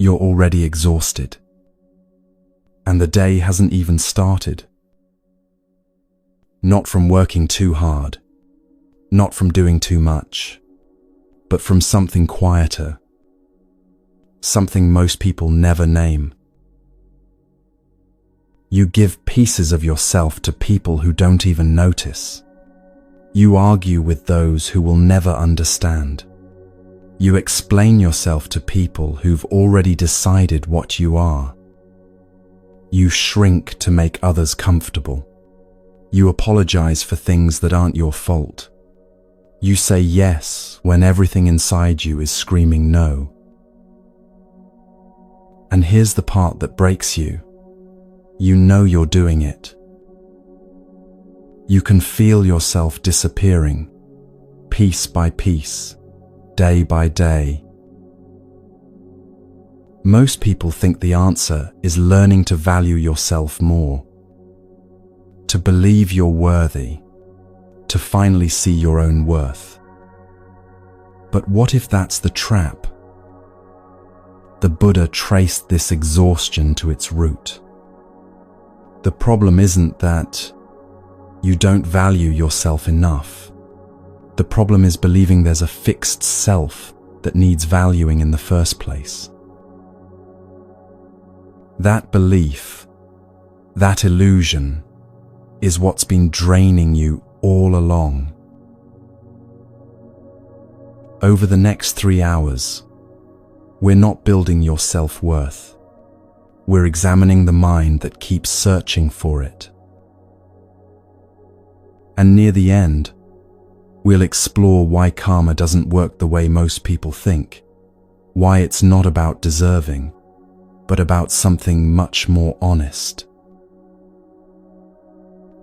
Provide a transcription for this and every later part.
you're already exhausted. And the day hasn't even started. Not from working too hard, not from doing too much, but from something quieter, something most people never name. You give pieces of yourself to people who don't even notice. You argue with those who will never understand. You explain yourself to people who've already decided what you are. You shrink to make others comfortable. You apologize for things that aren't your fault. You say yes when everything inside you is screaming no. And here's the part that breaks you. You know you're doing it. You can feel yourself disappearing, piece by piece, day by day. Most people think the answer is learning to value yourself more, to believe you're worthy, to finally see your own worth. But what if that's the trap? The Buddha traced this exhaustion to its root. The problem isn't that you don't value yourself enough. The problem is believing there's a fixed self that needs valuing in the first place. That belief, that illusion, is what's been draining you all along. Over the next 3 hours, we're not building your self-worth. We're examining the mind that keeps searching for it. And near the end, we'll explore why karma doesn't work the way most people think, why it's not about deserving, but about something much more honest.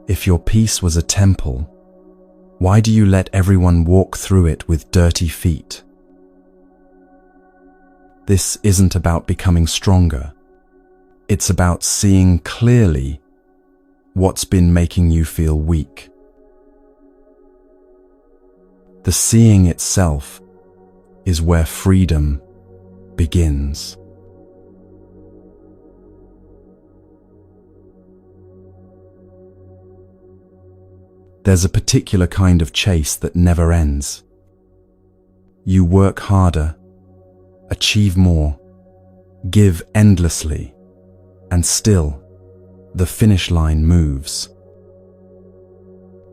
If your peace was a temple, why do you let everyone walk through it with dirty feet? This isn't about becoming stronger. It's about seeing clearly what's been making you feel weak. The seeing itself is where freedom begins. There's a particular kind of chase that never ends. You work harder, achieve more, give endlessly, and still, the finish line moves.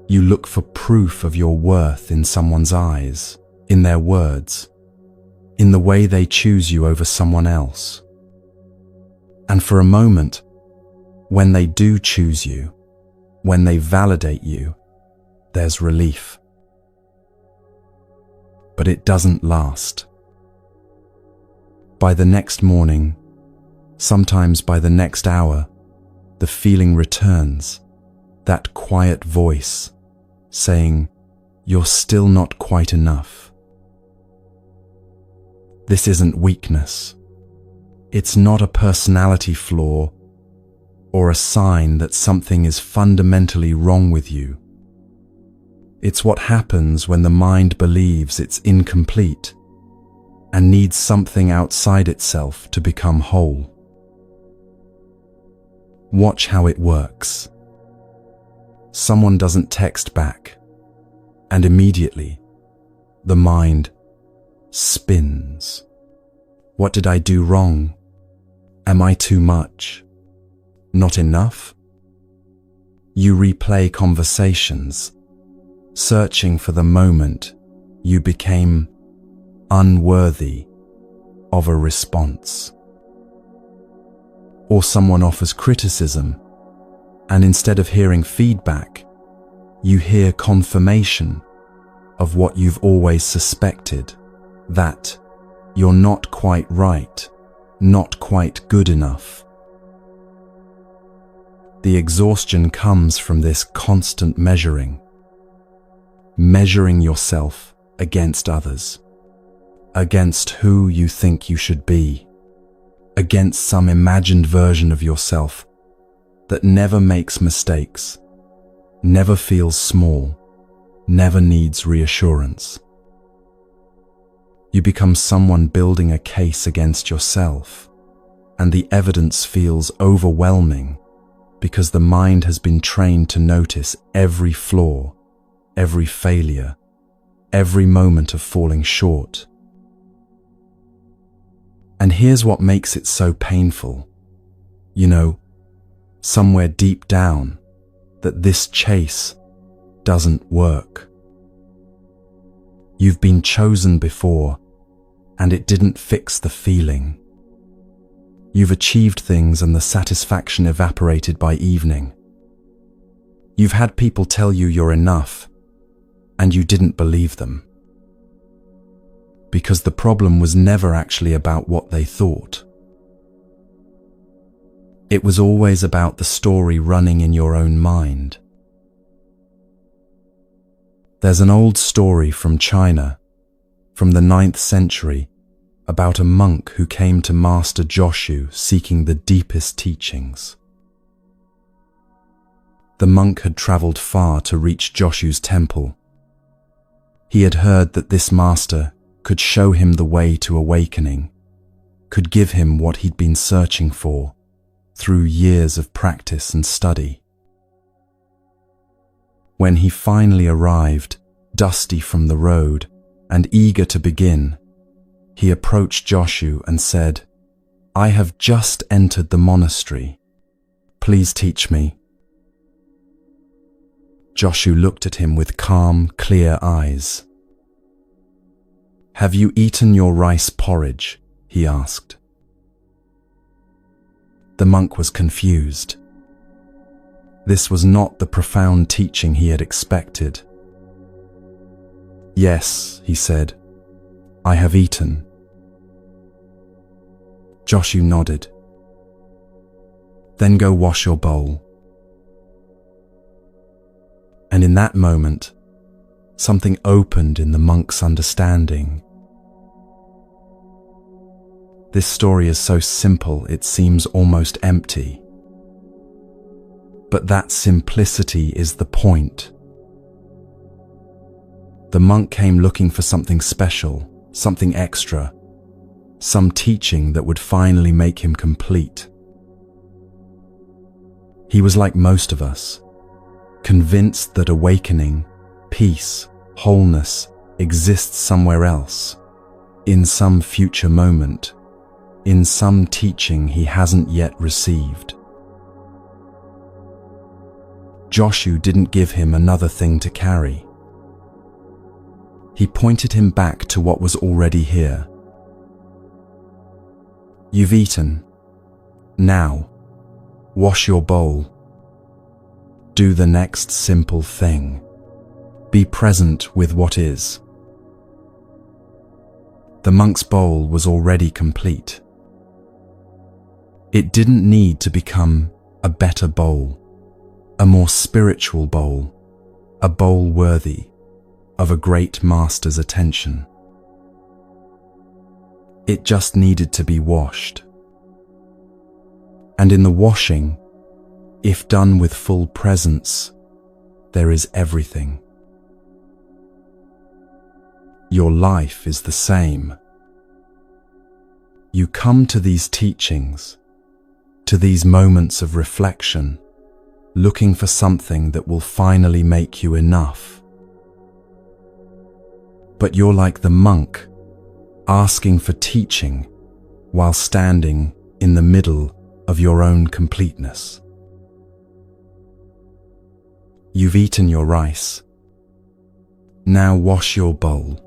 You look for proof of your worth in someone's eyes, in their words, in the way they choose you over someone else. And for a moment, when they do choose you, when they validate you, there's relief. But it doesn't last. By the next morning, sometimes by the next hour, the feeling returns, that quiet voice saying, "You're still not quite enough." This isn't weakness. It's not a personality flaw or a sign that something is fundamentally wrong with you. It's what happens when the mind believes it's incomplete and needs something outside itself to become whole. Watch how it works. Someone doesn't text back, and immediately the mind spins. What did I do wrong? Am I too much? Not enough? You replay conversations, searching for the moment you became unworthy of a response. Or someone offers criticism, and instead of hearing feedback, you hear confirmation of what you've always suspected, that you're not quite right, not quite good enough. The exhaustion comes from this constant measuring yourself against others, against who you think you should be, against some imagined version of yourself that never makes mistakes, never feels small, never needs reassurance. You become someone building a case against yourself, and the evidence feels overwhelming because the mind has been trained to notice every flaw, every failure, every moment of falling short. And here's what makes it so painful. You know, somewhere deep down, that this chase doesn't work. You've been chosen before, and it didn't fix the feeling. You've achieved things and the satisfaction evaporated by evening. You've had people tell you you're enough, and you didn't believe them. Because the problem was never actually about what they thought. It was always about the story running in your own mind. There's an old story from China, from the 9th century, about a monk who came to Master Joshu seeking the deepest teachings. The monk had traveled far to reach Joshu's temple. He had heard that this master could show him the way to awakening, could give him what he'd been searching for through years of practice and study. When he finally arrived, dusty from the road and eager to begin, he approached Joshu and said, "I have just entered the monastery. Please teach me." Joshu looked at him with calm, clear eyes. "Have you eaten your rice porridge?" he asked. The monk was confused. This was not the profound teaching he had expected. "Yes," he said, "I have eaten." Joshu nodded. "Then go wash your bowl." And in that moment, something opened in the monk's understanding. This story is so simple it seems almost empty. But that simplicity is the point. The monk came looking for something special, something extra, some teaching that would finally make him complete. He was like most of us, convinced that awakening, peace, wholeness exists somewhere else, in some future moment, in some teaching he hasn't yet received. Joshu didn't give him another thing to carry. He pointed him back to what was already here. "You've eaten. Now, wash your bowl. Do the next simple thing. Be present with what is." The monk's bowl was already complete. It didn't need to become a better bowl, a more spiritual bowl, a bowl worthy of a great master's attention. It just needed to be washed. And in the washing, if done with full presence, there is everything. Your life is the same. You come to these teachings, to these moments of reflection, looking for something that will finally make you enough. But you're like the monk, asking for teaching while standing in the middle of your own completeness. You've eaten your rice. Now wash your bowl.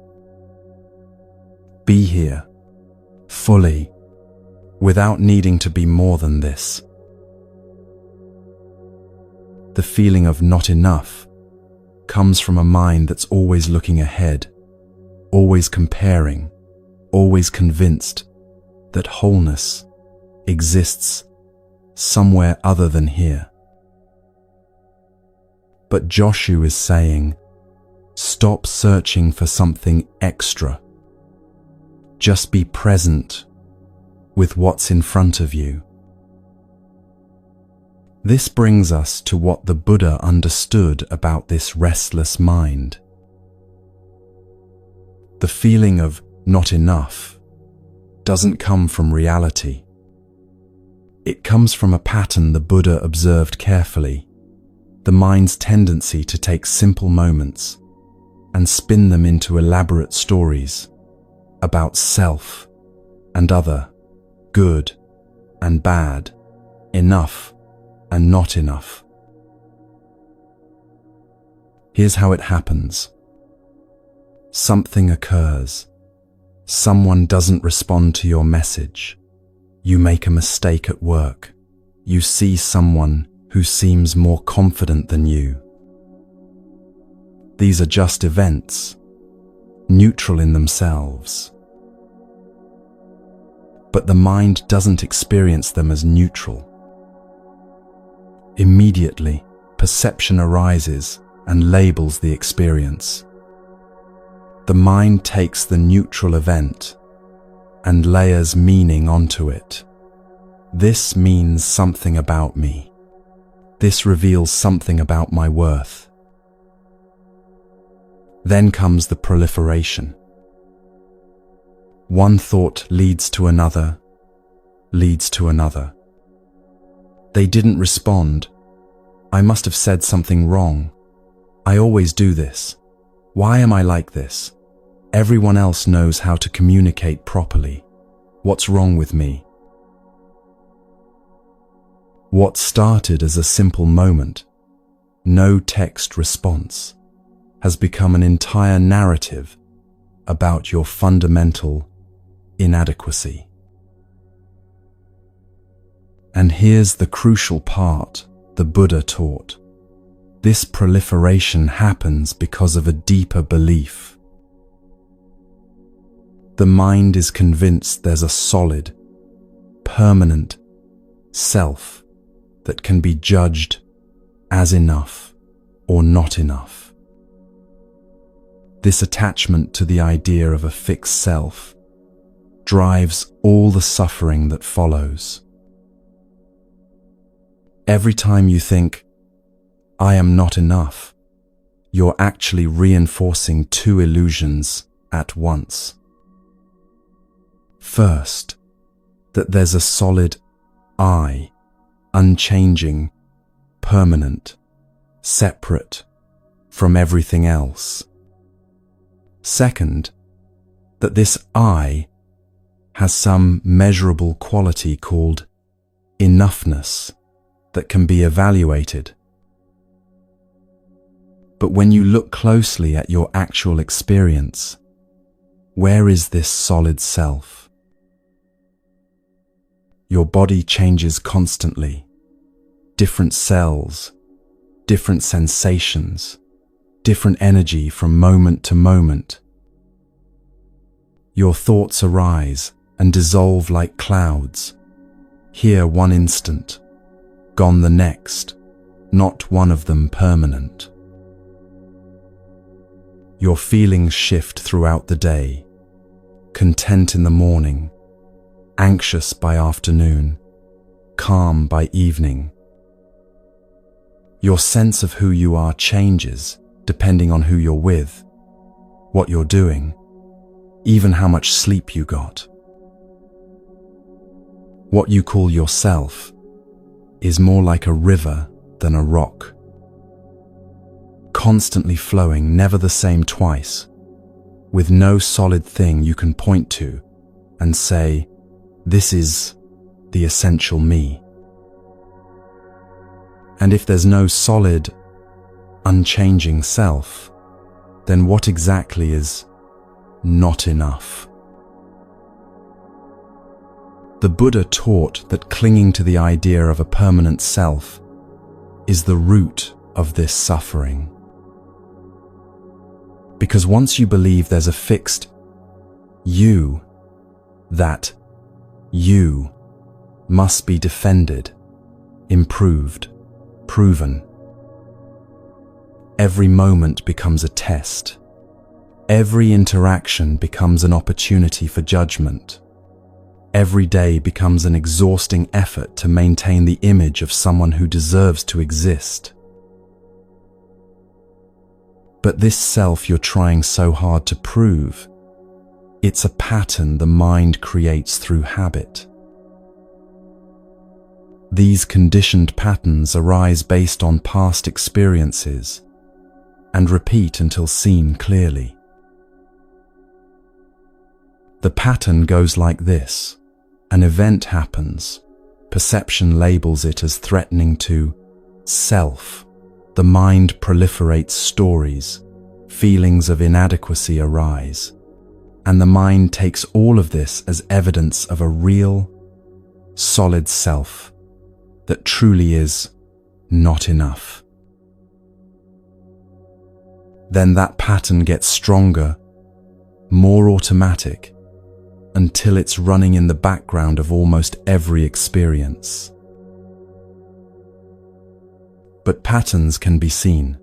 Be here, fully, without needing to be more than this. The feeling of not enough comes from a mind that's always looking ahead, always comparing, always convinced that wholeness exists somewhere other than here. But Joshu is saying, stop searching for something extra. Just be present with what's in front of you. This brings us to what the Buddha understood about this restless mind. The feeling of not enough doesn't come from reality. It comes from a pattern the Buddha observed carefully, the mind's tendency to take simple moments and spin them into elaborate stories about self and other, good and bad, enough and not enough. Here's how it happens. Something occurs. Someone doesn't respond to your message. You make a mistake at work. You see someone who seems more confident than you. These are just events, neutral in themselves. But the mind doesn't experience them as neutral. Immediately, perception arises and labels the experience. The mind takes the neutral event and layers meaning onto it. This means something about me. This reveals something about my worth. Then comes the proliferation. One thought leads to another, leads to another. They didn't respond. I must have said something wrong. I always do this. Why am I like this? Everyone else knows how to communicate properly. What's wrong with me? What started as a simple moment, no text response, has become an entire narrative about your fundamental inadequacy. And here's the crucial part the Buddha taught. This proliferation happens because of a deeper belief. The mind is convinced there's a solid, permanent self that can be judged as enough or not enough. This attachment to the idea of a fixed self drives all the suffering that follows. Every time you think, I am not enough, you're actually reinforcing two illusions at once. First, that there's a solid I, unchanging, permanent, separate from everything else. Second, that this I has some measurable quality called enoughness that can be evaluated. But when you look closely at your actual experience, where is this solid self? Your body changes constantly. Different cells, different sensations, different energy from moment to moment. Your thoughts arise and dissolve like clouds. Here one instant, gone the next, not one of them permanent. Your feelings shift throughout the day, content in the morning, anxious by afternoon, calm by evening. Your sense of who you are changes depending on who you're with, what you're doing, even how much sleep you got. What you call yourself is more like a river than a rock, constantly flowing, never the same twice, with no solid thing you can point to and say, this is the essential me. And if there's no solid, unchanging self, then what exactly is not enough? The Buddha taught that clinging to the idea of a permanent self is the root of this suffering. Because once you believe there's a fixed you, that you must be defended, improved, proven. Every moment becomes a test. Every interaction becomes an opportunity for judgment. Every day becomes an exhausting effort to maintain the image of someone who deserves to exist. But this self you're trying so hard to prove, it's a pattern the mind creates through habit. These conditioned patterns arise based on past experiences and repeat until seen clearly. The pattern goes like this. An event happens. Perception labels it as threatening to self. The mind proliferates stories. Feelings of inadequacy arise. And the mind takes all of this as evidence of a real, solid self that truly is not enough. Then that pattern gets stronger, more automatic, until it's running in the background of almost every experience. But patterns can be seen,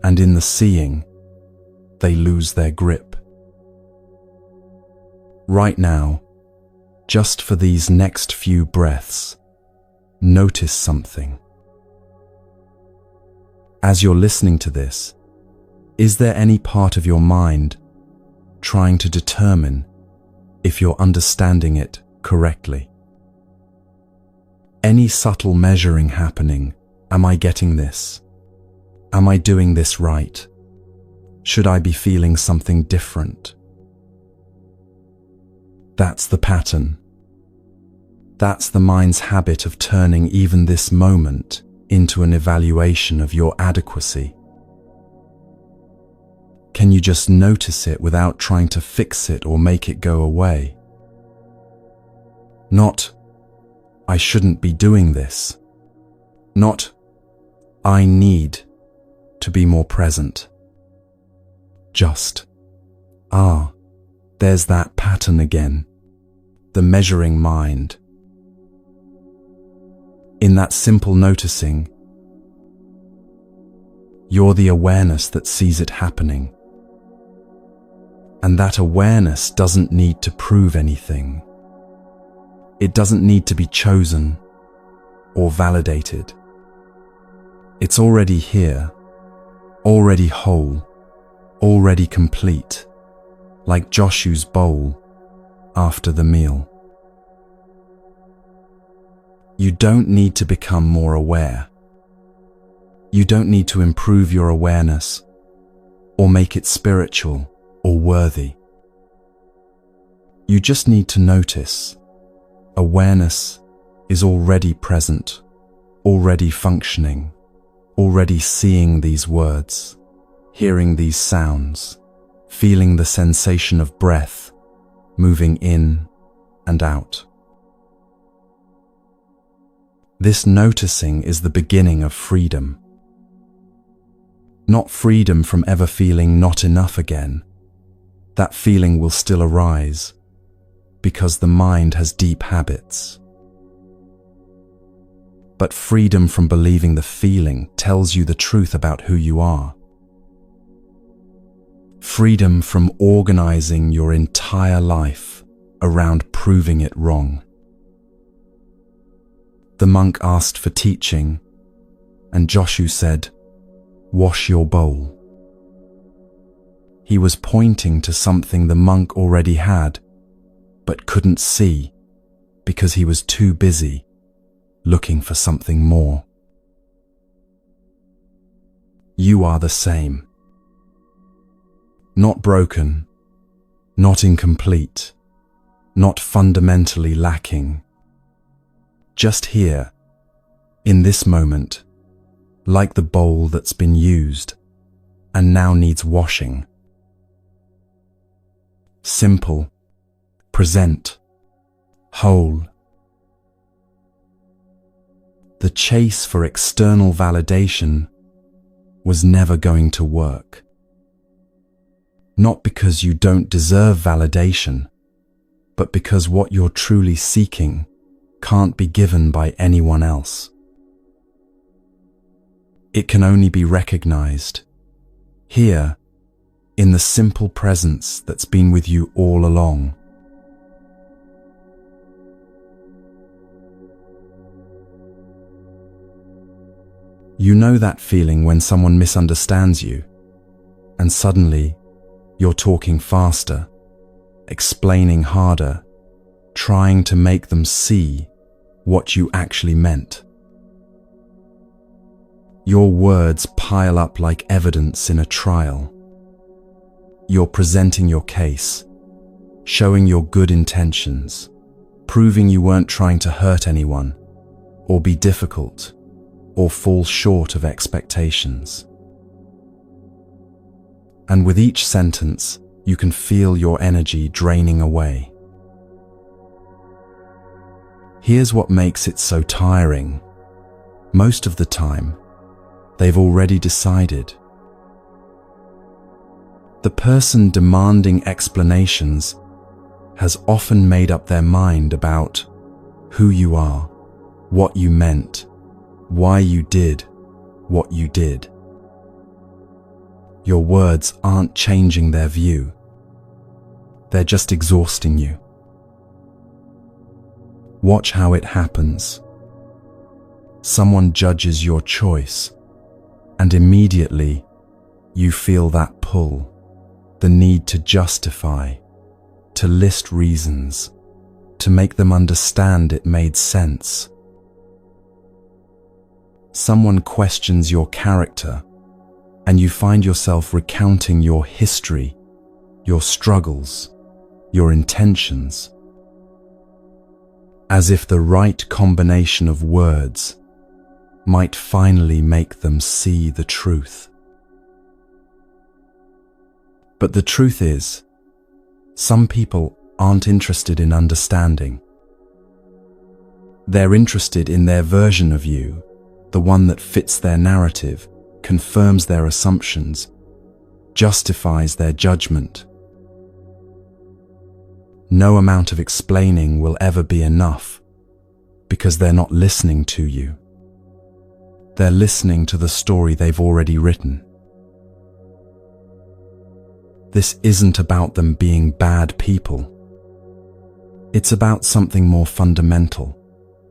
and in the seeing, they lose their grip. Right now, just for these next few breaths, notice something. As you're listening to this, is there any part of your mind trying to determine if you're understanding it correctly? Any subtle measuring happening? Am I getting this? Am I doing this right? Should I be feeling something different? That's the pattern. That's the mind's habit of turning even this moment into an evaluation of your adequacy. Can you just notice it without trying to fix it or make it go away? Not, I shouldn't be doing this. Not, I need to be more present. Just, there's that pattern again. The measuring mind. In that simple noticing, you're the awareness that sees it happening. And that awareness doesn't need to prove anything. It doesn't need to be chosen or validated. It's already here, already whole, already complete, like Joshu's bowl after the meal. You don't need to become more aware. You don't need to improve your awareness or make it spiritual or worthy. You just need to notice. Awareness is already present, already functioning, already seeing these words, hearing these sounds, feeling the sensation of breath moving in and out. This noticing is the beginning of freedom. Not freedom from ever feeling not enough again. That feeling will still arise because the mind has deep habits. But freedom from believing the feeling tells you the truth about who you are. Freedom from organizing your entire life around proving it wrong. The monk asked for teaching, and Joshu said, "Wash your bowl." He was pointing to something the monk already had, but couldn't see because he was too busy looking for something more. You are the same. Not broken, not incomplete, not fundamentally lacking. Just here, in this moment, like the bowl that's been used and now needs washing. Simple, present, whole. The chase for external validation was never going to work. Not because you don't deserve validation, but because what you're truly seeking can't be given by anyone else. It can only be recognized here, in the simple presence that's been with you all along. You know that feeling when someone misunderstands you, and suddenly you're talking faster, explaining harder, trying to make them see what you actually meant. Your words pile up like evidence in a trial. You're presenting your case, showing your good intentions, proving you weren't trying to hurt anyone, or be difficult, or fall short of expectations. And with each sentence, you can feel your energy draining away. Here's what makes it so tiring. Most of the time, they've already decided. The person demanding explanations has often made up their mind about who you are, what you meant, why you did what you did. Your words aren't changing their view. They're just exhausting you. Watch how it happens. Someone judges your choice, and immediately you feel that pull, the need to justify, to list reasons, to make them understand it made sense. Someone questions your character, and you find yourself recounting your history, your struggles, your intentions, as if the right combination of words might finally make them see the truth. But the truth is, some people aren't interested in understanding. They're interested in their version of you, the one that fits their narrative, confirms their assumptions, justifies their judgment. No amount of explaining will ever be enough, because they're not listening to you. They're listening to the story they've already written. This isn't about them being bad people. It's about something more fundamental,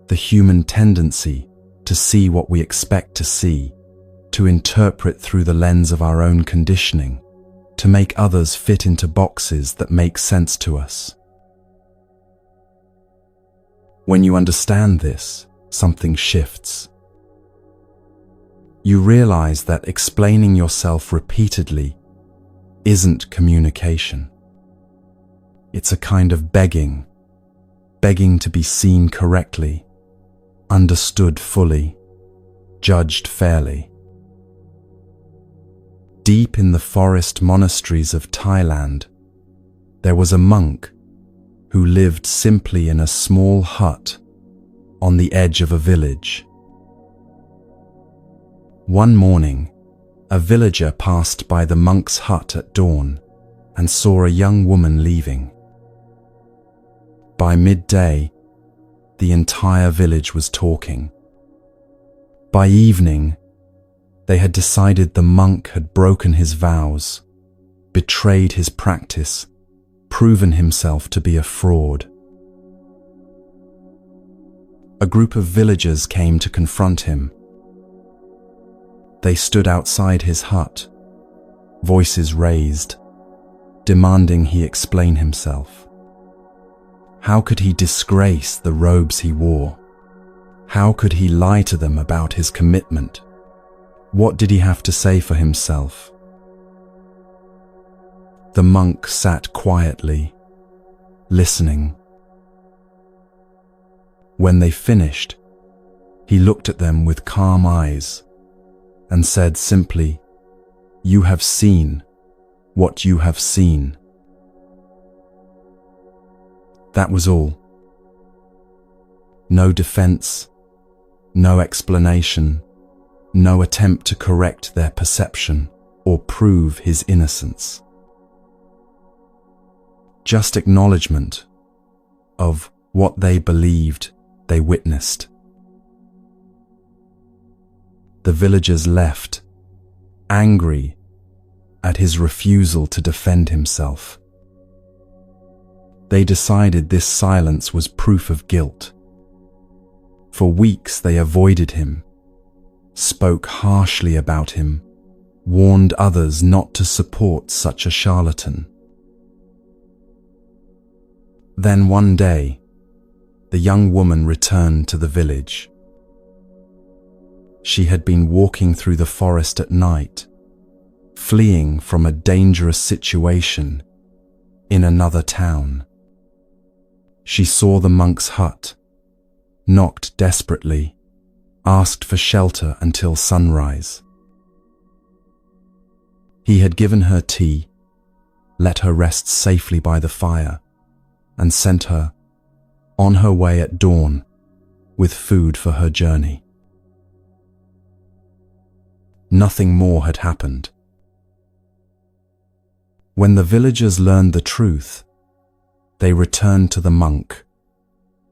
the human tendency to see what we expect to see, to interpret through the lens of our own conditioning, to make others fit into boxes that make sense to us. When you understand this, something shifts. You realize that explaining yourself repeatedly isn't communication. It's a kind of begging to be seen correctly, understood fully, judged fairly. Deep in the forest monasteries of Thailand, there was a monk who lived simply in a small hut on the edge of a village. One morning, a villager passed by the monk's hut at dawn and saw a young woman leaving. By midday, the entire village was talking. By evening, they had decided the monk had broken his vows, betrayed his practice, proven himself to be a fraud. A group of villagers came to confront him. They stood outside his hut, voices raised, demanding he explain himself. How could he disgrace the robes he wore? How could he lie to them about his commitment? What did he have to say for himself? The monk sat quietly, listening. When they finished, he looked at them with calm eyes and said simply, "You have seen what you have seen." That was all. No defense, no explanation, no attempt to correct their perception or prove his innocence. Just acknowledgement of what they believed they witnessed. The villagers left, angry at his refusal to defend himself. They decided this silence was proof of guilt. For weeks they avoided him, spoke harshly about him, warned others not to support such a charlatan. Then one day, the young woman returned to the village. She had been walking through the forest at night, fleeing from a dangerous situation in another town. She saw the monk's hut, knocked desperately, asked for shelter until sunrise. He had given her tea, let her rest safely by the fire, and sent her on her way at dawn with food for her journey. Nothing more had happened. When the villagers learned the truth, they returned to the monk,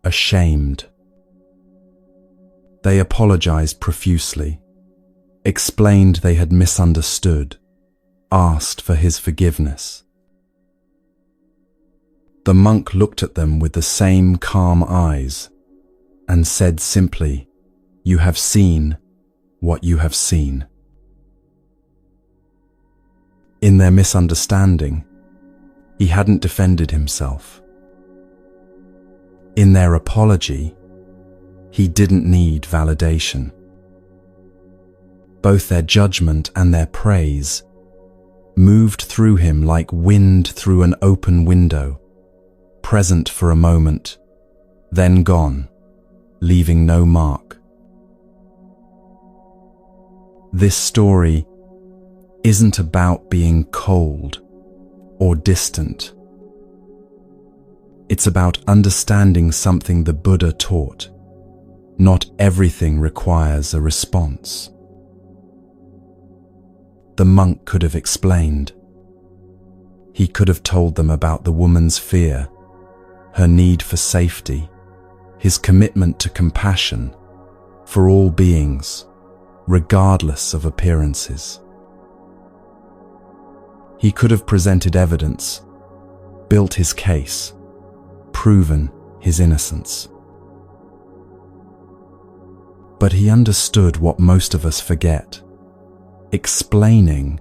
ashamed. They apologized profusely, explained they had misunderstood, asked for his forgiveness. The monk looked at them with the same calm eyes and said simply, "You have seen what you have seen." In their misunderstanding, he hadn't defended himself. In their apology, he didn't need validation. Both their judgment and their praise moved through him like wind through an open window, present for a moment, then gone, leaving no mark. This story isn't about being cold or distant. It's about understanding something the Buddha taught. Not everything requires a response. The monk could have explained. He could have told them about the woman's fear, her need for safety, his commitment to compassion for all beings, regardless of appearances. He could have presented evidence, built his case, proven his innocence. But he understood what most of us forget. Explaining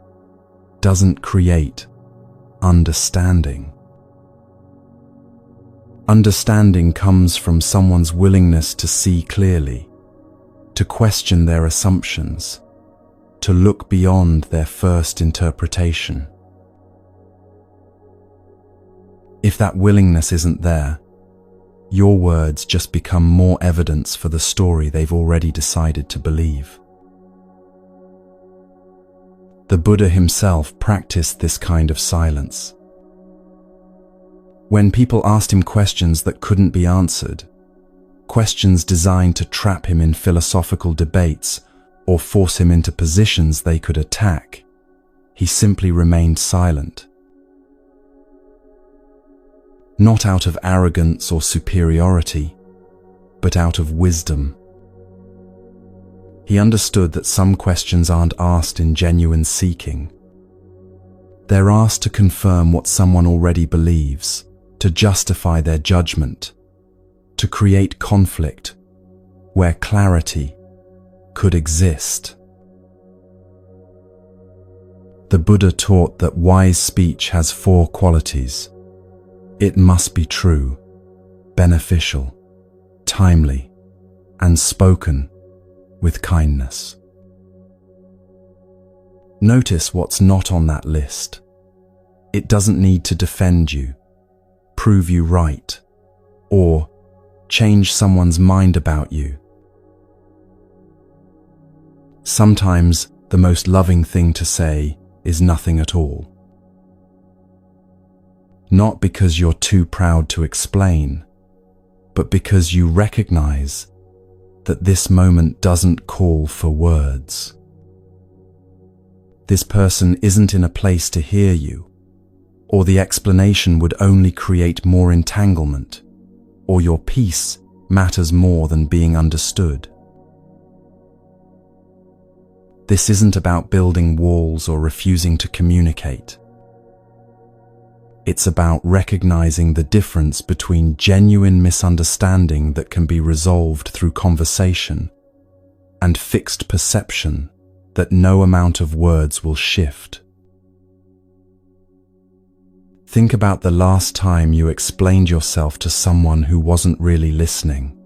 doesn't create understanding. Understanding comes from someone's willingness to see clearly, to question their assumptions, to look beyond their first interpretation. If that willingness isn't there, your words just become more evidence for the story they've already decided to believe. The Buddha himself practiced this kind of silence. When people asked him questions that couldn't be answered, questions designed to trap him in philosophical debates or force him into positions they could attack, he simply remained silent. Not out of arrogance or superiority, but out of wisdom. He understood that some questions aren't asked in genuine seeking. They're asked to confirm what someone already believes, to justify their judgment, to create conflict where clarity could exist. The Buddha taught that wise speech has 4 qualities. It must be true, beneficial, timely, and spoken with kindness. Notice what's not on that list. It doesn't need to defend you, prove you right, or change someone's mind about you. Sometimes the most loving thing to say is nothing at all. Not because you're too proud to explain, but because you recognize that this moment doesn't call for words. This person isn't in a place to hear you, or the explanation would only create more entanglement, or your peace matters more than being understood. This isn't about building walls or refusing to communicate. It's about recognizing the difference between genuine misunderstanding that can be resolved through conversation and fixed perception that no amount of words will shift. Think about the last time you explained yourself to someone who wasn't really listening.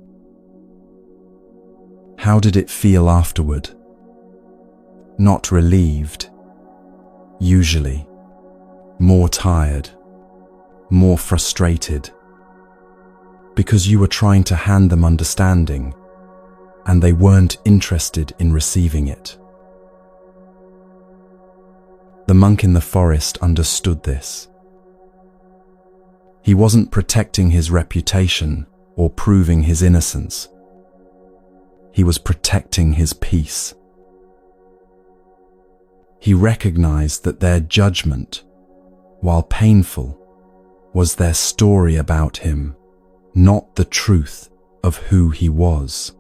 How did it feel afterward? Not relieved. Usually. More tired. More frustrated. Because you were trying to hand them understanding, and they weren't interested in receiving it. The monk in the forest understood this. He wasn't protecting his reputation or proving his innocence. He was protecting his peace. He recognized that their judgment, while painful, was their story about him, not the truth of who he was.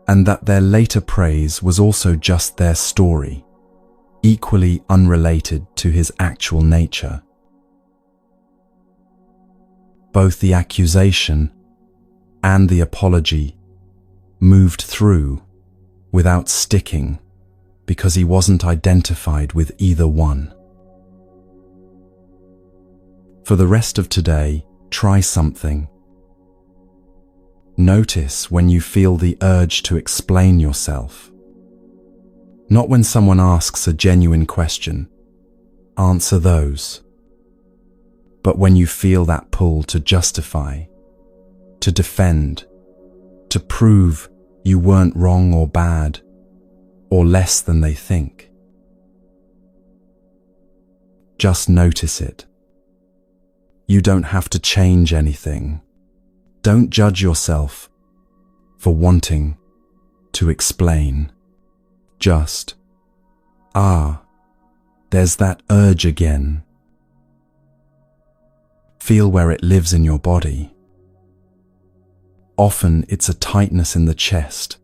And that their later praise was also just their story, equally unrelated to his actual nature. Both the accusation and the apology moved through without sticking because he wasn't identified with either one. For the rest of today, try something. Notice when you feel the urge to explain yourself. Not when someone asks a genuine question. Answer those. But when you feel that pull to justify, to defend, to prove you weren't wrong or bad, or less than they think. Just notice it. You don't have to change anything. Don't judge yourself for wanting to explain. Just, there's that urge again. Feel where it lives in your body. Often it's a tightness in the chest,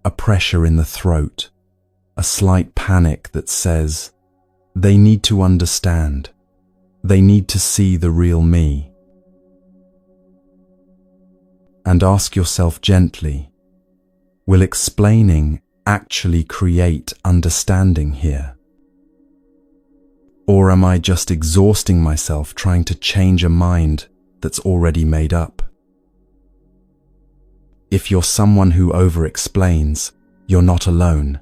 a pressure in the throat, a slight panic that says, they need to understand, they need to see the real me. And ask yourself gently, will explaining actually create understanding here? Or am I just exhausting myself trying to change a mind that's already made up? If you're someone who over-explains, you're not alone.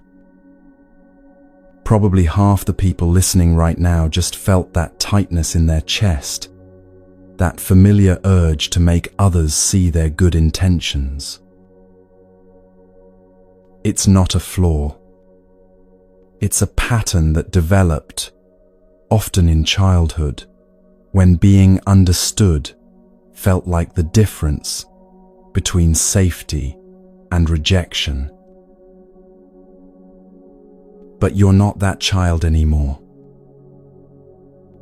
Probably half the people listening right now just felt that tightness in their chest, that familiar urge to make others see their good intentions. It's not a flaw. It's a pattern that developed, often in childhood, when being understood felt like the difference between safety and rejection. But you're not that child anymore.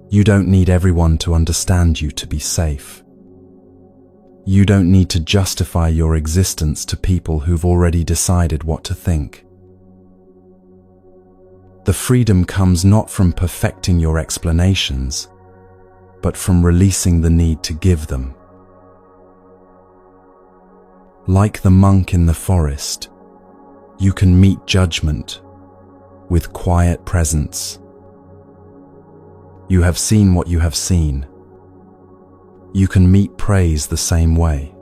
You don't need everyone to understand you to be safe. You don't need to justify your existence to people who've already decided what to think. The freedom comes not from perfecting your explanations, but from releasing the need to give them. Like the monk in the forest, you can meet judgment with quiet presence. You have seen what you have seen. You can meet praise the same way.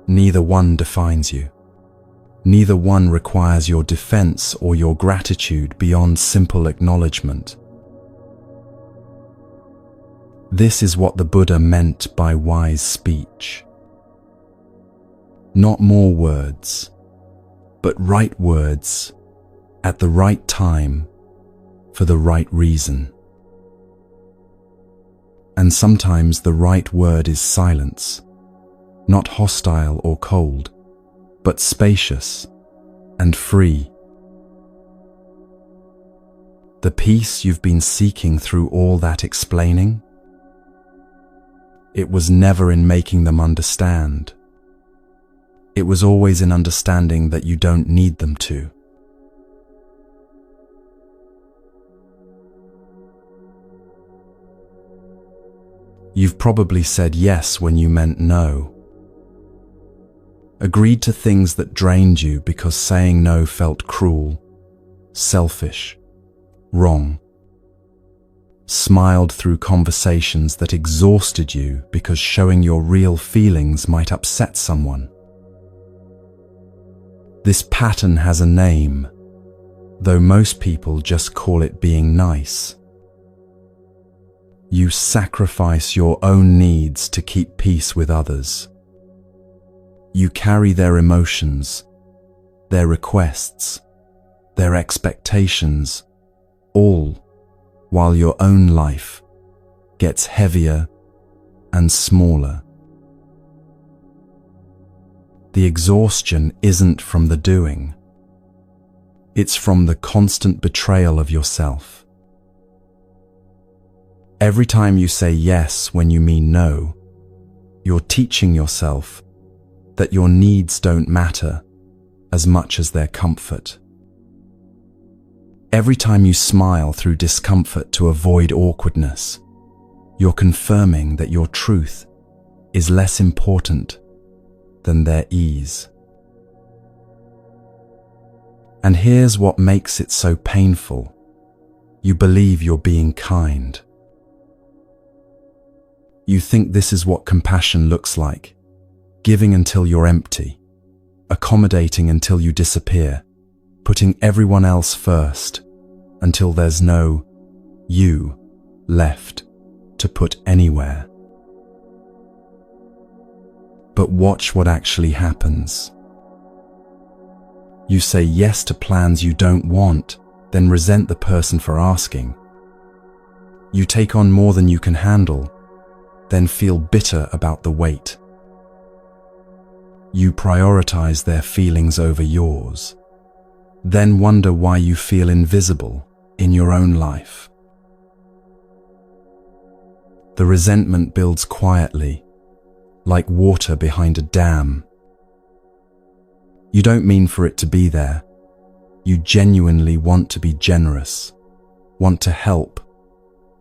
Neither one defines you. Neither one requires your defense or your gratitude beyond simple acknowledgement. This is what the Buddha meant by wise speech. Not more words, but right words at the right time for the right reason. And sometimes the right word is silence, not hostile or cold, but spacious and free. The peace you've been seeking through all that explaining, it was never in making them understand. It was always in understanding that you don't need them to. You've probably said yes when you meant no. Agreed to things that drained you because saying no felt cruel, selfish, wrong. smiled through conversations that exhausted you because showing your real feelings might upset someone. This pattern has a name, though most people just call it being nice. You sacrifice your own needs to keep peace with others. You carry their emotions, their requests, their expectations, all while your own life gets heavier and smaller. The exhaustion isn't from the doing. It's from the constant betrayal of yourself. Every time you say yes when you mean no, you're teaching yourself that your needs don't matter as much as their comfort. Every time you smile through discomfort to avoid awkwardness, you're confirming that your truth is less important than their ease. And here's what makes it so painful. You believe you're being kind. You think this is what compassion looks like, giving until you're empty, accommodating until you disappear, putting everyone else first until there's no you left to put anywhere. But watch what actually happens. You say yes to plans you don't want, then resent the person for asking. You take on more than you can handle, then feel bitter about the weight. You prioritize their feelings over yours, then wonder why you feel invisible in your own life. The resentment builds quietly, like water behind a dam. You don't mean for it to be there. You genuinely want to be generous, want to help,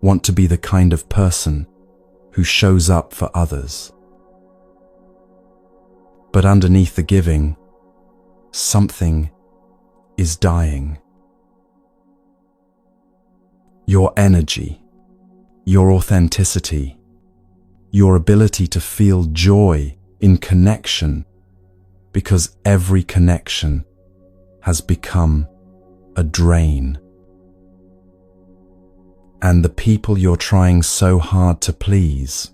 want to be the kind of person who shows up for others. But underneath the giving, something is dying. Your energy, your authenticity, your ability to feel joy in connection, because every connection has become a drain. And the people you're trying so hard to please,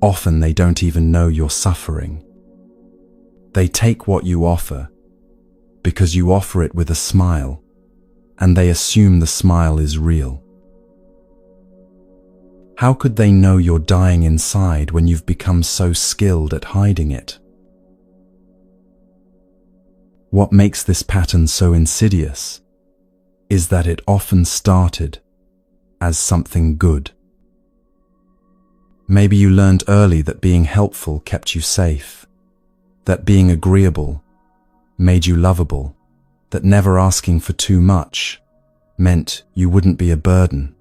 often they don't even know you're suffering. They take what you offer because you offer it with a smile, and they assume the smile is real. How could they know you're dying inside when you've become so skilled at hiding it? What makes this pattern so insidious is that it often started as something good. Maybe you learned early that being helpful kept you safe, that being agreeable made you lovable, that never asking for too much meant you wouldn't be a burden.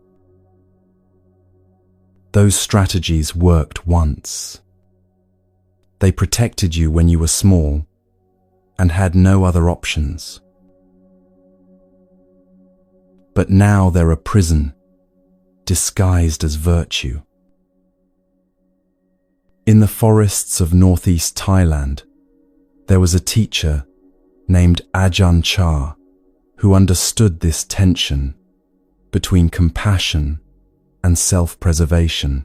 Those strategies worked once. They protected you when you were small and had no other options. But now they're a prison, disguised as virtue. In the forests of northeast Thailand, there was a teacher named Ajahn Chah who understood this tension between compassion and self-preservation.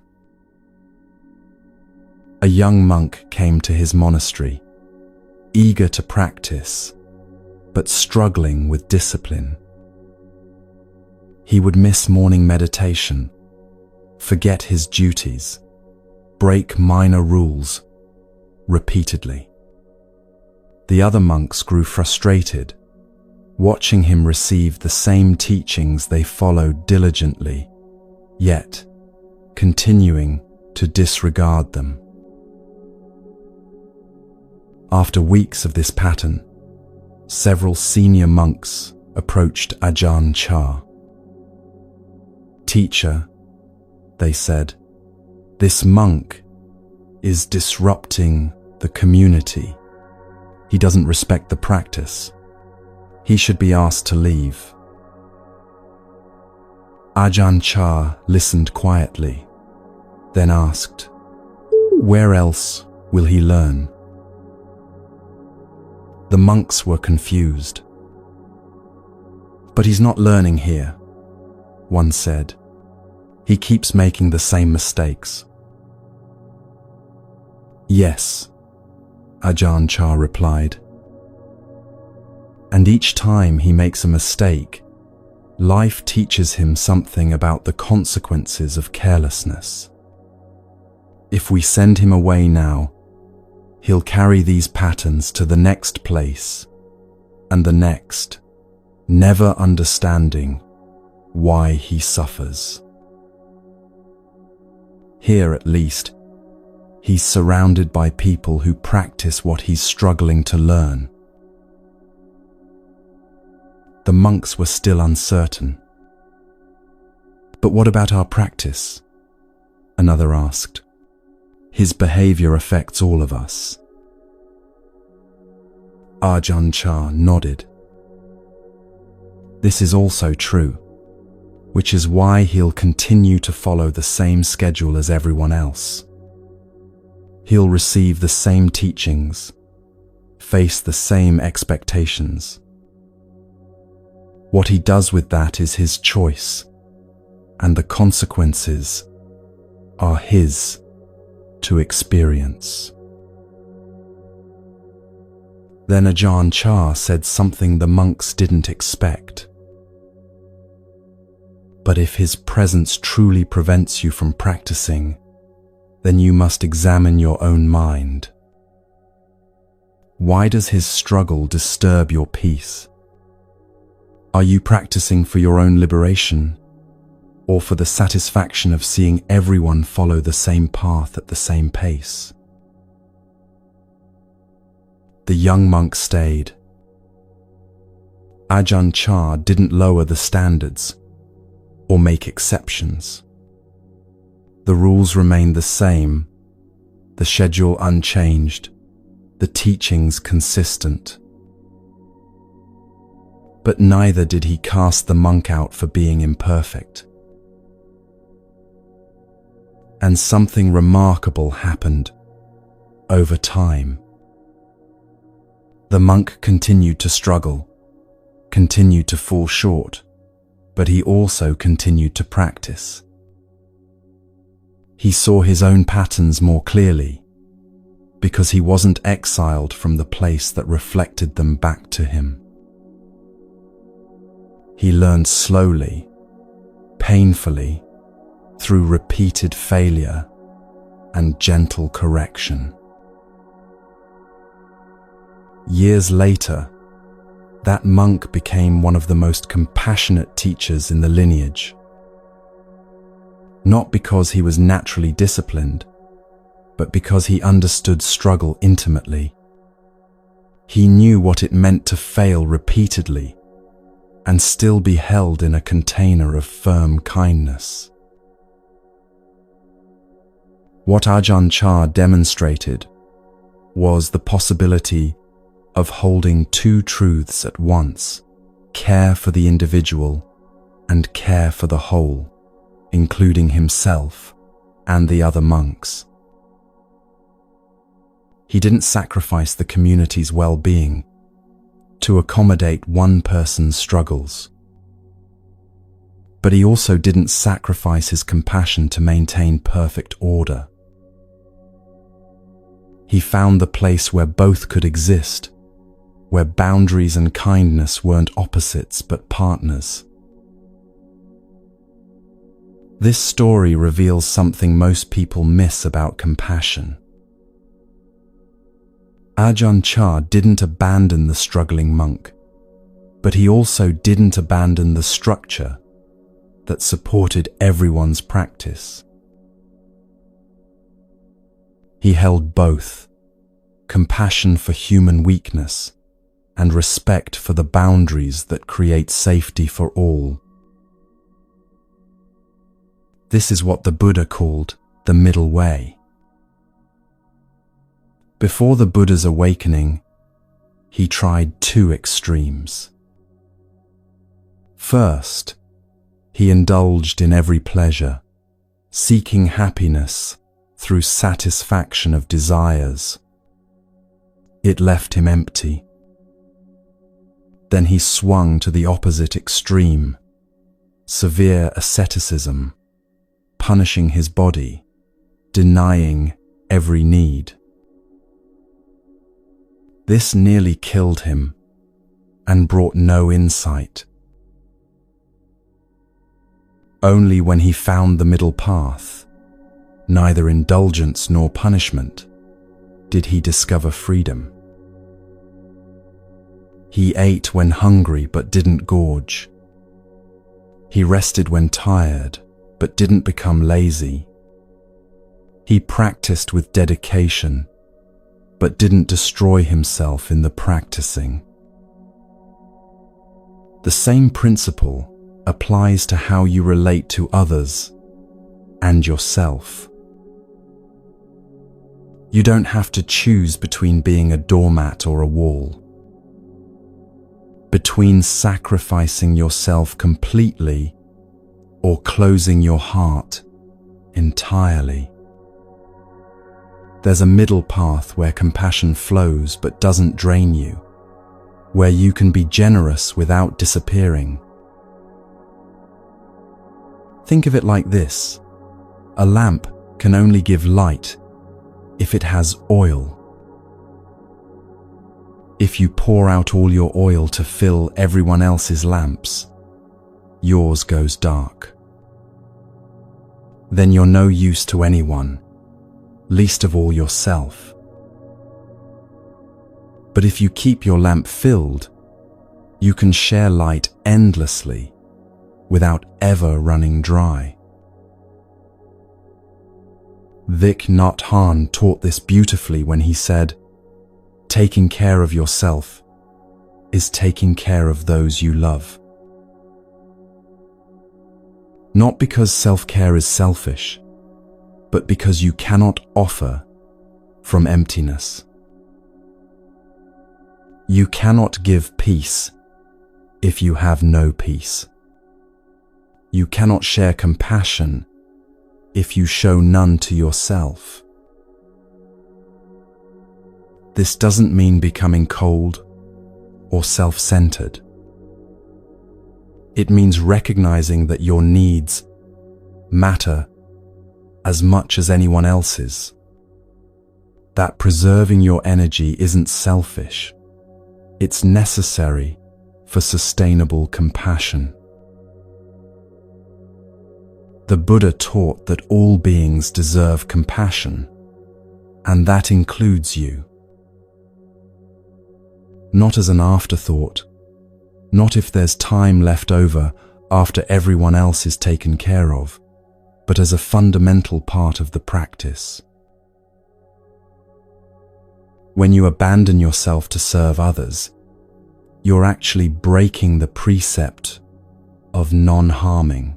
A young monk came to his monastery, eager to practice, but struggling with discipline. He would miss morning meditation, forget his duties, break minor rules repeatedly. The other monks grew frustrated, watching him receive the same teachings they followed diligently, yet continuing to disregard them. After weeks of this pattern, several senior monks approached Ajahn Chah. "Teacher," they said, "this monk is disrupting the community. He doesn't respect the practice. He should be asked to leave." Ajahn Chah listened quietly, then asked, "Where else will he learn?" The monks were confused. "But he's not learning here," one said. "He keeps making the same mistakes." "Yes," Ajahn Chah replied. "And each time he makes a mistake, life teaches him something about the consequences of carelessness. If we send him away now, he'll carry these patterns to the next place and the next, never understanding why he suffers. Here, at least, he's surrounded by people who practice what he's struggling to learn." The monks were still uncertain. "But what about our practice?" another asked. "His behavior affects all of us." Ajahn Chah nodded. "This is also true, which is why he'll continue to follow the same schedule as everyone else. He'll receive the same teachings, face the same expectations. What he does with that is his choice, and the consequences are his to experience." Then Ajahn Chah said something the monks didn't expect. "But if his presence truly prevents you from practicing, then you must examine your own mind. Why does his struggle disturb your peace? Are you practicing for your own liberation, or for the satisfaction of seeing everyone follow the same path at the same pace?" The young monk stayed. Ajahn Chah didn't lower the standards or make exceptions. The rules remained the same, the schedule unchanged, the teachings consistent. But neither did he cast the monk out for being imperfect. And something remarkable happened over time. The monk continued to struggle, continued to fall short, but he also continued to practice. He saw his own patterns more clearly, because he wasn't exiled from the place that reflected them back to him. He learned slowly, painfully, through repeated failure and gentle correction. Years later, that monk became one of the most compassionate teachers in the lineage. Not because he was naturally disciplined, but because he understood struggle intimately. He knew what it meant to fail repeatedly and still be held in a container of firm kindness. What Ajahn Chah demonstrated was the possibility of holding two truths at once: care for the individual and care for the whole, including himself and the other monks. He didn't sacrifice the community's well-being to accommodate one person's struggles. But he also didn't sacrifice his compassion to maintain perfect order. He found the place where both could exist, where boundaries and kindness weren't opposites but partners. This story reveals something most people miss about compassion. Ajahn Chah didn't abandon the struggling monk, but he also didn't abandon the structure that supported everyone's practice. He held both, compassion for human weakness and respect for the boundaries that create safety for all. This is what the Buddha called the middle way. Before the Buddha's awakening, he tried two extremes. First, He indulged in every pleasure, seeking happiness through satisfaction of desires. It left him empty. Then he swung to the opposite extreme, severe asceticism, punishing his body, denying every need. This nearly killed him and brought no insight. Only when he found the middle path, neither indulgence nor punishment, did he discover freedom. He ate when hungry but didn't gorge. He rested when tired but didn't become lazy. He practiced with dedication but didn't destroy himself in the practicing. The same principle applies to how you relate to others and yourself. You don't have to choose between being a doormat or a wall, between sacrificing yourself completely or closing your heart entirely. There's a middle path where compassion flows but doesn't drain you, where you can be generous without disappearing. Think of it like this: a lamp can only give light if it has oil. If you pour out all your oil to fill everyone else's lamps, yours goes dark. Then you're no use to anyone, least of all yourself. But if you keep your lamp filled, you can share light endlessly without ever running dry. Thich Nhat Hanh taught this beautifully when he said, "Taking care of yourself is taking care of those you love." Not because self-care is selfish, but because you cannot offer from emptiness. You cannot give peace if you have no peace. You cannot share compassion if you show none to yourself. This doesn't mean becoming cold or self-centered. It means recognizing that your needs matter as much as anyone else's. That preserving your energy isn't selfish. It's necessary for sustainable compassion. The Buddha taught that all beings deserve compassion, and that includes you. Not as an afterthought, not if there's time left over after everyone else is taken care of, but as a fundamental part of the practice. When you abandon yourself to serve others, you're actually breaking the precept of non-harming.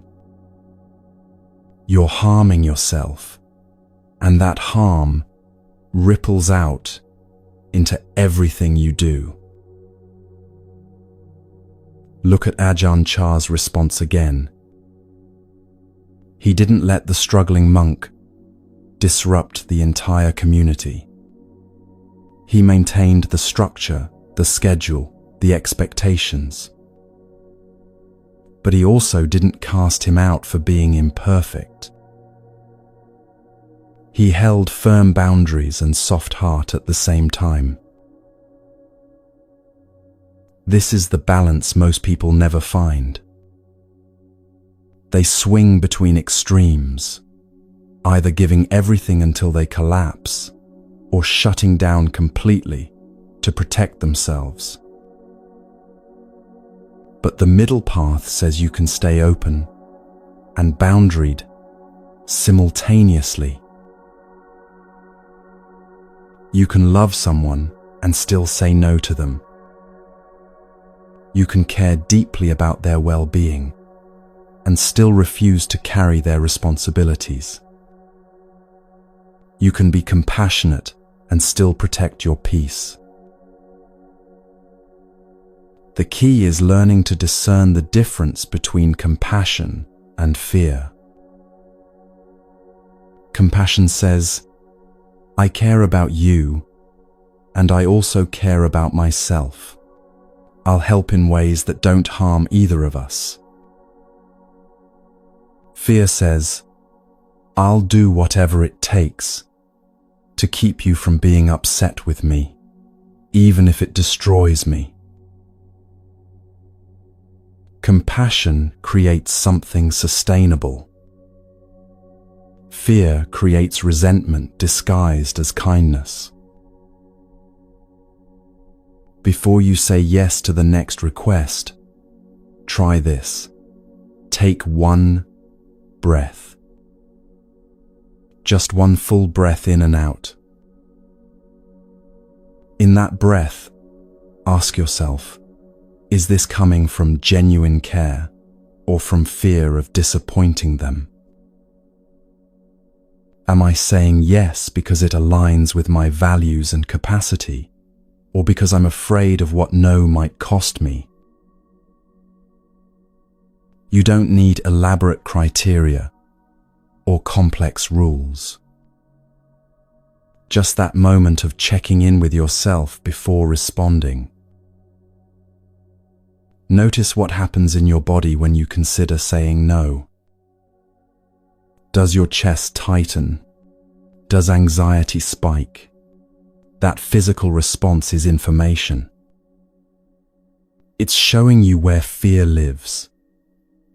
You're harming yourself, and that harm ripples out into everything you do. Look at Ajahn Chah's response again. He didn't let the struggling monk disrupt the entire community. He maintained the structure, the schedule, the expectations. But he also didn't cast him out for being imperfect. He held firm boundaries and soft heart at the same time. This is the balance most people never find. They swing between extremes, either giving everything until they collapse, or shutting down completely to protect themselves. But the middle path says you can stay open and boundaried simultaneously. You can love someone and still say no to them. You can care deeply about their well-being and still refuse to carry their responsibilities. You can be compassionate and still protect your peace. The key is learning to discern the difference between compassion and fear. Compassion says, I care about you, and I also care about myself. I'll help in ways that don't harm either of us. Fear says, I'll do whatever it takes to keep you from being upset with me, even if it destroys me. Compassion creates something sustainable. Fear creates resentment disguised as kindness. Before you say yes to the next request, try this. Take one breath. Just one full breath in and out. In that breath, ask yourself, is this coming from genuine care or from fear of disappointing them? Am I saying yes because it aligns with my values and capacity, or because I'm afraid of what no might cost me? You don't need elaborate criteria or complex rules. Just that moment of checking in with yourself before responding. Notice what happens in your body when you consider saying no. Does your chest tighten? Does anxiety spike? That physical response is information. It's showing you where fear lives,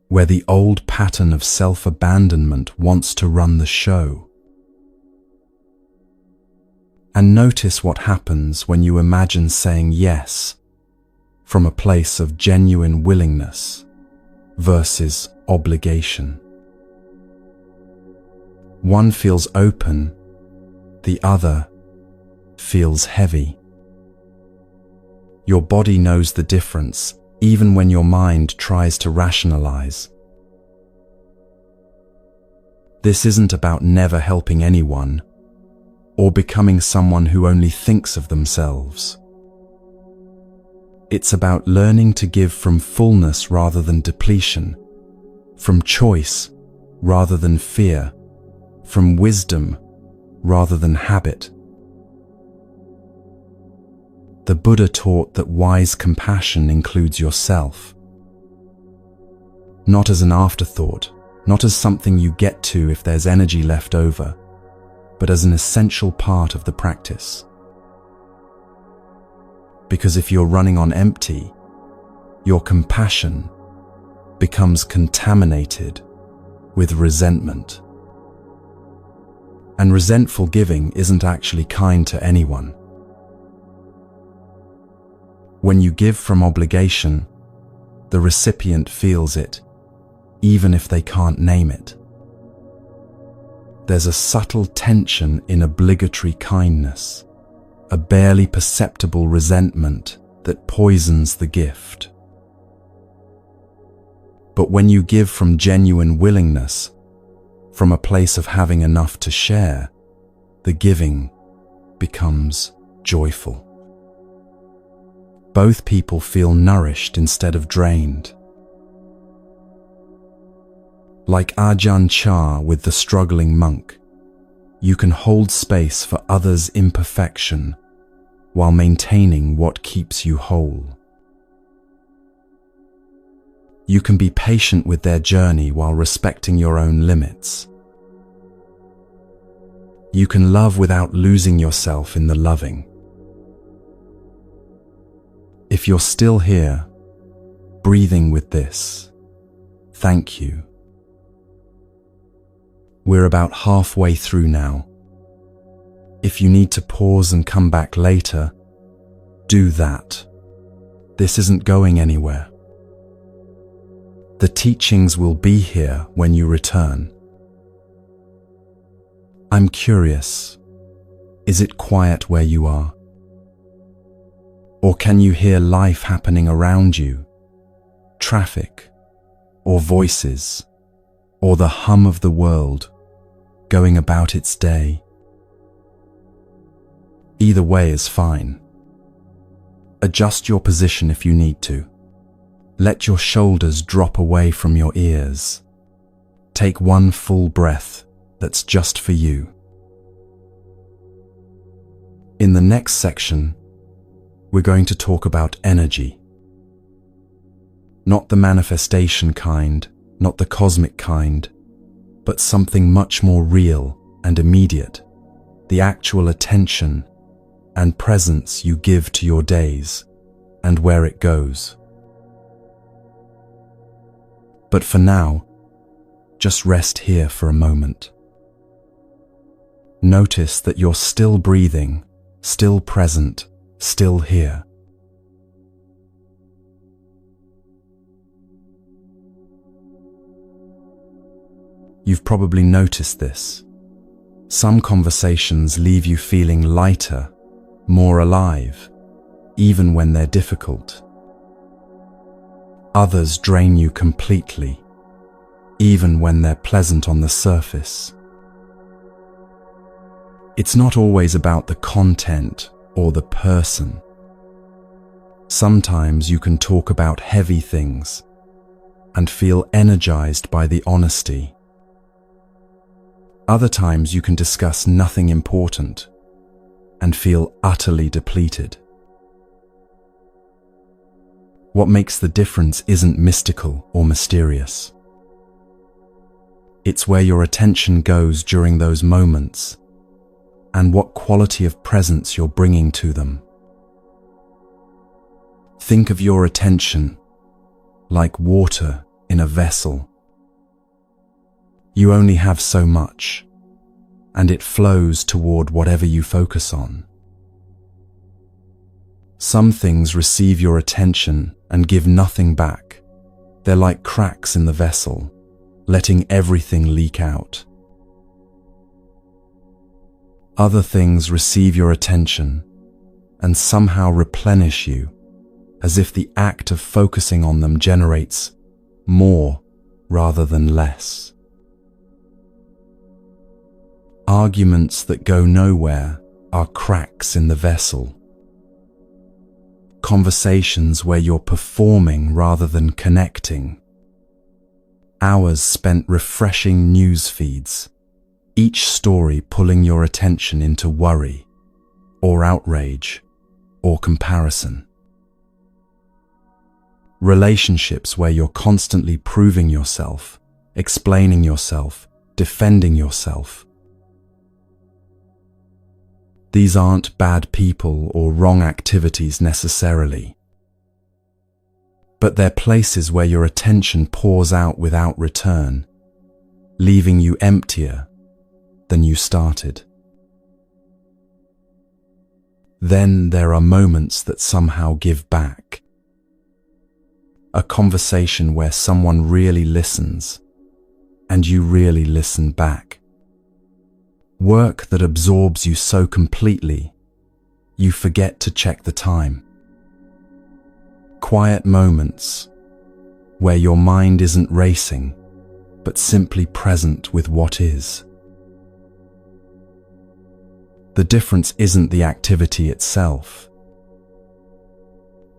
where the old pattern of self-abandonment wants to run the show. And notice what happens when you imagine saying yes from a place of genuine willingness versus obligation. One feels open, the other feels heavy. Your body knows the difference, even when your mind tries to rationalize. This isn't about never helping anyone or becoming someone who only thinks of themselves. It's about learning to give from fullness rather than depletion, from choice rather than fear, from wisdom rather than habit. The Buddha taught that wise compassion includes yourself. Not as an afterthought, not as something you get to if there's energy left over, but as an essential part of the practice. Because if you're running on empty, your compassion becomes contaminated with resentment. And resentful giving isn't actually kind to anyone. When you give from obligation, the recipient feels it, even if they can't name it. There's a subtle tension in obligatory kindness, a barely perceptible resentment that poisons the gift. But when you give from genuine willingness, from a place of having enough to share, the giving becomes joyful. Both people feel nourished instead of drained. Like Ajahn Chah with the struggling monk, you can hold space for others' imperfection while maintaining what keeps you whole. You can be patient with their journey while respecting your own limits. You can love without losing yourself in the loving. If you're still here, breathing with this, thank you. We're about halfway through now. If you need to pause and come back later, do that. This isn't going anywhere. The teachings will be here when you return. I'm curious, is it quiet where you are? Or can you hear life happening around you? Traffic, or voices, or the hum of the world going about its day? Either way is fine. Adjust your position if you need to. Let your shoulders drop away from your ears. Take one full breath that's just for you. In the next section, we're going to talk about energy. Not the manifestation kind, not the cosmic kind, but something much more real and immediate. The actual attention and presence you give to your days and where it goes. But for now, just rest here for a moment. Notice that you're still breathing, still present, still here. You've probably noticed this. Some conversations leave you feeling lighter, more alive, even when they're difficult. Others drain you completely, even when they're pleasant on the surface. It's not always about the content or the person. Sometimes you can talk about heavy things and feel energized by the honesty. Other times you can discuss nothing important and feel utterly depleted. What makes the difference isn't mystical or mysterious. It's where your attention goes during those moments and what quality of presence you're bringing to them. Think of your attention like water in a vessel. You only have so much, and it flows toward whatever you focus on. Some things receive your attention and give nothing back. They're like cracks in the vessel, letting everything leak out. Other things receive your attention and somehow replenish you, as if the act of focusing on them generates more rather than less. Arguments that go nowhere are cracks in the vessel. Conversations where you're performing rather than connecting. Hours spent refreshing news feeds, each story pulling your attention into worry, or outrage, or comparison. Relationships where you're constantly proving yourself, explaining yourself, defending yourself. These aren't bad people or wrong activities necessarily, but they're places where your attention pours out without return, leaving you emptier than you started. Then there are moments that somehow give back. A conversation where someone really listens, and you really listen back. Work that absorbs you so completely, you forget to check the time. Quiet moments where your mind isn't racing, but simply present with what is. The difference isn't the activity itself.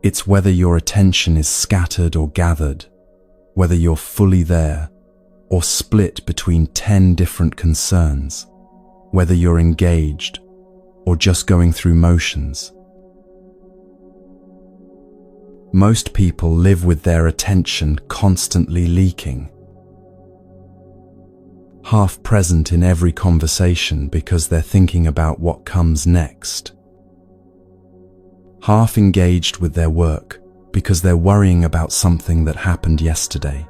It's whether your attention is scattered or gathered, whether you're fully there or split between 10 different concerns, whether you're engaged or just going through motions. Most people live with their attention constantly leaking, half present in every conversation because they're thinking about what comes next, half engaged with their work because they're worrying about something that happened yesterday.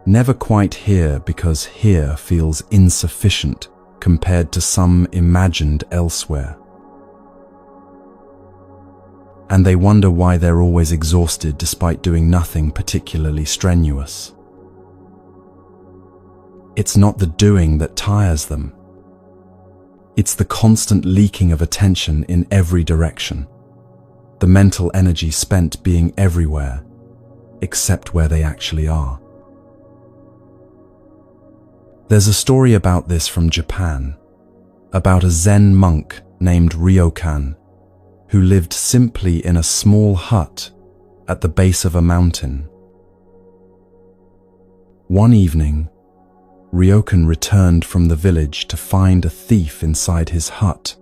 Never quite here because here feels insufficient compared to some imagined elsewhere. And they wonder why they're always exhausted despite doing nothing particularly strenuous. It's not the doing that tires them. It's the constant leaking of attention in every direction, the mental energy spent being everywhere, except where they actually are. There's a story about this from Japan, about a Zen monk named Ryokan, who lived simply in a small hut at the base of a mountain. One evening, Ryokan returned from the village to find a thief inside his hut,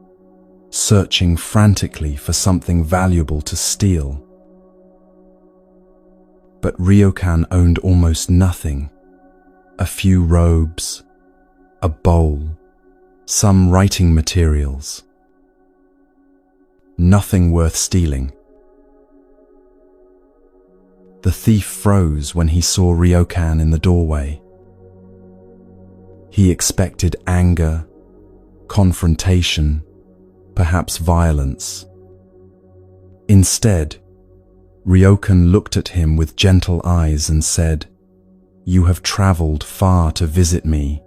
searching frantically for something valuable to steal. But Ryokan owned almost nothing: a few robes, a bowl, some writing materials. Nothing worth stealing. The thief froze when he saw Ryokan in the doorway. He expected anger, confrontation, perhaps violence. Instead, Ryokan looked at him with gentle eyes and said, "You have traveled far to visit me,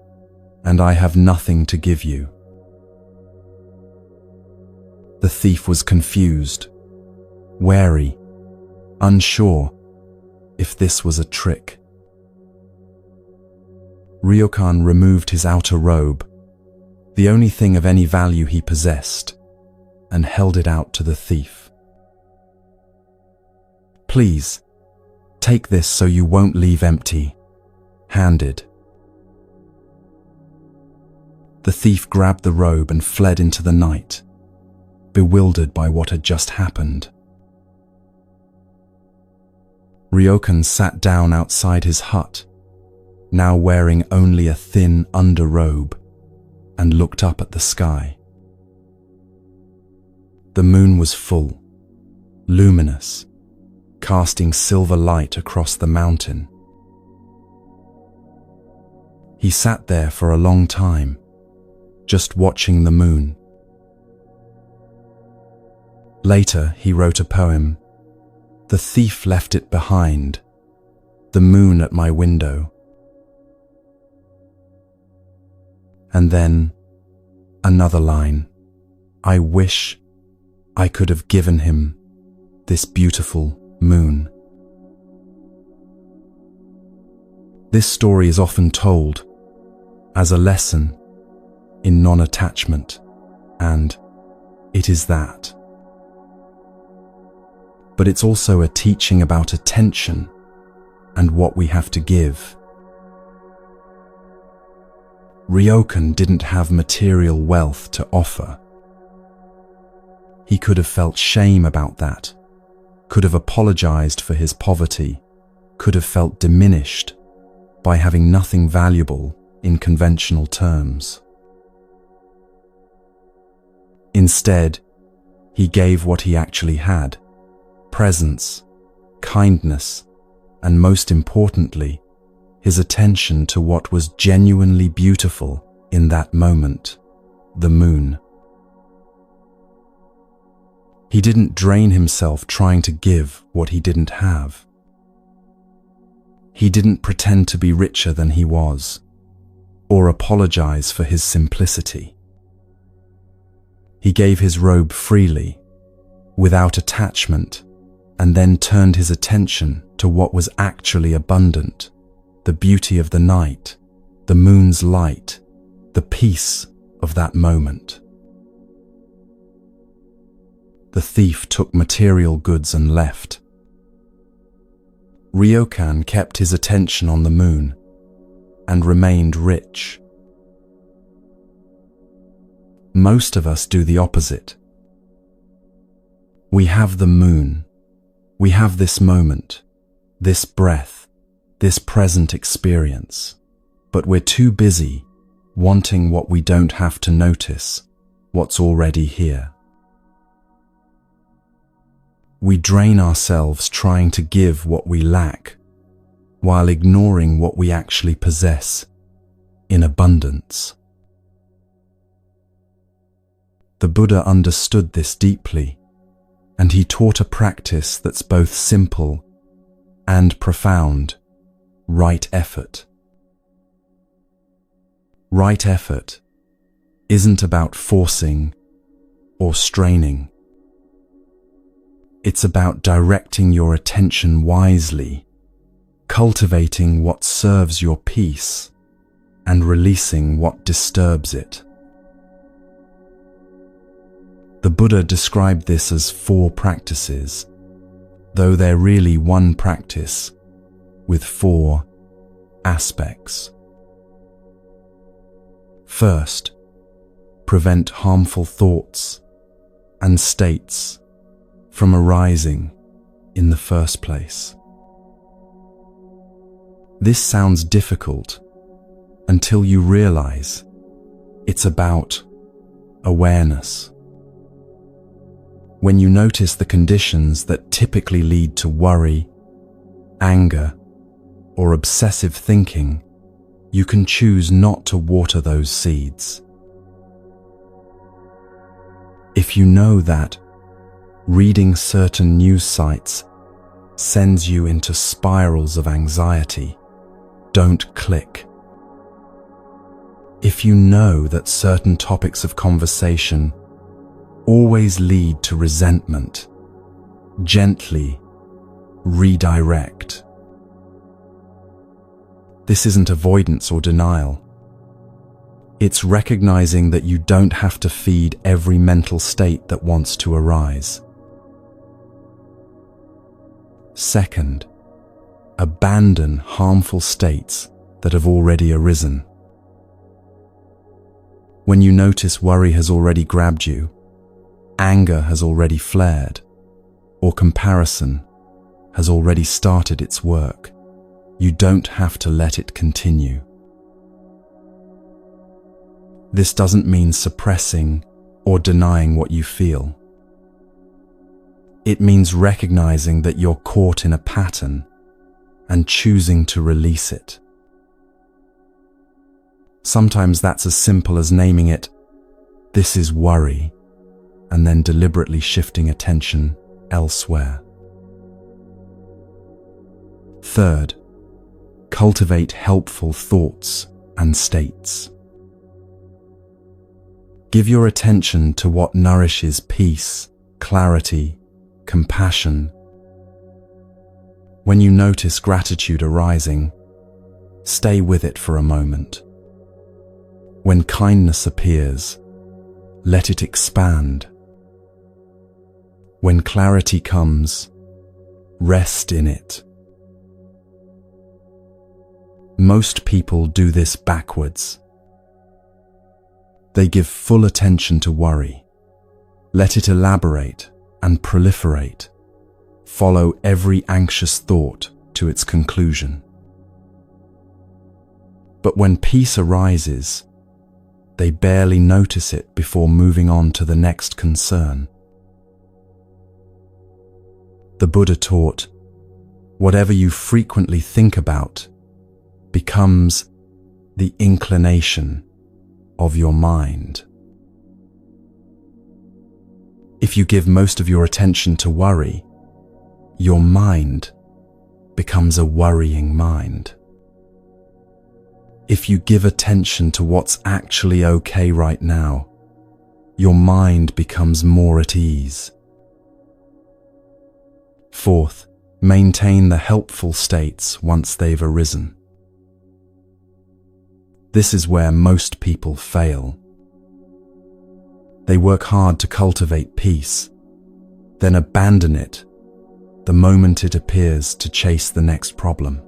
and I have nothing to give you." The thief was confused, wary, unsure if this was a trick. Ryokan removed his outer robe, the only thing of any value he possessed, and held it out to the thief. "Please, take this so you won't leave empty," handed. The thief grabbed the robe and fled into the night, bewildered by what had just happened. Ryokan sat down outside his hut, now wearing only a thin underrobe, and looked up at the sky. The moon was full, luminous, casting silver light across the mountain. He sat there for a long time, just watching the moon. Later, he wrote a poem. "The thief left it behind, the moon at my window." And then, another line, "I wish I could have given him this beautiful moon." This story is often told as a lesson in non-attachment, and it is that. But it's also a teaching about attention and what we have to give. Ryokan didn't have material wealth to offer. He could have felt shame about that, could have apologized for his poverty, could have felt diminished by having nothing valuable in conventional terms. Instead, he gave what he actually had: presence, kindness, and most importantly, his attention to what was genuinely beautiful in that moment, the moon. He didn't drain himself trying to give what he didn't have. He didn't pretend to be richer than he was, or apologize for his simplicity. He gave his robe freely, without attachment, and then turned his attention to what was actually abundant: the beauty of the night, the moon's light, the peace of that moment. The thief took material goods and left. Ryokan kept his attention on the moon and remained rich. Most of us do the opposite. We have the moon. We have this moment, this breath, this present experience, but we're too busy wanting what we don't have to notice, what's already here. We drain ourselves trying to give what we lack, while ignoring what we actually possess in abundance. The Buddha understood this deeply, and he taught a practice that's both simple and profound: right effort. Right effort isn't about forcing or straining. It's about directing your attention wisely, cultivating what serves your peace, and releasing what disturbs it. The Buddha described this as 4 practices, though they're really one practice with 4 aspects. First, prevent harmful thoughts and states from arising in the first place. This sounds difficult until you realize it's about awareness. When you notice the conditions that typically lead to worry, anger, or obsessive thinking, you can choose not to water those seeds. If you know that reading certain news sites sends you into spirals of anxiety, don't click. If you know that certain topics of conversation always lead to resentment, gently redirect. This isn't avoidance or denial. It's recognizing that you don't have to feed every mental state that wants to arise. Second, abandon harmful states that have already arisen. When you notice worry has already grabbed you, anger has already flared, or comparison has already started its work, you don't have to let it continue. This doesn't mean suppressing or denying what you feel. It means recognizing that you're caught in a pattern and choosing to release it. Sometimes that's as simple as naming it, "This is worry," and then deliberately shifting attention elsewhere. Third, cultivate helpful thoughts and states. Give your attention to what nourishes peace, clarity, compassion. When you notice gratitude arising, stay with it for a moment. When kindness appears, let it expand. When clarity comes, rest in it. Most people do this backwards. They give full attention to worry, let it elaborate and proliferate, follow every anxious thought to its conclusion. But when peace arises, they barely notice it before moving on to the next concern. The Buddha taught, whatever you frequently think about becomes the inclination of your mind. If you give most of your attention to worry, your mind becomes a worrying mind. If you give attention to what's actually okay right now, your mind becomes more at ease. Fourth, maintain the helpful states once they've arisen. This is where most people fail. They work hard to cultivate peace, then abandon it the moment it appears to chase the next problem.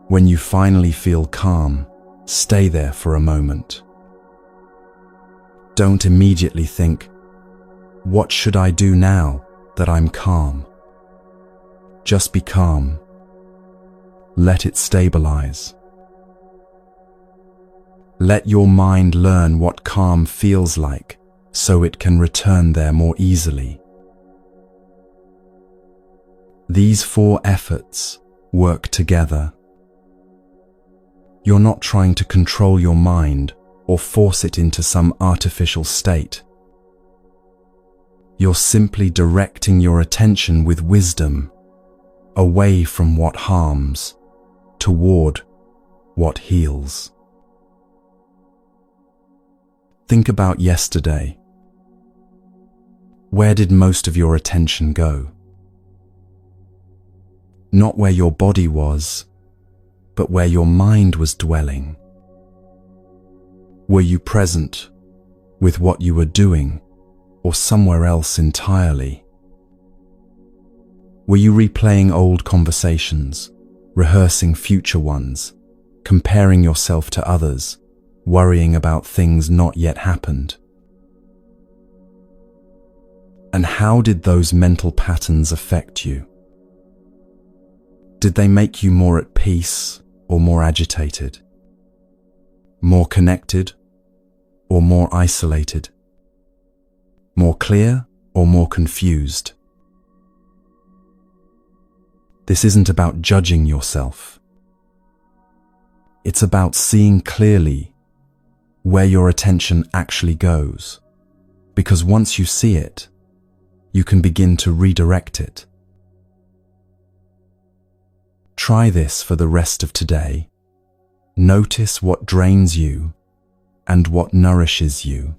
When you finally feel calm, stay there for a moment. Don't immediately think, "What should I do now that I'm calm?" Just be calm. Let it stabilize. Let your mind learn what calm feels like so it can return there more easily. These 4 efforts work together. You're not trying to control your mind or force it into some artificial state. You're simply directing your attention with wisdom away from what harms toward what heals. Think about yesterday. Where did most of your attention go? Not where your body was, but where your mind was dwelling. Were you present with what you were doing, or somewhere else entirely? Were you replaying old conversations, rehearsing future ones, comparing yourself to others, worrying about things not yet happened. And how did those mental patterns affect you? Did they make you more at peace or more agitated? More connected or more isolated? More clear or more confused? This isn't about judging yourself. It's about seeing clearly where your attention actually goes, because once you see it, you can begin to redirect it. Try this for the rest of today. Notice what drains you and what nourishes you.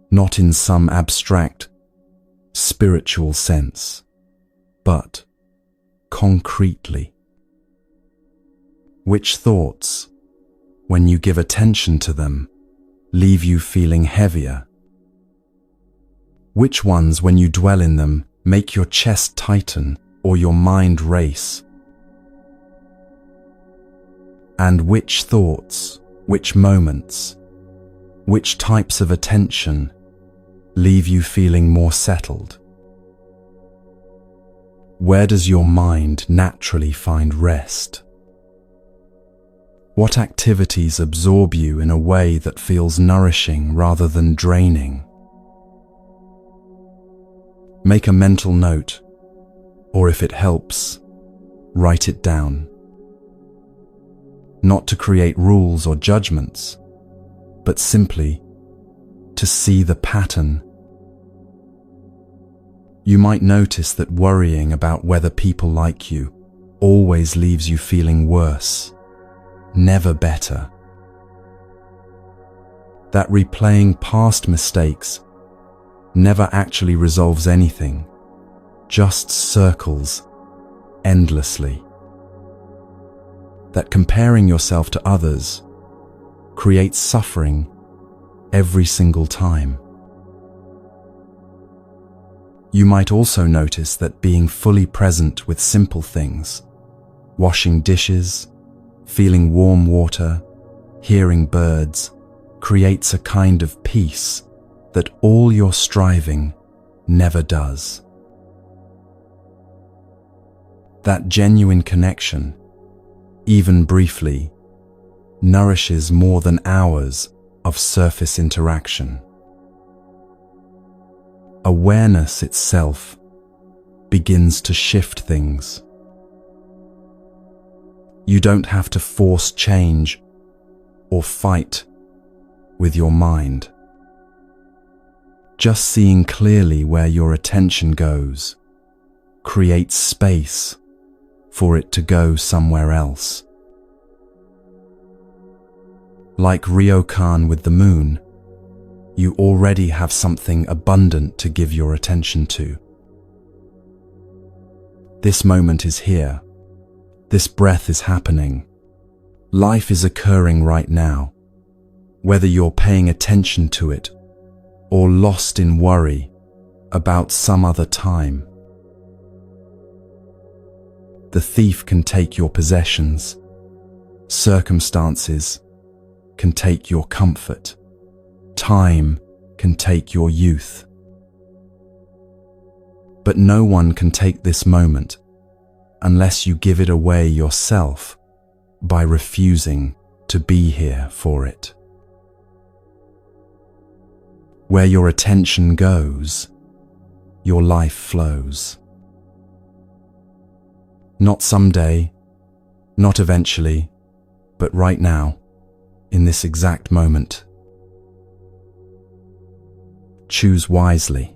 Not in some abstract, spiritual sense, but concretely. Which thoughts, when you give attention to them, leave you feeling heavier? Which ones, when you dwell in them, make your chest tighten or your mind race? And which thoughts, which moments, which types of attention leave you feeling more settled? Where does your mind naturally find rest? What activities absorb you in a way that feels nourishing rather than draining? Make a mental note, or if it helps, write it down. Not to create rules or judgments, but simply to see the pattern. You might notice that worrying about whether people like you always leaves you feeling worse, never better. That replaying past mistakes never actually resolves anything, just circles endlessly. That comparing yourself to others creates suffering every single time. You might also notice that being fully present with simple things, washing dishes, feeling warm water, hearing birds, creates a kind of peace that all your striving never does. That genuine connection, even briefly, nourishes more than hours of surface interaction. Awareness itself begins to shift things. You don't have to force change or fight with your mind. Just seeing clearly where your attention goes creates space for it to go somewhere else. Like Ryokan with the moon, you already have something abundant to give your attention to. This moment is here. This breath is happening. Life is occurring right now, whether you're paying attention to it or lost in worry about some other time. The thief can take your possessions. Circumstances can take your comfort. Time can take your youth. But no one can take this moment unless you give it away yourself by refusing to be here for it. Where your attention goes, your life flows. Not someday, not eventually, but right now, in this exact moment. Choose wisely.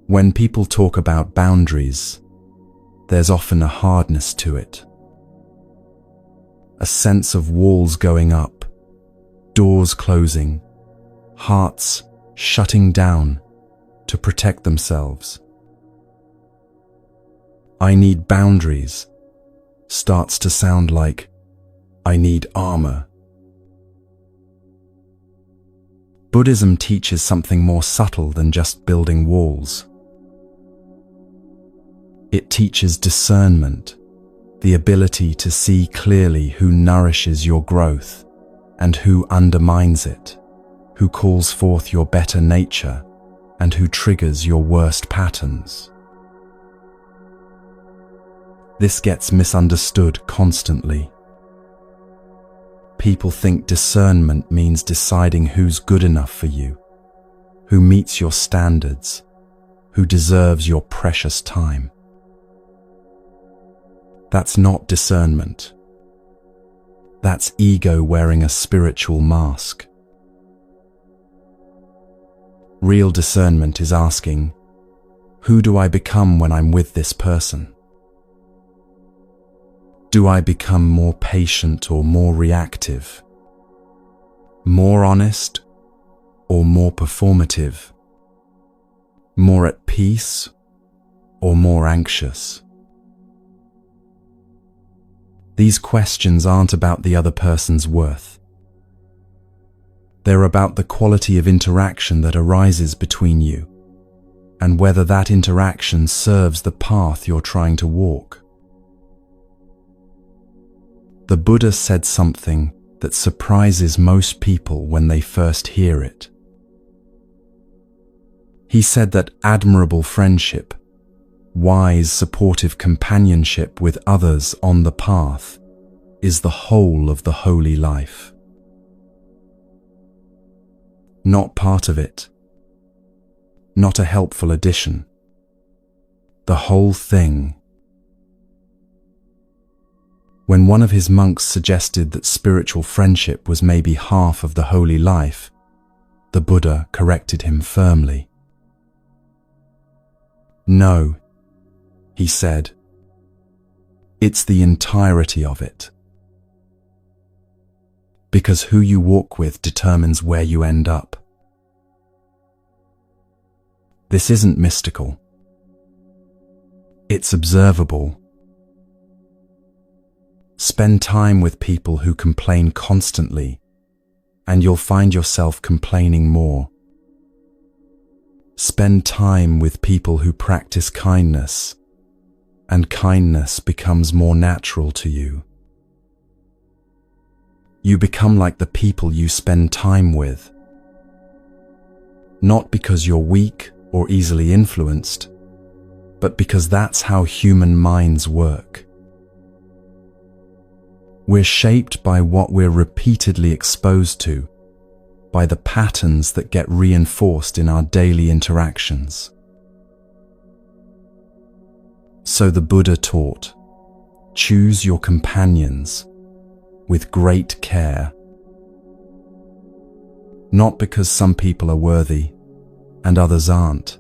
When people talk about boundaries, there's often a hardness to it. A sense of walls going up, doors closing, hearts shutting down to protect themselves. I need boundaries starts to sound like I need armor. Buddhism teaches something more subtle than just building walls. It teaches discernment, the ability to see clearly who nourishes your growth and who undermines it, who calls forth your better nature and who triggers your worst patterns. This gets misunderstood constantly. People think discernment means deciding who's good enough for you, who meets your standards, who deserves your precious time. That's not discernment. That's ego wearing a spiritual mask. Real discernment is asking, who do I become when I'm with this person? Do I become more patient or more reactive? More honest or more performative? More at peace or more anxious? These questions aren't about the other person's worth. They're about the quality of interaction that arises between you, and whether that interaction serves the path you're trying to walk. The Buddha said something that surprises most people when they first hear it. He said that admirable friendship, wise, supportive companionship with others on the path, is the whole of the holy life. Not part of it. Not a helpful addition. The whole thing. When one of his monks suggested that spiritual friendship was maybe half of the holy life, the Buddha corrected him firmly. No, he said, it's the entirety of it. Because who you walk with determines where you end up. This isn't mystical. It's observable. Spend time with people who complain constantly, and you'll find yourself complaining more. Spend time with people who practice kindness, and kindness becomes more natural to you. You become like the people you spend time with. Not because you're weak or easily influenced, but because that's how human minds work. We're shaped by what we're repeatedly exposed to, by the patterns that get reinforced in our daily interactions. So the Buddha taught, choose your companions with great care. Not because some people are worthy and others aren't,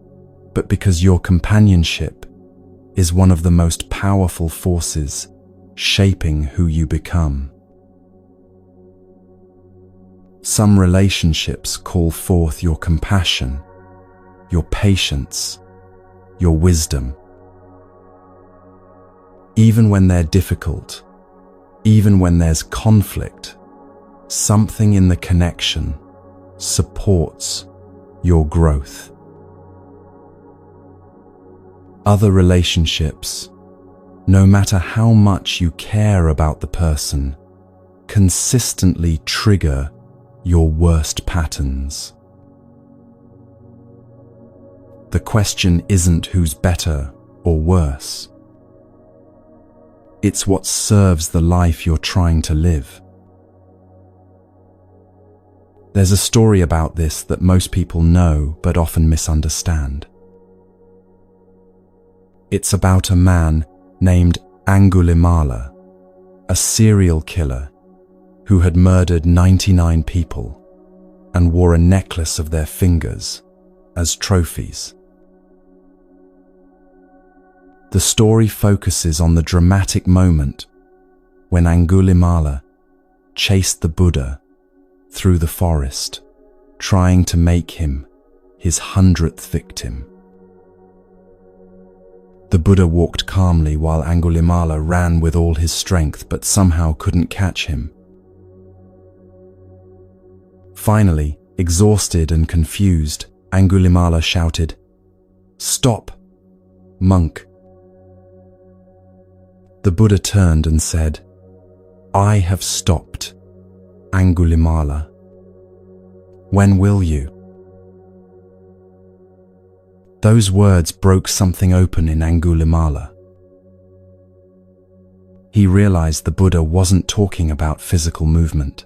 but because your companionship is one of the most powerful forces shaping who you become. Some relationships call forth your compassion, your patience, your wisdom. Even when they're difficult, even when there's conflict, something in the connection supports your growth. Other relationships, no matter how much you care about the person, consistently trigger your worst patterns. The question isn't who's better or worse. It's what serves the life you're trying to live. There's a story about this that most people know but often misunderstand. It's about a man named Angulimala, a serial killer who had murdered 99 people and wore a necklace of their fingers as trophies. The story focuses on the dramatic moment when Angulimala chased the Buddha through the forest, trying to make him his 100th victim. The Buddha walked calmly while Angulimala ran with all his strength but somehow couldn't catch him. Finally, Exhausted and confused, Angulimala shouted, "Stop, monk!" The Buddha turned and said, "I have stopped, Angulimala. When will you?" Those words broke something open in Angulimala. He realized the Buddha wasn't talking about physical movement.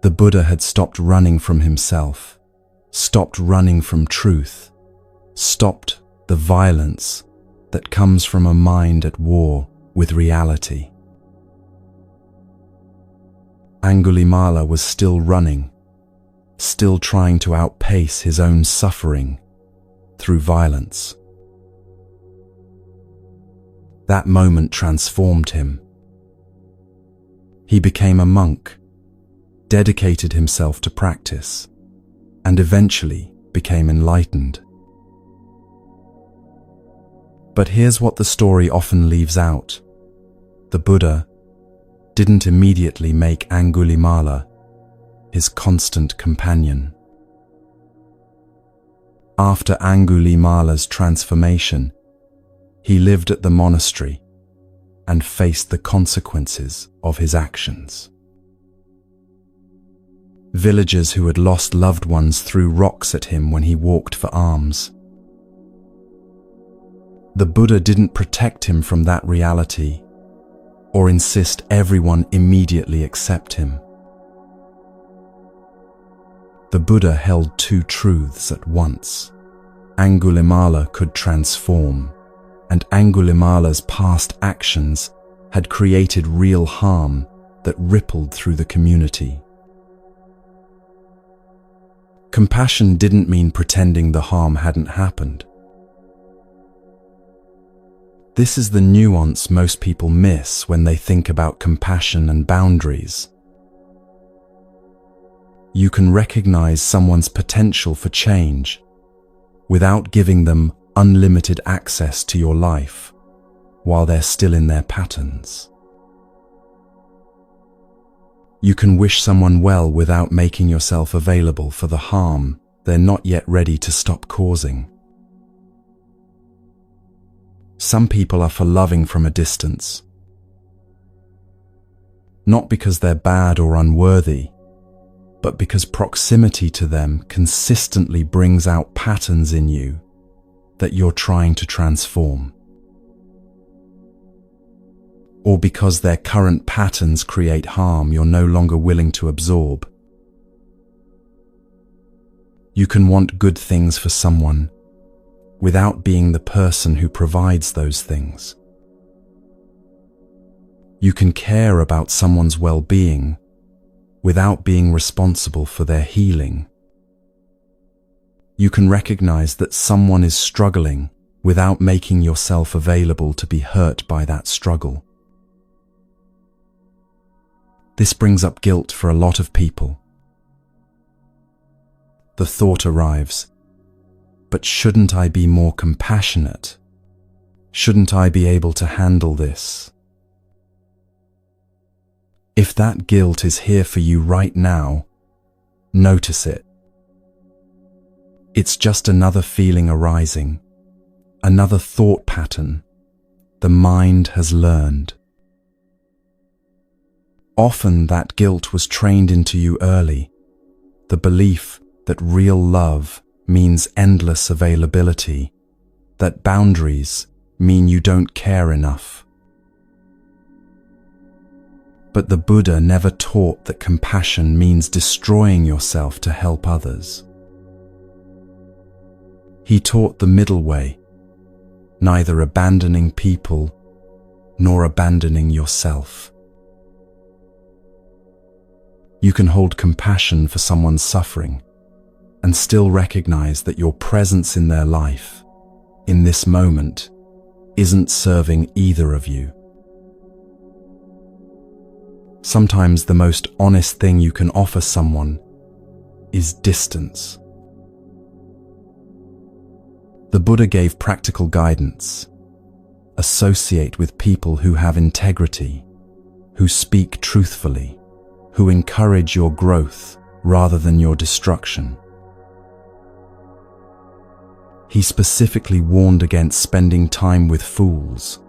The Buddha had stopped running from himself, stopped running from truth, stopped the violence that comes from a mind at war with reality. Angulimala was still running, still trying to outpace his own suffering through violence. That moment transformed him. He became a monk, dedicated himself to practice, and eventually became enlightened. But here's what the story often leaves out. The Buddha didn't immediately make Angulimala his constant companion. After Angulimala's transformation, he lived at the monastery and faced the consequences of his actions. Villagers who had lost loved ones threw rocks at him when he walked for alms. The Buddha didn't protect him from that reality or insist everyone immediately accept him. The Buddha held two truths at once. Angulimala could transform, and Angulimala's past actions had created real harm that rippled through the community. Compassion didn't mean pretending the harm hadn't happened. This is the nuance most people miss when they think about compassion and boundaries. You can recognize someone's potential for change without giving them unlimited access to your life while they're still in their patterns. You can wish someone well without making yourself available for the harm they're not yet ready to stop causing. Some people are for loving from a distance, not because they're bad or unworthy, but because proximity to them consistently brings out patterns in you that you're trying to transform. Or because their current patterns create harm you're no longer willing to absorb. You can want good things for someone without being the person who provides those things. You can care about someone's well-being without being responsible for their healing. You can recognize that someone is struggling without making yourself available to be hurt by that struggle. This brings up guilt for a lot of people. The thought arrives, but shouldn't I be more compassionate? Shouldn't I be able to handle this? If that guilt is here for you right now, notice it. It's just another feeling arising, another thought pattern the mind has learned. Often that guilt was trained into you early, the belief that real love means endless availability, that boundaries mean you don't care enough. But the Buddha never taught that compassion means destroying yourself to help others. He taught the middle way, neither abandoning people nor abandoning yourself. You can hold compassion for someone's suffering and still recognize that your presence in their life, in this moment, isn't serving either of you. Sometimes the most honest thing you can offer someone is distance. The Buddha gave practical guidance. Associate with people who have integrity, who speak truthfully, who encourage your growth rather than your destruction. He specifically warned against spending time with fools,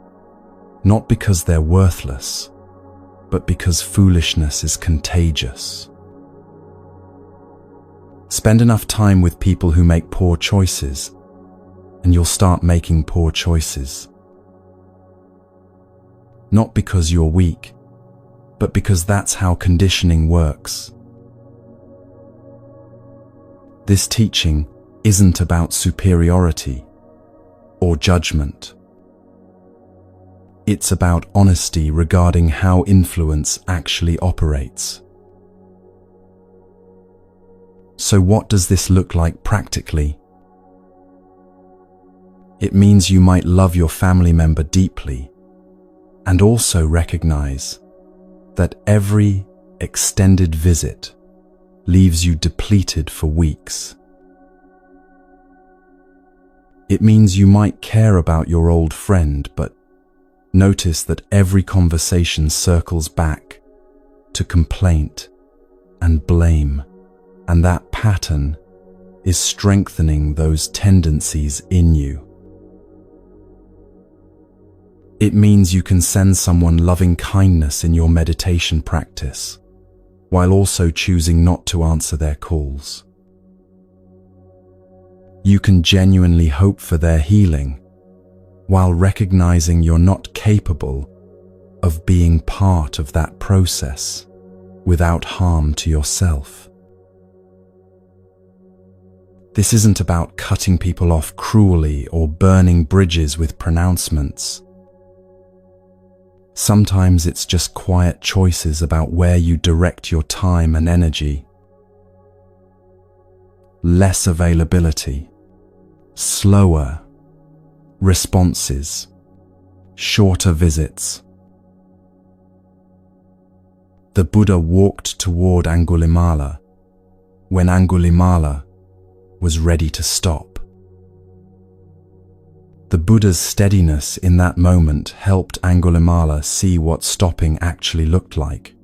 not because they're worthless, but because foolishness is contagious. Spend enough time with people who make poor choices, and you'll start making poor choices. Not because you're weak, but because that's how conditioning works. This teaching isn't about superiority or judgment. It's about honesty regarding how influence actually operates. So what does this look like practically? It means you might love your family member deeply and also recognize that every extended visit leaves you depleted for weeks. It means you might care about your old friend, but notice that every conversation circles back to complaint and blame, and that pattern is strengthening those tendencies in you. It means you can send someone loving kindness in your meditation practice, while also choosing not to answer their calls. You can genuinely hope for their healing, while recognizing you're not capable of being part of that process without harm to yourself. This isn't about cutting people off cruelly or burning bridges with pronouncements. Sometimes it's just quiet choices about where you direct your time and energy. Less availability, slower responses, shorter visits. The Buddha walked toward Angulimala when Angulimala was ready to stop. The Buddha's steadiness in that moment helped Angulimala see what stopping actually looked like.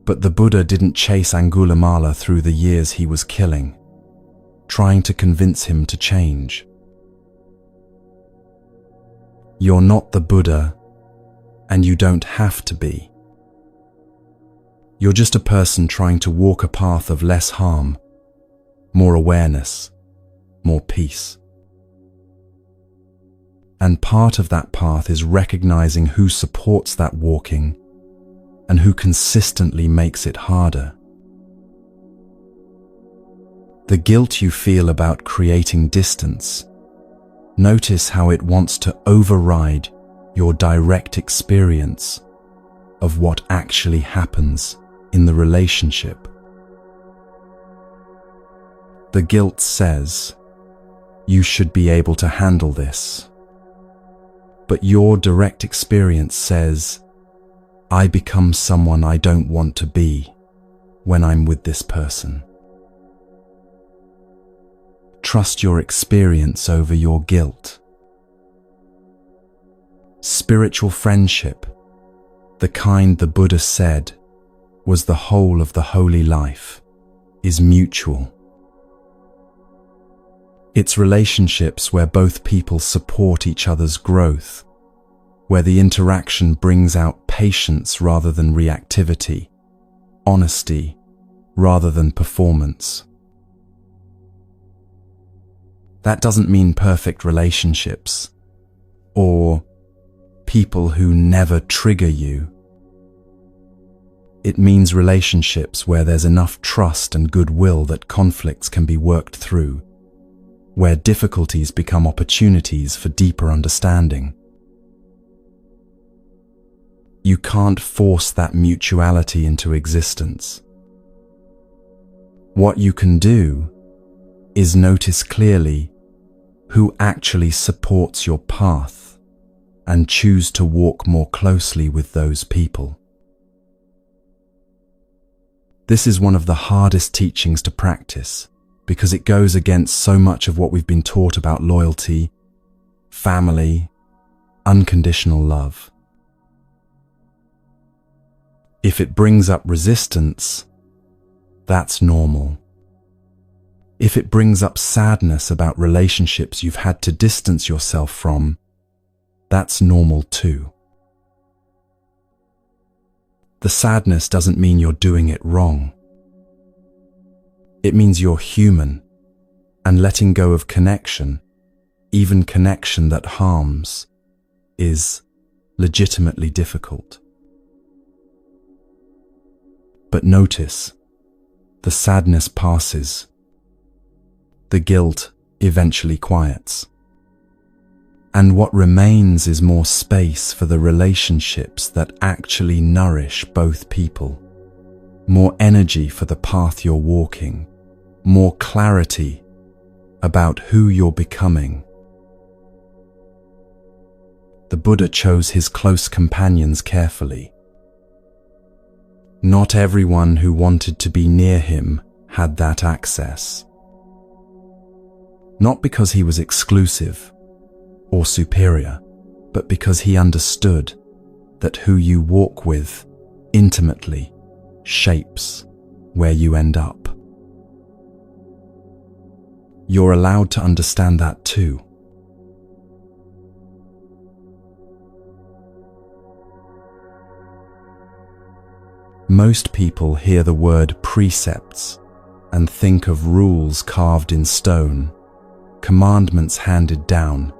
But the Buddha didn't chase Angulimala through the years he was killing, trying to convince him to change. You're not the Buddha, and you don't have to be. You're just a person trying to walk a path of less harm, more awareness, more peace. And part of that path is recognizing who supports that walking and who consistently makes it harder. The guilt you feel about creating distance, notice how it wants to override your direct experience of what actually happens in the relationship. The guilt says, you should be able to handle this. But your direct experience says, I become someone I don't want to be when I'm with this person. Trust your experience over your guilt. Spiritual friendship, the kind the Buddha said was the whole of the holy life, is mutual. It's relationships where both people support each other's growth, where the interaction brings out patience rather than reactivity, honesty rather than performance. That doesn't mean perfect relationships, or people who never trigger you. It means relationships where there's enough trust and goodwill that conflicts can be worked through, where difficulties become opportunities for deeper understanding. You can't force that mutuality into existence. What you can do is notice clearly who actually supports your path and choose to walk more closely with those people. This is one of the hardest teachings to practice because it goes against so much of what we've been taught about loyalty, family, unconditional love. If it brings up resistance, that's normal. If it brings up sadness about relationships you've had to distance yourself from, that's normal too. The sadness doesn't mean you're doing it wrong. It means you're human, and letting go of connection, even connection that harms, is legitimately difficult. But notice, the sadness passes. The guilt eventually quiets. And what remains is more space for the relationships that actually nourish both people. More energy for the path you're walking. More clarity about who you're becoming. The Buddha chose his close companions carefully. Not everyone who wanted to be near him had that access. Not because he was exclusive or superior, but because he understood that who you walk with intimately shapes where you end up. You're allowed to understand that too. Most people hear the word precepts and think of rules carved in stone, commandments handed down,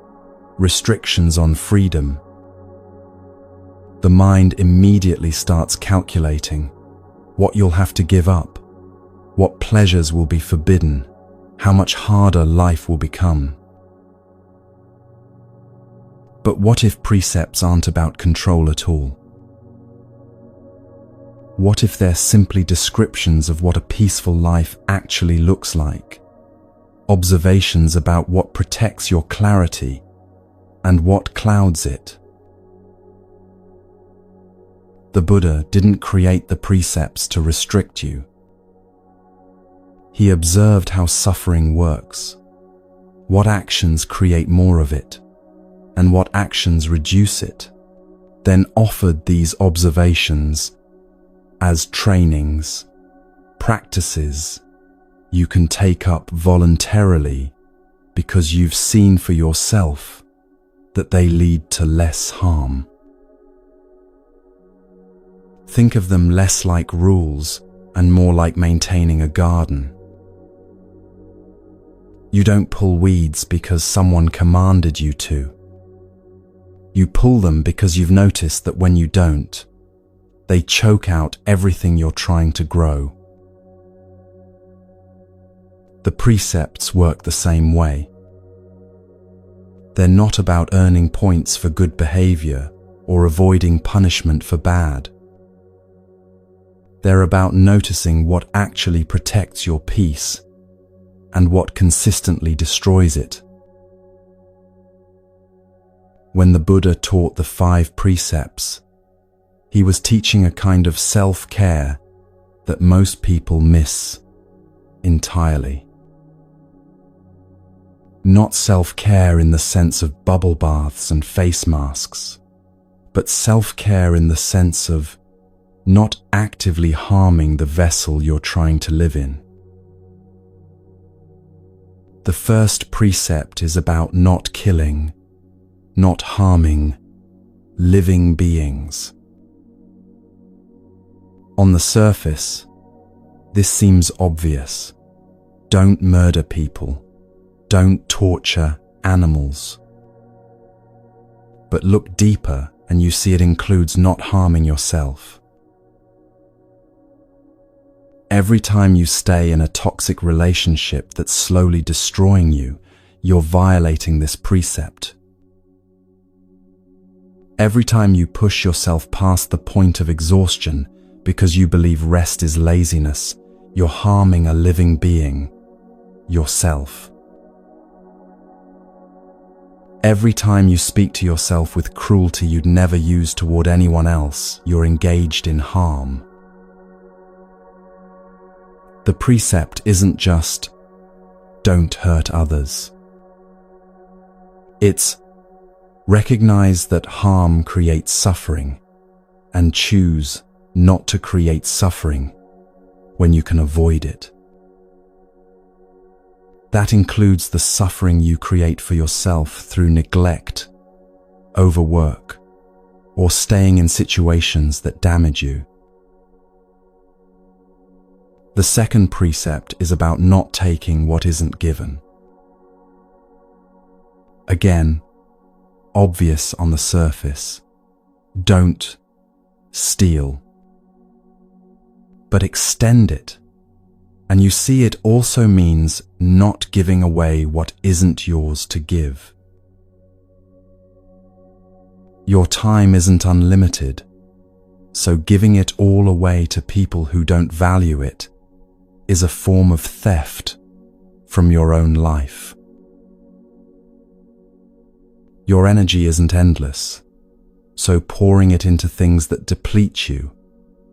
restrictions on freedom. The mind immediately starts calculating what you'll have to give up, what pleasures will be forbidden, how much harder life will become. But what if precepts aren't about control at all? What if they're simply descriptions of what a peaceful life actually looks like? Observations about what protects your clarity and what clouds it. The Buddha didn't create the precepts to restrict you. He observed how suffering works, what actions create more of it, and what actions reduce it, then offered these observations as trainings, practices you can take up voluntarily because you've seen for yourself that they lead to less harm. Think of them less like rules and more like maintaining a garden. You don't pull weeds because someone commanded you to. You pull them because you've noticed that when you don't, they choke out everything you're trying to grow. The precepts work the same way. They're not about earning points for good behavior or avoiding punishment for bad. They're about noticing what actually protects your peace and what consistently destroys it. When the Buddha taught the 5 precepts, he was teaching a kind of self-care that most people miss entirely. Not self-care in the sense of bubble baths and face masks, but self-care in the sense of not actively harming the vessel you're trying to live in. The first precept is about not killing, not harming living beings. On the surface, this seems obvious. Don't murder people. Don't torture animals. But look deeper and you see it includes not harming yourself. Every time you stay in a toxic relationship that's slowly destroying you, you're violating this precept. Every time you push yourself past the point of exhaustion because you believe rest is laziness, you're harming a living being, yourself. Every time you speak to yourself with cruelty you'd never use toward anyone else, you're engaged in harm. The precept isn't just, don't hurt others. It's, recognize that harm creates suffering, and choose not to create suffering when you can avoid it. That includes the suffering you create for yourself through neglect, overwork, or staying in situations that damage you. The second precept is about not taking what isn't given. Again, obvious on the surface. Don't steal. But extend it, and you see it also means not giving away what isn't yours to give. Your time isn't unlimited, so giving it all away to people who don't value it is a form of theft from your own life. Your energy isn't endless, so pouring it into things that deplete you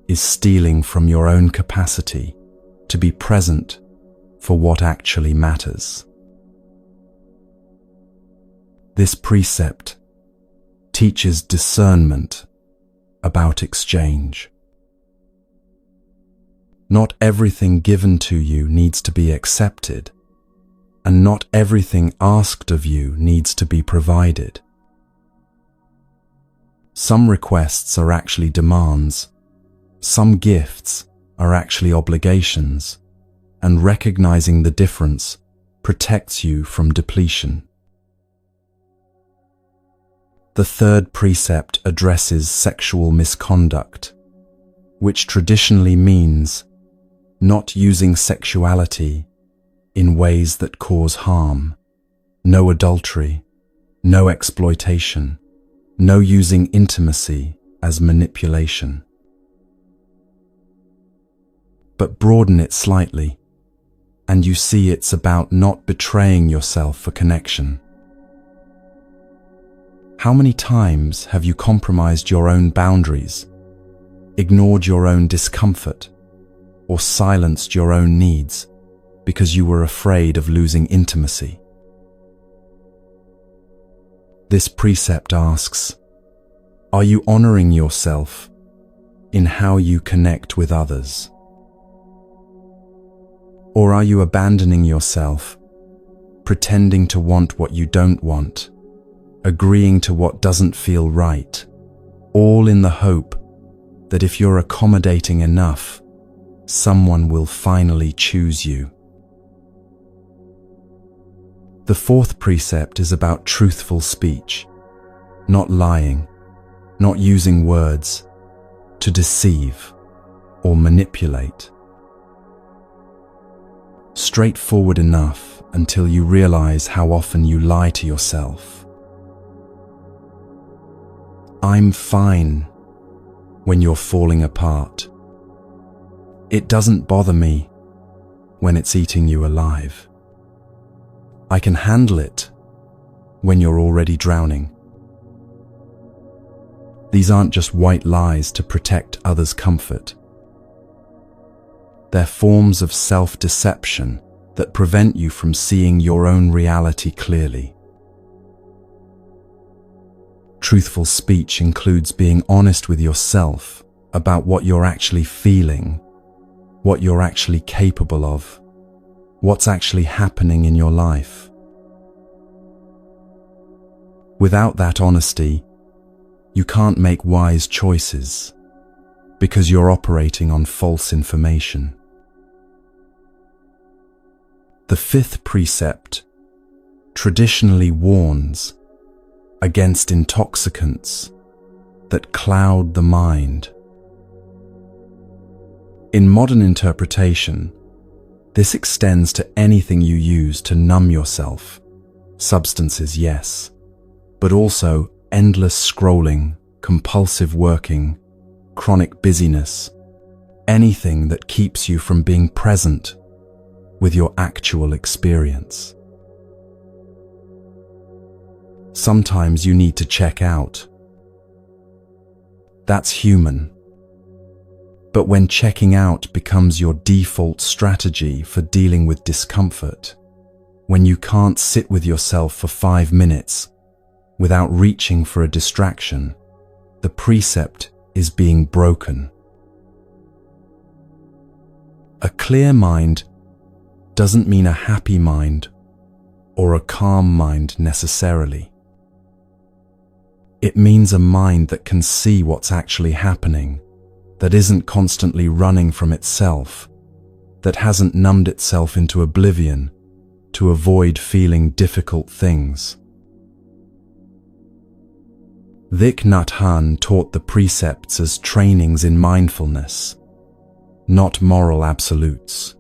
is stealing from your own capacity to be present for what actually matters. This precept teaches discernment about exchange. Not everything given to you needs to be accepted, and not everything asked of you needs to be provided. Some requests are actually demands, some gifts are actually obligations, and recognizing the difference protects you from depletion. The third precept addresses sexual misconduct, which traditionally means not using sexuality in ways that cause harm. No adultery, no exploitation, no using intimacy as manipulation. But broaden it slightly, and you see it's about not betraying yourself for connection. How many times have you compromised your own boundaries, ignored your own discomfort, or silenced your own needs because you were afraid of losing intimacy? This precept asks, are you honoring yourself in how you connect with others? Or are you abandoning yourself, pretending to want what you don't want, agreeing to what doesn't feel right, all in the hope that if you're accommodating enough, someone will finally choose you? The fourth precept is about truthful speech, not lying, not using words to deceive or manipulate. Straightforward enough until you realize how often you lie to yourself. I'm fine when you're falling apart. It doesn't bother me when it's eating you alive. I can handle it when you're already drowning. These aren't just white lies to protect others' comfort. They're forms of self-deception that prevent you from seeing your own reality clearly. Truthful speech includes being honest with yourself about what you're actually feeling, what you're actually capable of, what's actually happening in your life. Without that honesty, you can't make wise choices because you're operating on false information. The fifth precept traditionally warns against intoxicants that cloud the mind. In modern interpretation, this extends to anything you use to numb yourself. Substances, yes, but also endless scrolling, compulsive working, chronic busyness, anything that keeps you from being present with your actual experience. Sometimes you need to check out. That's human. But when checking out becomes your default strategy for dealing with discomfort, when you can't sit with yourself for 5 minutes without reaching for a distraction, the precept is being broken. A clear mind doesn't mean a happy mind or a calm mind necessarily. It means a mind that can see what's actually happening, that isn't constantly running from itself, that hasn't numbed itself into oblivion to avoid feeling difficult things. Thich Nhat Hanh taught the precepts as trainings in mindfulness, not moral absolutes.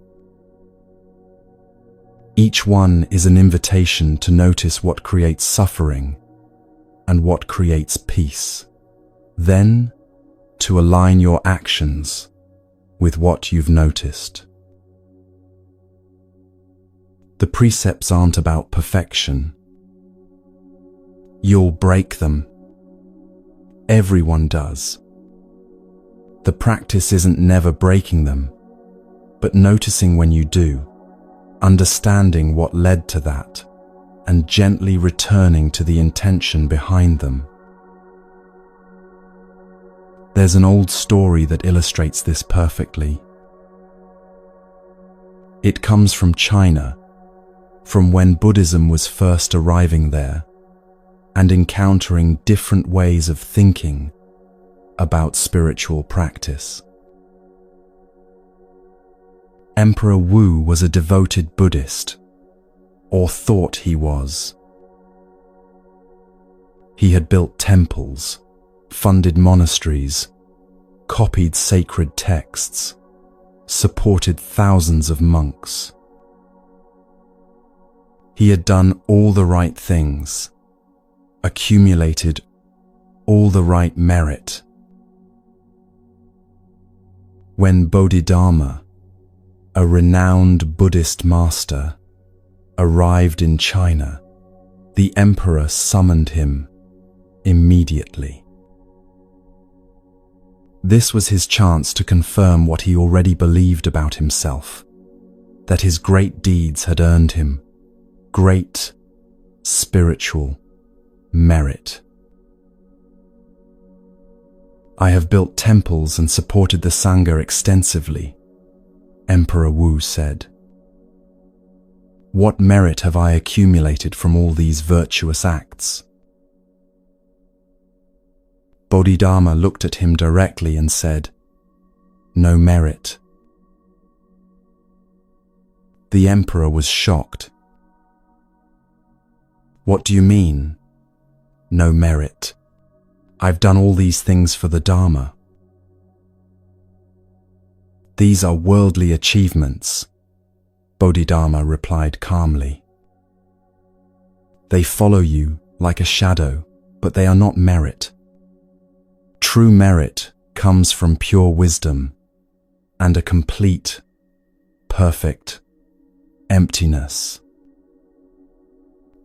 Each one is an invitation to notice what creates suffering and what creates peace. Then, to align your actions with what you've noticed. The precepts aren't about perfection. You'll break them. Everyone does. The practice isn't never breaking them, but noticing when you do, understanding what led to that, and gently returning to the intention behind them. There's an old story that illustrates this perfectly. It comes from China, from when Buddhism was first arriving there and encountering different ways of thinking about spiritual practice. Emperor Wu was a devoted Buddhist, or thought he was. He had built temples, funded monasteries, copied sacred texts, supported thousands of monks. He had done all the right things, accumulated all the right merit. When Bodhidharma, a renowned Buddhist master, arrived in China, the emperor summoned him immediately. This was his chance to confirm what he already believed about himself, that his great deeds had earned him great spiritual merit. I have built temples and supported the Sangha extensively, Emperor Wu said. What merit have I accumulated from all these virtuous acts? Bodhidharma looked at him directly and said, No merit. The emperor was shocked. What do you mean, no merit? I've done all these things for the Dharma. These are worldly achievements, Bodhidharma replied calmly. They follow you like a shadow, but they are not merit. True merit comes from pure wisdom and a complete, perfect emptiness.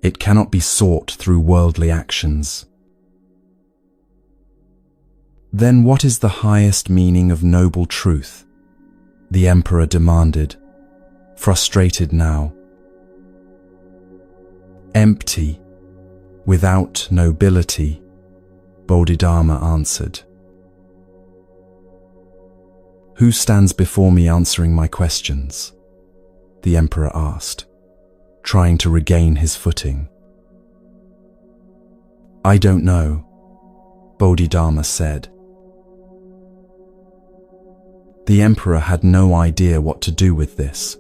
It cannot be sought through worldly actions. Then what is the highest meaning of noble truth? The emperor demanded, frustrated now. Empty, without nobility, Bodhidharma answered. Who stands before me answering my questions? The emperor asked, trying to regain his footing. I don't know, Bodhidharma said. The emperor had no idea what to do with this.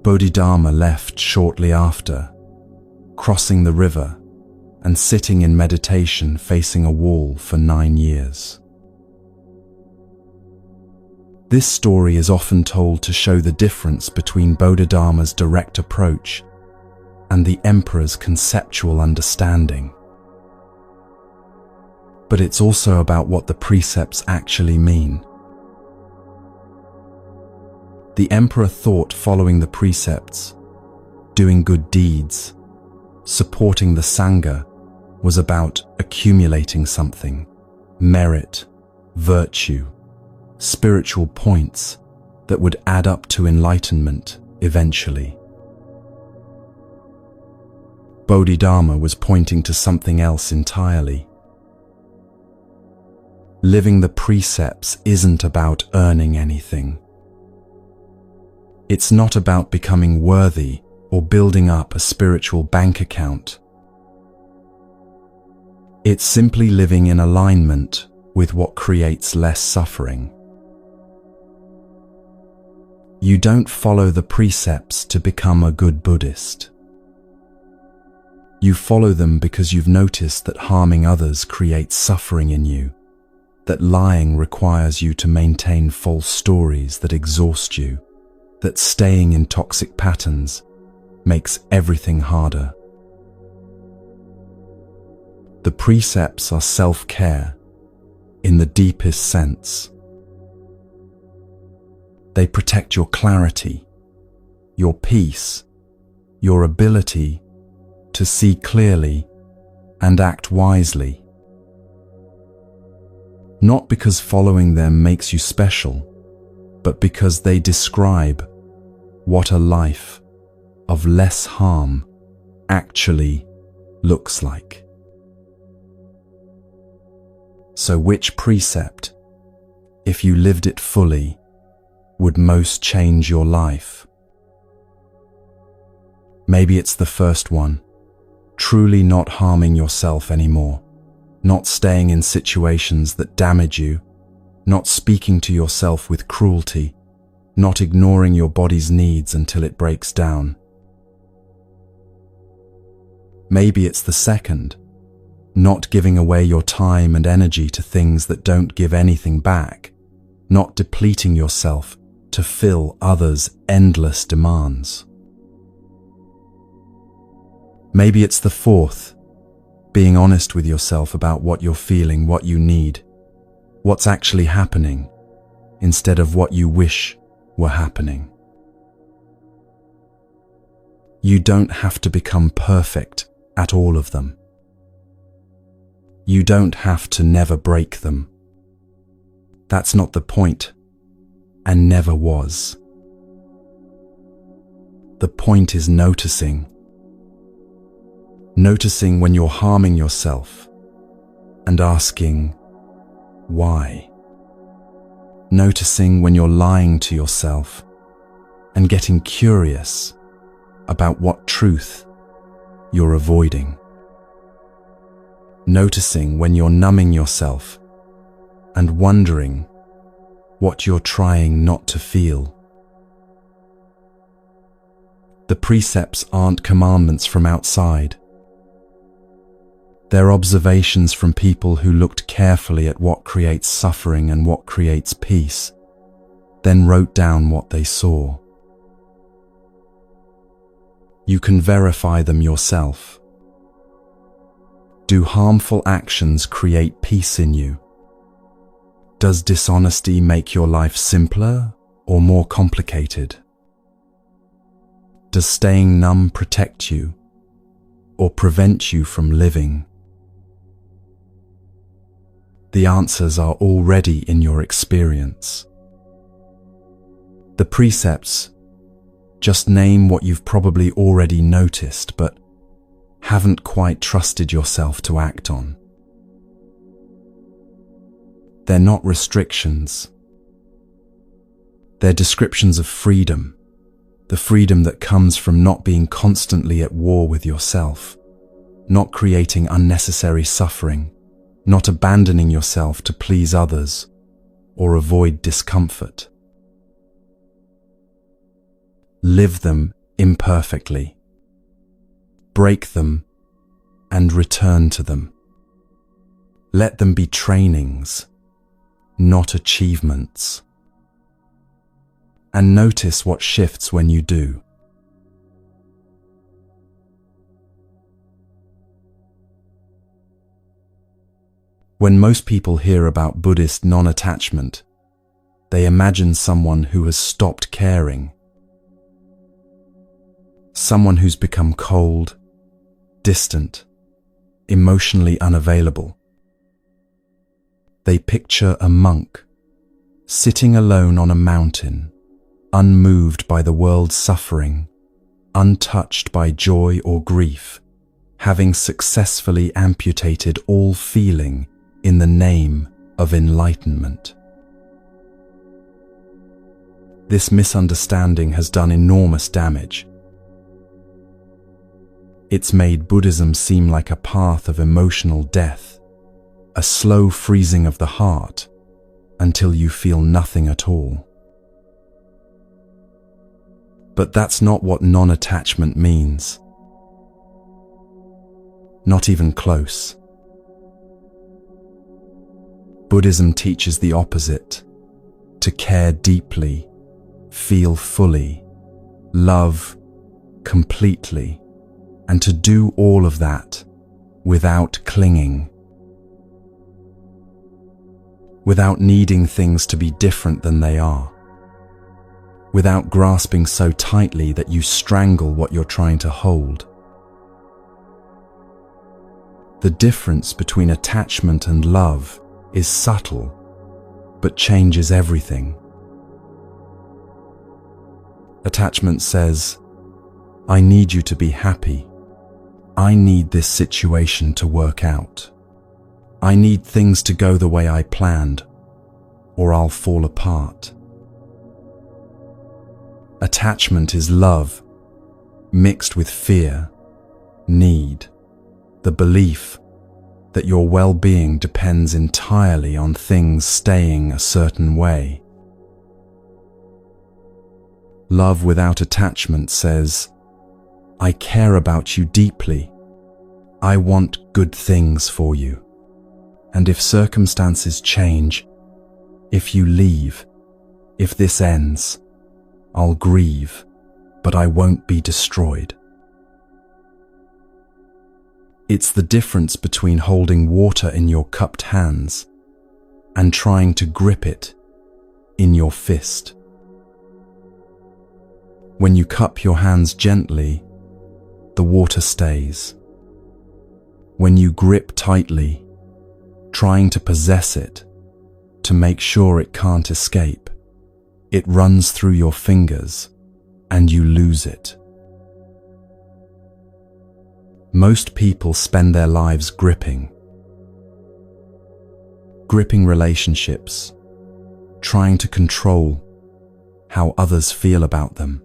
Bodhidharma left shortly after, crossing the river and sitting in meditation facing a wall for 9 years. This story is often told to show the difference between Bodhidharma's direct approach and the emperor's conceptual understanding. But it's also about what the precepts actually mean. The emperor thought following the precepts, doing good deeds, supporting the Sangha was about accumulating something, merit, virtue, spiritual points that would add up to enlightenment eventually. Bodhidharma was pointing to something else entirely. Living the precepts isn't about earning anything. It's not about becoming worthy or building up a spiritual bank account. It's simply living in alignment with what creates less suffering. You don't follow the precepts to become a good Buddhist. You follow them because you've noticed that harming others creates suffering in you, that lying requires you to maintain false stories that exhaust you, that staying in toxic patterns makes everything harder. The precepts are self-care in the deepest sense. They protect your clarity, your peace, your ability to see clearly and act wisely. Not because following them makes you special, but because they describe what a life of less harm actually looks like. So which precept, if you lived it fully, would most change your life? Maybe it's the first one, truly not harming yourself anymore, not staying in situations that damage you, not speaking to yourself with cruelty, not ignoring your body's needs until it breaks down. Maybe it's the second, not giving away your time and energy to things that don't give anything back, not depleting yourself to fill others' endless demands. Maybe it's the fourth, being honest with yourself about what you're feeling, what you need, what's actually happening, instead of what you wish were happening. You don't have to become perfect at all of them. You don't have to never break them. That's not the point, and never was. The point is noticing. Noticing when you're harming yourself and asking, why? Noticing when you're lying to yourself and getting curious about what truth you're avoiding. Noticing when you're numbing yourself and wondering what you're trying not to feel. The precepts aren't commandments from outside. They're observations from people who looked carefully at what creates suffering and what creates peace, then wrote down what they saw. You can verify them yourself. Do harmful actions create peace in you? Does dishonesty make your life simpler or more complicated? Does staying numb protect you or prevent you from living? The answers are already in your experience. The precepts just name what you've probably already noticed but haven't quite trusted yourself to act on. They're not restrictions. They're descriptions of freedom, the freedom that comes from not being constantly at war with yourself, not creating unnecessary suffering, not abandoning yourself to please others or avoid discomfort. Live them imperfectly. Break them and return to them. Let them be trainings, not achievements. And notice what shifts when you do. When most people hear about Buddhist non-attachment, they imagine someone who has stopped caring. Someone who's become cold, distant, emotionally unavailable. They picture a monk sitting alone on a mountain, unmoved by the world's suffering, untouched by joy or grief, having successfully amputated all feeling in the name of enlightenment. This misunderstanding has done enormous damage. It's made Buddhism seem like a path of emotional death, a slow freezing of the heart until you feel nothing at all. But that's not what non-attachment means. Not even close. Buddhism teaches the opposite: to care deeply, feel fully, love completely, and to do all of that without clinging, without needing things to be different than they are, without grasping so tightly that you strangle what you're trying to hold. The difference between attachment and love is subtle, but changes everything. Attachment says, "I need you to be happy. I need this situation to work out. I need things to go the way I planned, or I'll fall apart." Attachment is love, mixed with fear, need, the belief that your well-being depends entirely on things staying a certain way. Love without attachment says, "I care about you deeply. I want good things for you. And if circumstances change, if you leave, if this ends, I'll grieve, but I won't be destroyed." It's the difference between holding water in your cupped hands and trying to grip it in your fist. When you cup your hands gently, the water stays. When you grip tightly, trying to possess it, to make sure it can't escape, it runs through your fingers and you lose it. Most people spend their lives gripping relationships, trying to control how others feel about them,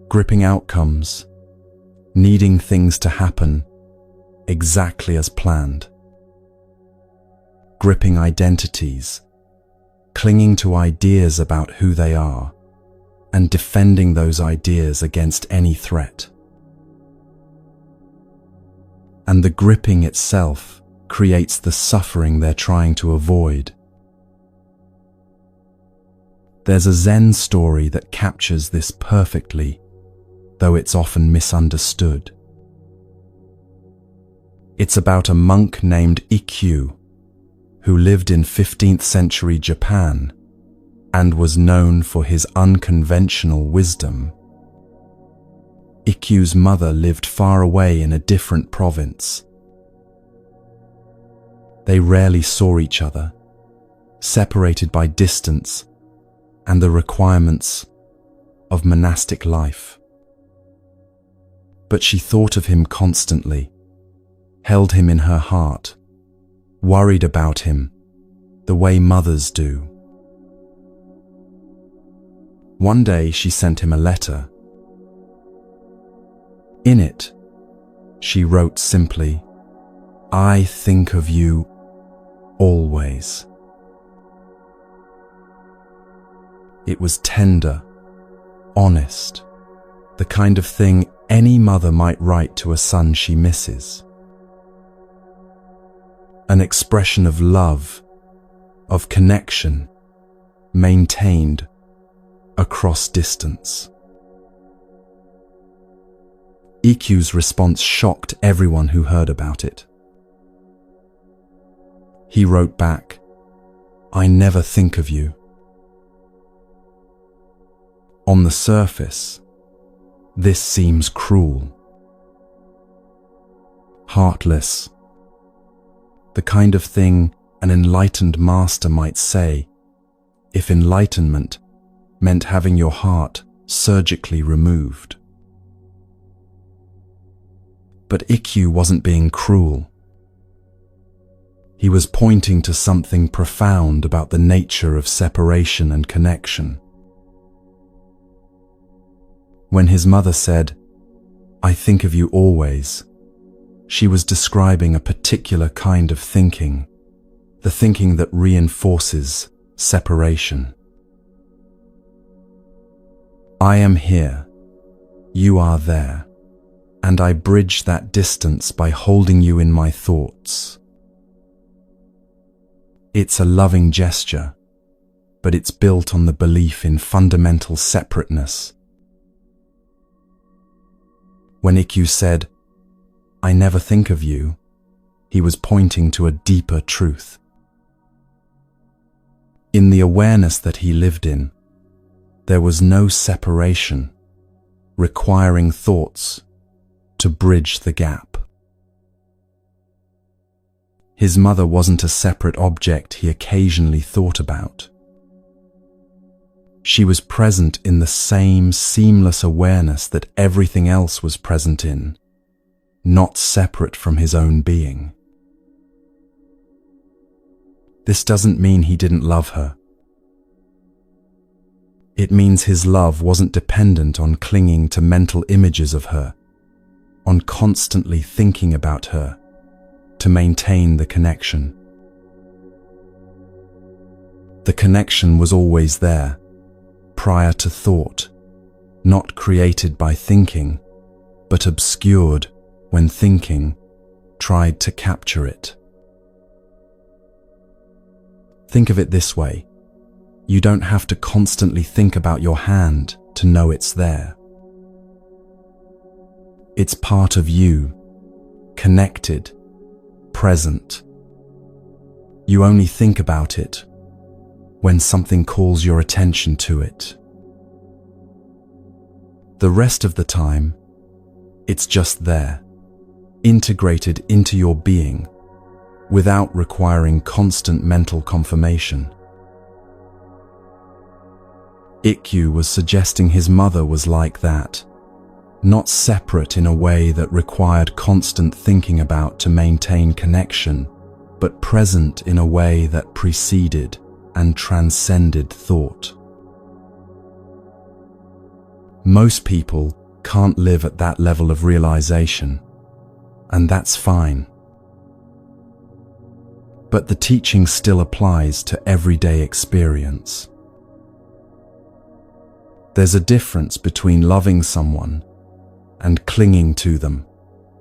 gripping outcomes, needing things to happen exactly as planned, gripping identities, clinging to ideas about who they are, and defending those ideas against any threat. And the gripping itself creates the suffering they're trying to avoid. There's a Zen story that captures this perfectly, though it's often misunderstood. It's about a monk named Ikkyu, who lived in 15th century Japan and was known for his unconventional wisdom. Ikkyu's mother lived far away in a different province. They rarely saw each other, separated by distance and the requirements of monastic life. But she thought of him constantly, held him in her heart, worried about him the way mothers do. One day she sent him a letter. In it, she wrote simply, "I think of you always." It was tender, honest, the kind of thing any mother might write to a son she misses. An expression of love, of connection, maintained across distance. Ikkyu's response shocked everyone who heard about it. He wrote back, "I never think of you." On the surface, this seems cruel, heartless, the kind of thing an enlightened master might say if enlightenment meant having your heart surgically removed. But Ikkyu wasn't being cruel. He was pointing to something profound about the nature of separation and connection. When his mother said, "I think of you always," she was describing a particular kind of thinking, the thinking that reinforces separation. I am here, you are there, and I bridge that distance by holding you in my thoughts. It's a loving gesture, but it's built on the belief in fundamental separateness. When Ikkyu said, "I never think of you," he was pointing to a deeper truth. In the awareness that he lived in, there was no separation, requiring thoughts to bridge the gap. His mother wasn't a separate object he occasionally thought about. She was present in the same seamless awareness that everything else was present in, not separate from his own being. This doesn't mean he didn't love her. It means his love wasn't dependent on clinging to mental images of her, on constantly thinking about her to maintain the connection. The connection was always there, prior to thought, not created by thinking, but obscured when thinking tried to capture it. Think of it this way. You don't have to constantly think about your hand to know it's there. It's part of you, connected, present. You only think about it when something calls your attention to it. The rest of the time, it's just there, integrated into your being, without requiring constant mental confirmation. Ikkyu was suggesting his mother was like that, not separate in a way that required constant thinking about to maintain connection, but present in a way that preceded and transcended thought. Most people can't live at that level of realization, and that's fine. But the teaching still applies to everyday experience. There's a difference between loving someone and clinging to them,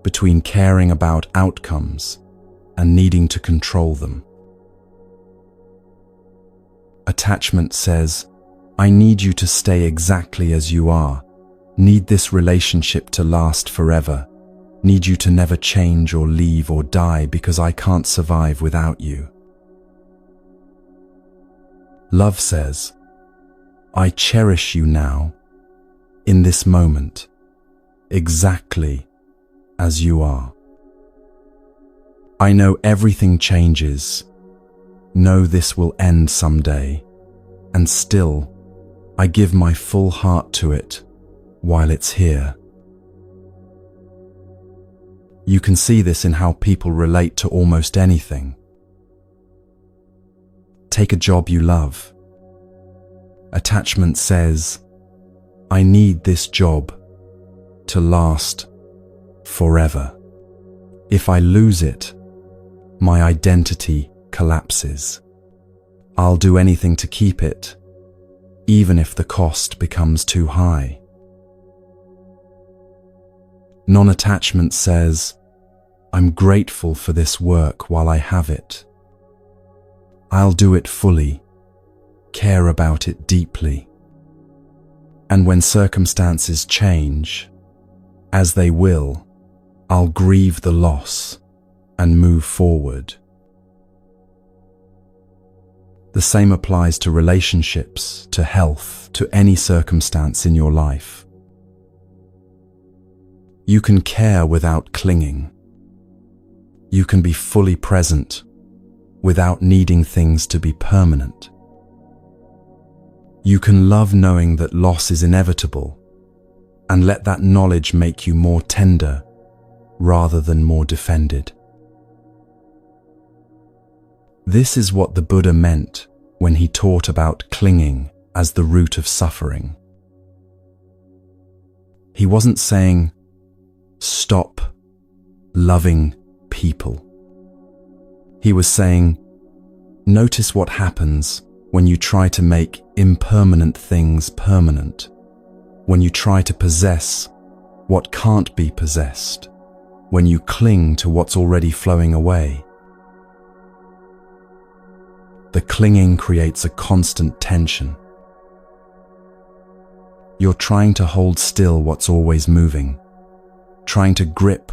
between caring about outcomes and needing to control them. Attachment says, "I need you to stay exactly as you are, need this relationship to last forever, need you to never change or leave or die because I can't survive without you." Love says, "I cherish you now, in this moment, exactly as you are. I know everything changes, know this will end someday, and still, I give my full heart to it while it's here." You can see this in how people relate to almost anything. Take a job you love. Attachment says, "I need this job to last forever. If I lose it, my identity collapses. I'll do anything to keep it, even if the cost becomes too high." Non-attachment says, "I'm grateful for this work while I have it. I'll do it fully, care about it deeply. And when circumstances change, as they will, I'll grieve the loss and move forward." The same applies to relationships, to health, to any circumstance in your life. You can care without clinging. You can be fully present without needing things to be permanent. You can love knowing that loss is inevitable and let that knowledge make you more tender rather than more defended. This is what the Buddha meant when he taught about clinging as the root of suffering. He wasn't saying, stop loving people. He was saying, notice what happens when you try to make impermanent things permanent, when you try to possess what can't be possessed, when you cling to what's already flowing away. The clinging creates a constant tension. You're trying to hold still what's always moving, trying to grip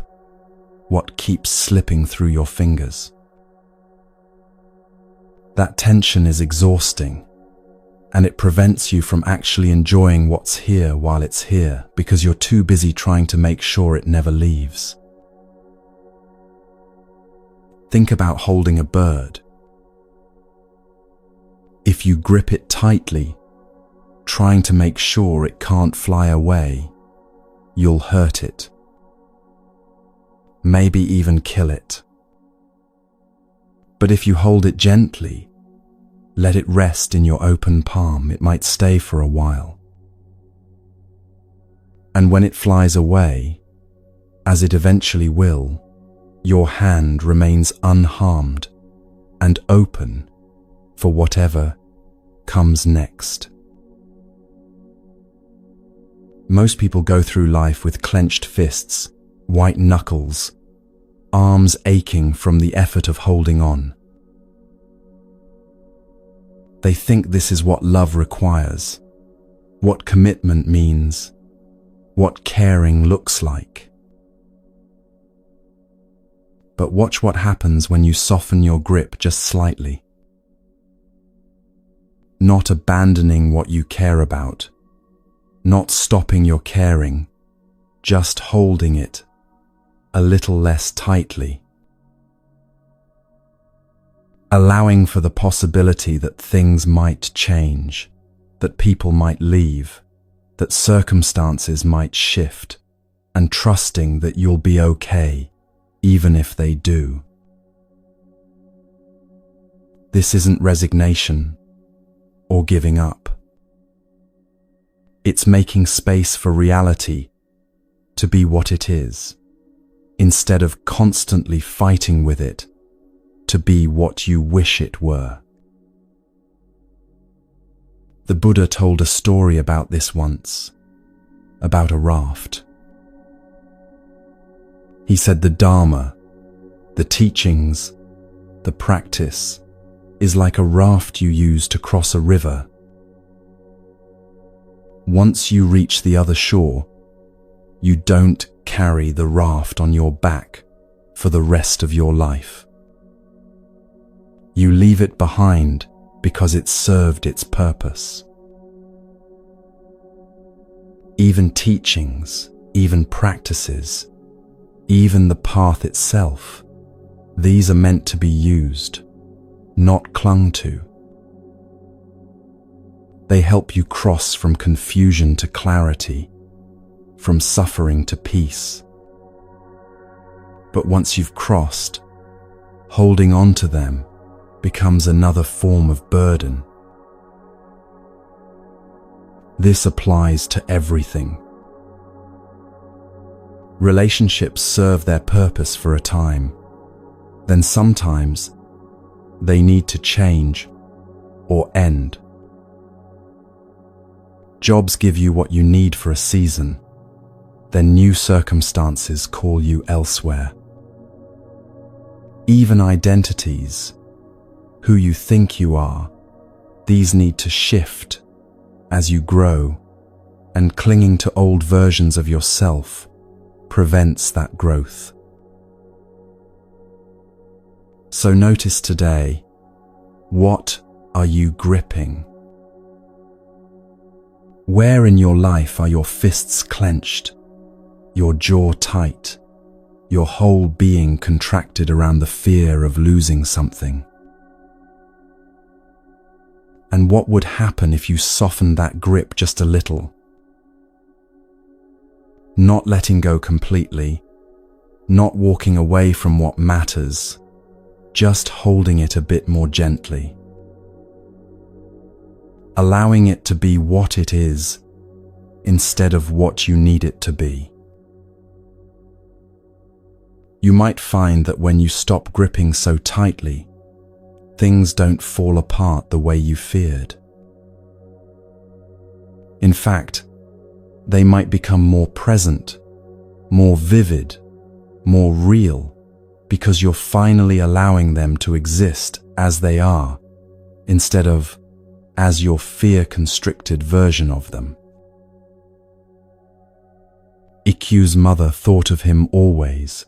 what keeps slipping through your fingers. That tension is exhausting, and it prevents you from actually enjoying what's here while it's here because you're too busy trying to make sure it never leaves. Think about holding a bird. If you grip it tightly, trying to make sure it can't fly away, you'll hurt it. Maybe even kill it. But if you hold it gently, let it rest in your open palm, it might stay for a while. And when it flies away, as it eventually will, your hand remains unharmed and open for whatever comes next. Most people go through life with clenched fists, white knuckles, arms aching from the effort of holding on. They think this is what love requires, what commitment means, what caring looks like. But watch what happens when you soften your grip just slightly. Not abandoning what you care about, not stopping your caring, just holding it a little less tightly. Allowing for the possibility that things might change, that people might leave, that circumstances might shift, and trusting that you'll be okay, even if they do. This isn't resignation or giving up. It's making space for reality to be what it is, instead of constantly fighting with it to be what you wish it were. The Buddha told a story about this once, about a raft. He said the Dharma, the teachings, the practice, is like a raft you use to cross a river. Once you reach the other shore, you don't carry the raft on your back for the rest of your life. You leave it behind because it served its purpose. Even teachings, even practices, even the path itself, these are meant to be used, not clung to. They help you cross from confusion to clarity, from suffering to peace. But once you've crossed, holding on to them becomes another form of burden. This applies to everything. Relationships serve their purpose for a time, then sometimes they need to change or end. Jobs give you what you need for a season, then new circumstances call you elsewhere. Even identities, who you think you are, these need to shift as you grow, and clinging to old versions of yourself prevents that growth. So notice today, what are you gripping? Where in your life are your fists clenched, your jaw tight, your whole being contracted around the fear of losing something? And what would happen if you softened that grip just a little? Not letting go completely, not walking away from what matters, just holding it a bit more gently, allowing it to be what it is instead of what you need it to be. You might find that when you stop gripping so tightly, things don't fall apart the way you feared. In fact, they might become more present, more vivid, more real, because you're finally allowing them to exist as they are, instead of as your fear-constricted version of them. Ikkyu's mother thought of him always,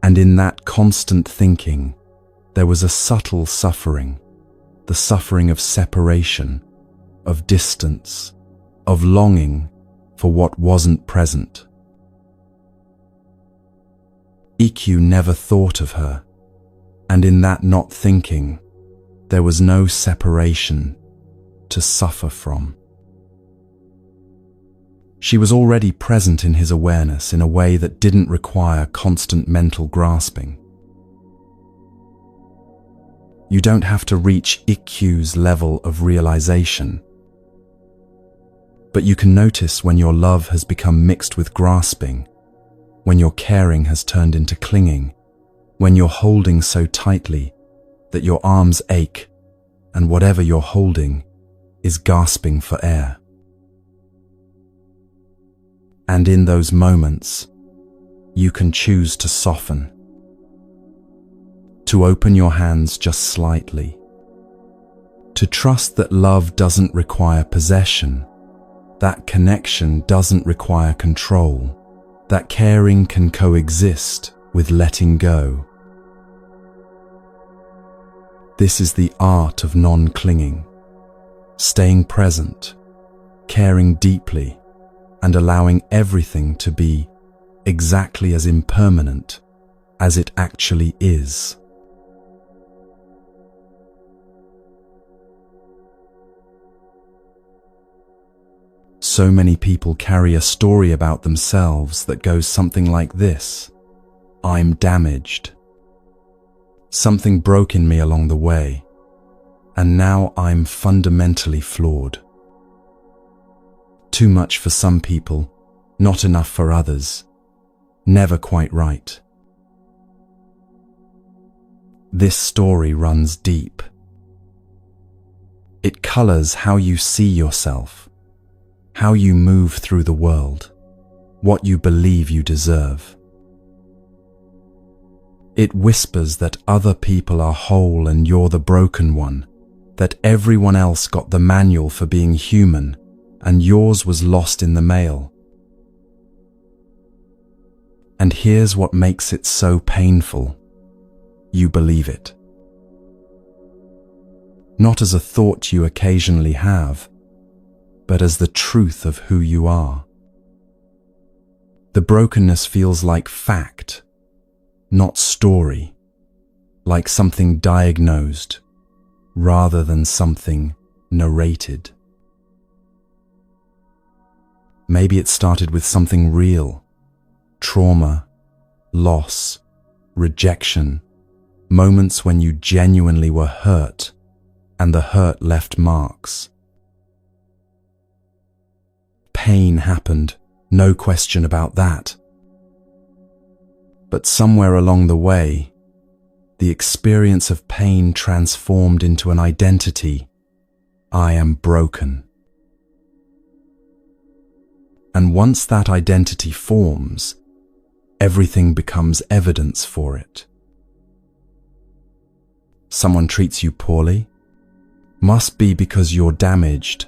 and in that constant thinking, there was a subtle suffering, the suffering of separation, of distance, of longing for what wasn't present. Ikkyu never thought of her, and in that not thinking, there was no separation to suffer from. She was already present in his awareness in a way that didn't require constant mental grasping. You don't have to reach Ikkyu's level of realization, but you can notice when your love has become mixed with grasping, when your caring has turned into clinging, when you're holding so tightly that your arms ache and whatever you're holding is gasping for air. And in those moments, you can choose to soften, to open your hands just slightly, to trust that love doesn't require possession, that connection doesn't require control, that caring can coexist with letting go. This is the art of non-clinging, staying present, caring deeply, and allowing everything to be exactly as impermanent as it actually is. So many people carry a story about themselves that goes something like this: I'm damaged. Something broke in me along the way, and now I'm fundamentally flawed. Too much for some people, not enough for others, never quite right. This story runs deep. It colors how you see yourself, how you move through the world, what you believe you deserve. It whispers that other people are whole and you're the broken one, that everyone else got the manual for being human and yours was lost in the mail. And here's what makes it so painful: you believe it. Not as a thought you occasionally have, but as the truth of who you are. The brokenness feels like fact, not story, like something diagnosed rather than something narrated. Maybe it started with something real: trauma, loss, rejection, moments when you genuinely were hurt, and the hurt left marks. Pain happened, no question about that. But somewhere along the way, the experience of pain transformed into an identity: I am broken. And once that identity forms, everything becomes evidence for it. Someone treats you poorly? Must be because you're damaged,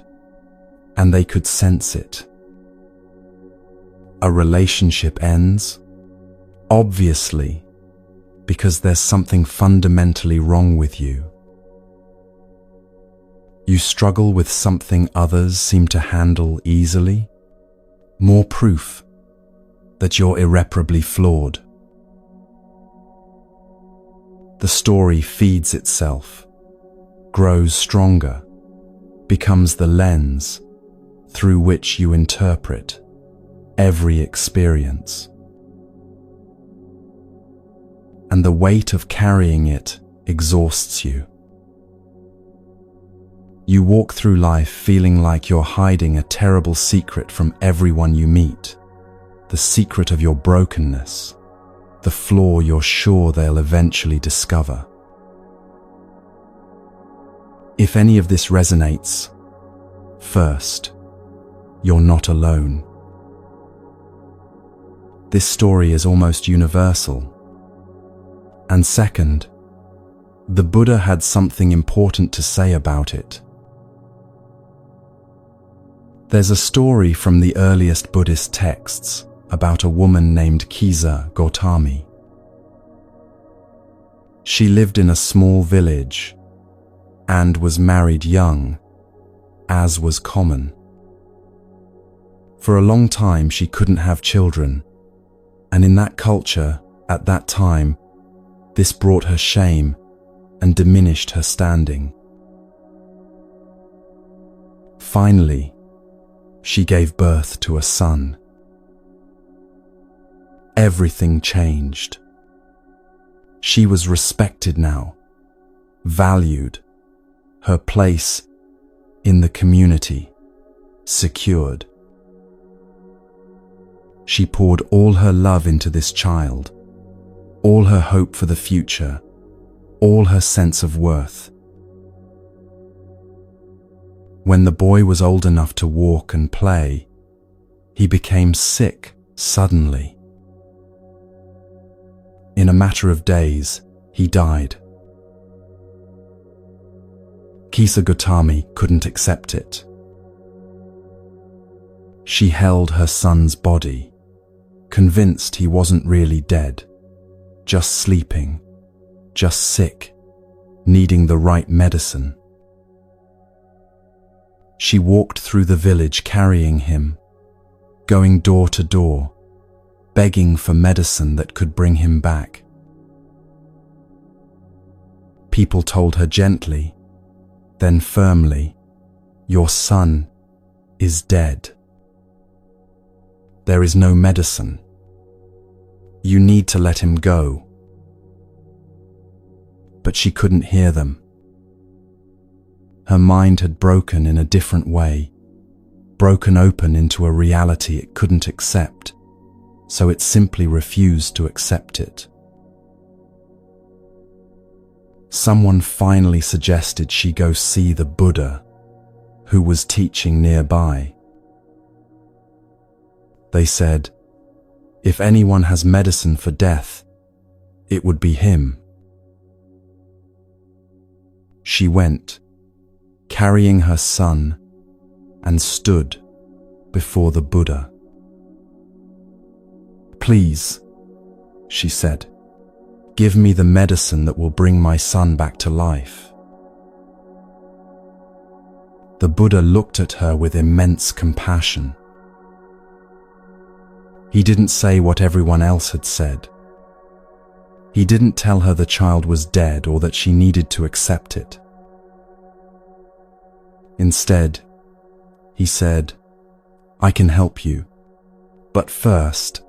and they could sense it. A relationship ends? Obviously, because there's something fundamentally wrong with you. You struggle with something others seem to handle easily? More proof that you're irreparably flawed. The story feeds itself, grows stronger, becomes the lens through which you interpret every experience. And the weight of carrying it exhausts you. You walk through life feeling like you're hiding a terrible secret from everyone you meet, the secret of your brokenness, the flaw you're sure they'll eventually discover. If any of this resonates, first, you're not alone. This story is almost universal. And second, the Buddha had something important to say about it. There's a story from the earliest Buddhist texts about a woman named Kisa Gautami. She lived in a small village and was married young, as was common. For a long time she couldn't have children, and in that culture, at that time, this brought her shame and diminished her standing. Finally, she gave birth to a son. Everything changed. She was respected now, valued, her place in the community secured. She poured all her love into this child, all her hope for the future, all her sense of worth. When the boy was old enough to walk and play, he became sick suddenly. In a matter of days, he died. Kisa Gautami couldn't accept it. She held her son's body, convinced he wasn't really dead, just sleeping, just sick, needing the right medicine. She walked through the village carrying him, going door to door, begging for medicine that could bring him back. People told her gently, then firmly, "Your son is dead. There is no medicine. You need to let him go." But she couldn't hear them. Her mind had broken in a different way, broken open into a reality it couldn't accept, so it simply refused to accept it. Someone finally suggested she go see the Buddha, who was teaching nearby. They said, if anyone has medicine for death, it would be him. She went, carrying her son, and stood before the Buddha. "Please," she said, "give me the medicine that will bring my son back to life." The Buddha looked at her with immense compassion. He didn't say what everyone else had said. He didn't tell her the child was dead or that she needed to accept it. Instead, he said, "I can help you, but first,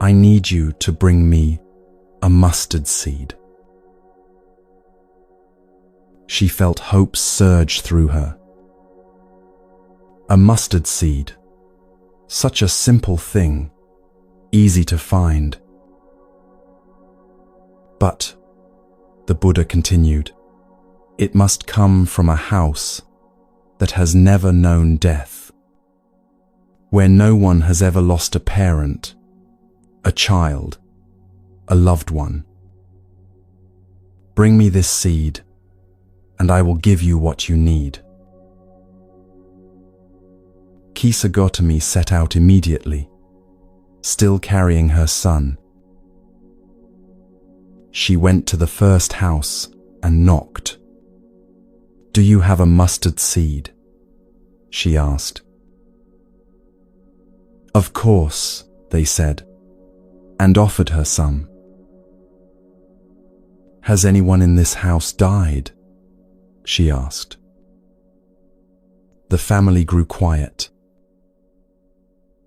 I need you to bring me a mustard seed." She felt hope surge through her. A mustard seed, such a simple thing, easy to find. But, the Buddha continued, it must come from a house that has never known death, where no one has ever lost a parent, a child, a loved one. Bring me this seed, and I will give you what you need. Kisa Gautami set out immediately, still carrying her son. She went to the first house and knocked. "Do you have a mustard seed?" she asked. "Of course," they said, and offered her some. "Has anyone in this house died?" she asked. The family grew quiet.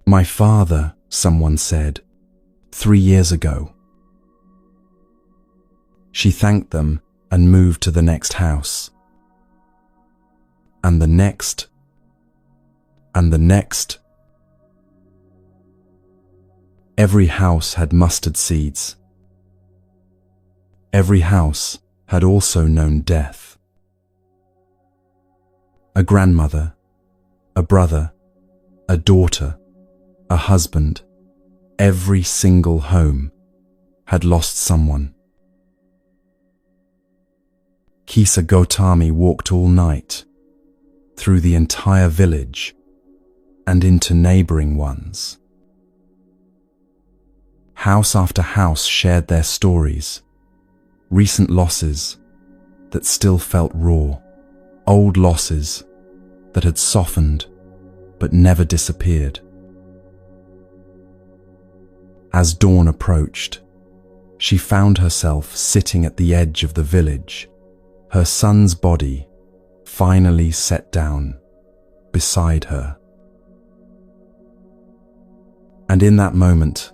"My father," someone said, 3 years ago. She thanked them and moved to the next house. And the next, and the next. Every house had mustard seeds. Every house had also known death. A grandmother, a brother, a daughter, a husband, every single home had lost someone. Kisa Gotami walked all night, through the entire village, and into neighboring ones. House after house shared their stories, recent losses that still felt raw, old losses that had softened but never disappeared. As dawn approached, she found herself sitting at the edge of the village, her son's body finally set down beside her. And in that moment,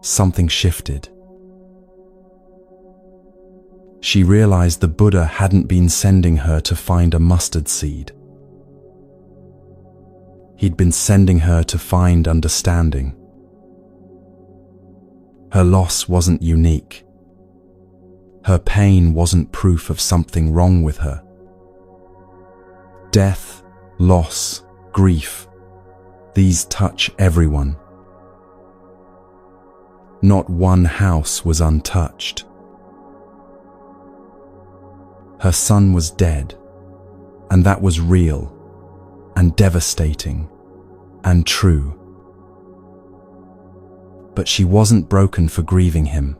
something shifted. She realized the Buddha hadn't been sending her to find a mustard seed. He'd been sending her to find understanding. Her loss wasn't unique. Her pain wasn't proof of something wrong with her. Death, loss, grief, these touch everyone. Not one house was untouched. Her son was dead, and that was real, and devastating, and true. But she wasn't broken for grieving him.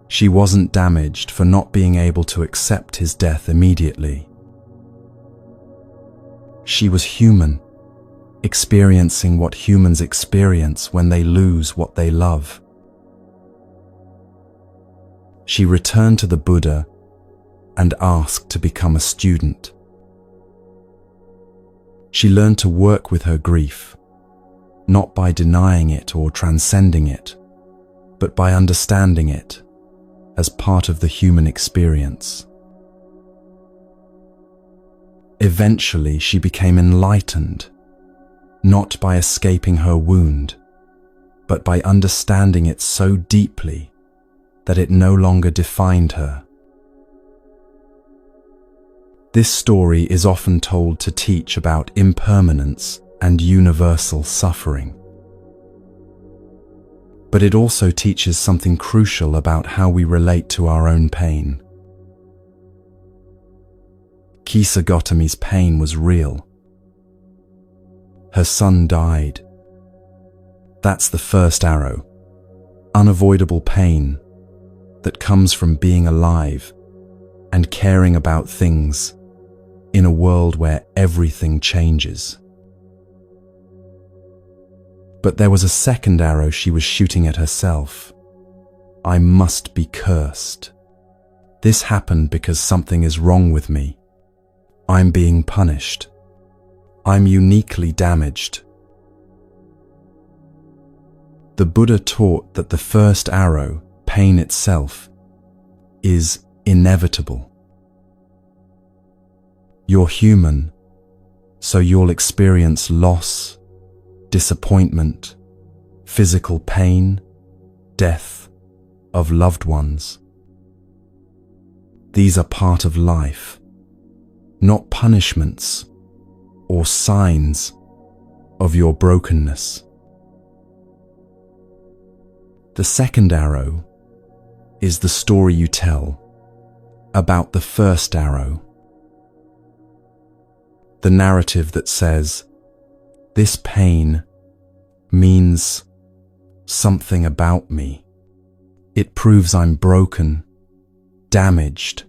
She wasn't damaged for not being able to accept his death immediately. She was human, experiencing what humans experience when they lose what they love. She returned to the Buddha and asked to become a student. She learned to work with her grief, not by denying it or transcending it, but by understanding it as part of the human experience. Eventually, she became enlightened, not by escaping her wound, but by understanding it so deeply that it no longer defined her. This story is often told to teach about impermanence and universal suffering. But it also teaches something crucial about how we relate to our own pain. Kisa Gotami's pain was real. Her son died. That's the first arrow, unavoidable pain that comes from being alive and caring about things in a world where everything changes. But there was a second arrow she was shooting at herself. I must be cursed. This happened because something is wrong with me. I'm being punished. I'm uniquely damaged. The Buddha taught that the first arrow, pain itself, is inevitable. You're human, so you'll experience loss, disappointment, physical pain, death of loved ones. These are part of life, not punishments or signs of your brokenness. The second arrow is the story you tell about the first arrow. The narrative that says, this pain means something about me. It proves I'm broken, damaged,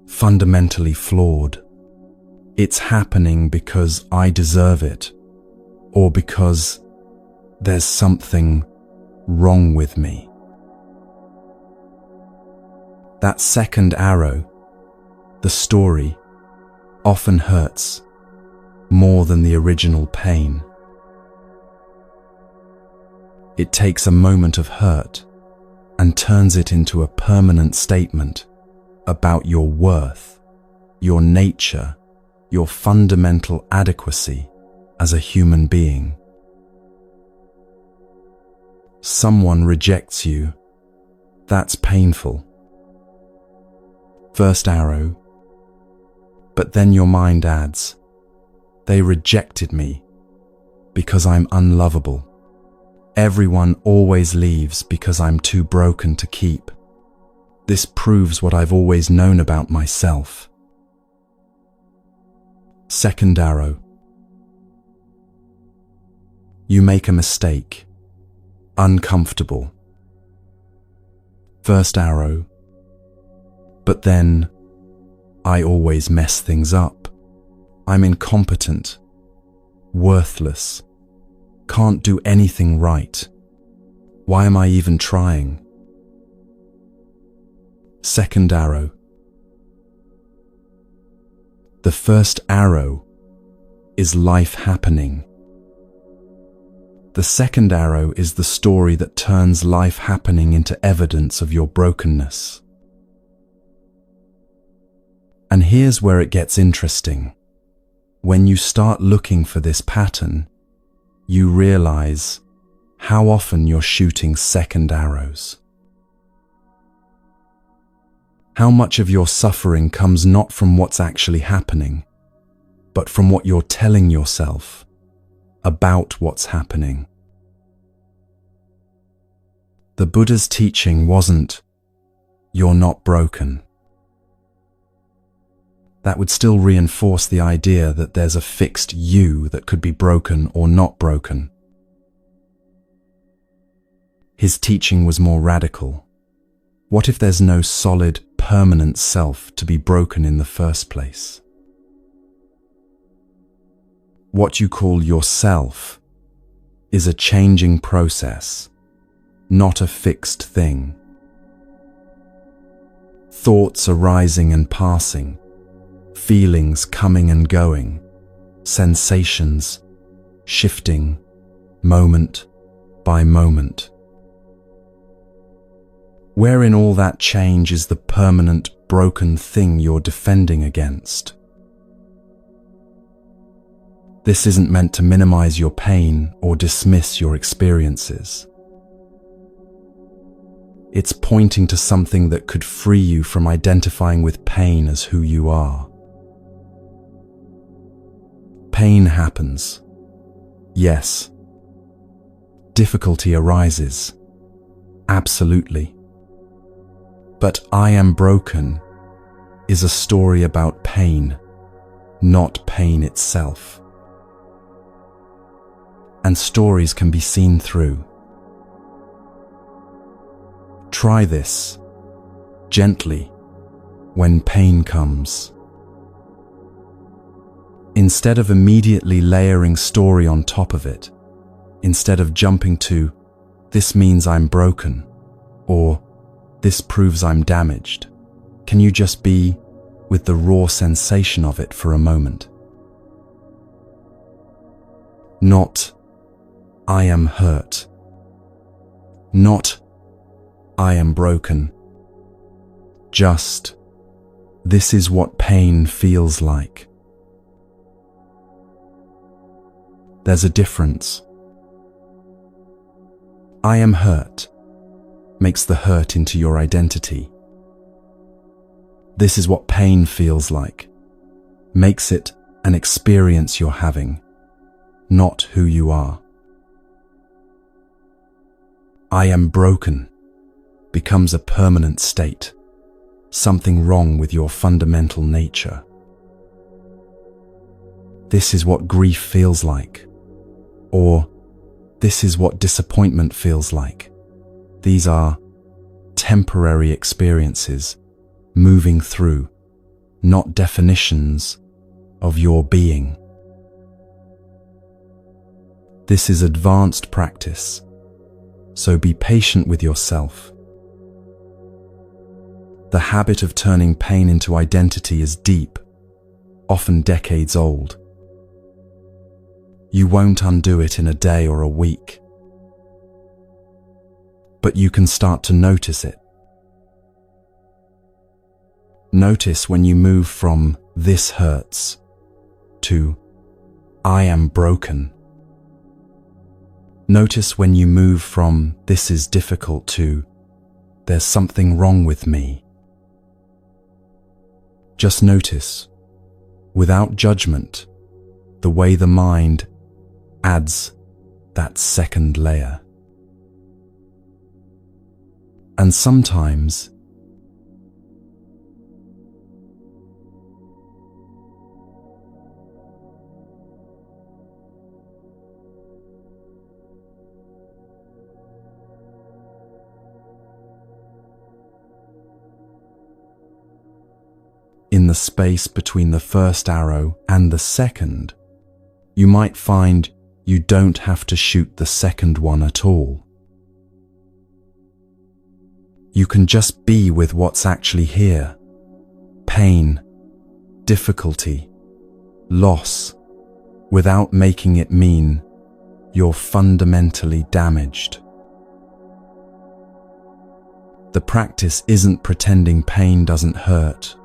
fundamentally flawed. It's happening because I deserve it, or because there's something wrong with me. That second arrow, the story, often hurts more than the original pain. It takes a moment of hurt and turns it into a permanent statement about your worth, your nature, your fundamental adequacy as a human being. Someone rejects you. That's painful. First arrow. But then your mind adds, they rejected me because I'm unlovable. Everyone always leaves because I'm too broken to keep. This proves what I've always known about myself. Second arrow. You make a mistake. Uncomfortable. First arrow. But then, I always mess things up. I'm incompetent, worthless, can't do anything right. Why am I even trying? Second arrow. The first arrow is life happening. The second arrow is the story that turns life happening into evidence of your brokenness. And here's where it gets interesting. When you start looking for this pattern, you realize how often you're shooting second arrows. How much of your suffering comes not from what's actually happening, but from what you're telling yourself about what's happening. The Buddha's teaching wasn't, "You're not broken." That would still reinforce the idea that there's a fixed you that could be broken or not broken. His teaching was more radical. What if there's no solid, permanent self to be broken in the first place? What you call yourself is a changing process, not a fixed thing. Thoughts arising and passing, feelings coming and going, sensations shifting moment by moment. Where in all that change is the permanent, broken thing you're defending against? This isn't meant to minimize your pain or dismiss your experiences. It's pointing to something that could free you from identifying with pain as who you are. Pain happens. Yes. Difficulty arises. Absolutely. But I Am Broken is a story about pain, not pain itself. And stories can be seen through. Try this, gently, when pain comes. Instead of immediately layering story on top of it, instead of jumping to, "This means I'm broken," or "This proves I'm damaged," can you just be with the raw sensation of it for a moment? Not, "I am hurt." Not, "I am broken." Just, "This is what pain feels like." There's a difference. "I am hurt" makes the hurt into your identity. "This is what pain feels like" makes it an experience you're having, not who you are. "I am broken" becomes a permanent state, something wrong with your fundamental nature. "This is what grief feels like," or "This is what disappointment feels like." These are temporary experiences moving through, not definitions of your being. This is advanced practice, so be patient with yourself. The habit of turning pain into identity is deep, often decades old. You won't undo it in a day or a week. but you can start to notice it. Notice when you move from "this hurts" to "I am broken." Notice when you move from "this is difficult" to "there's something wrong with me." Just notice, without judgment, the way the mind adds that second layer. And sometimes in the space between the first arrow and the second, you might find you don't have to shoot the second one at all. You can just be with what's actually here: pain, difficulty, loss, without making it mean you're fundamentally damaged. The practice isn't pretending pain doesn't hurt,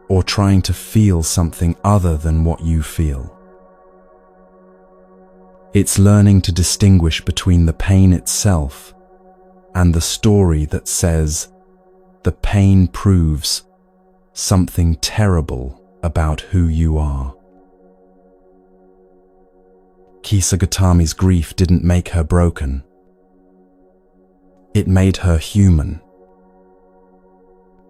or trying to feel something other than what you feel. It's learning to distinguish between the pain itself and the story that says the pain proves something terrible about who you are. Kisa Gautami's grief didn't make her broken. It made her human.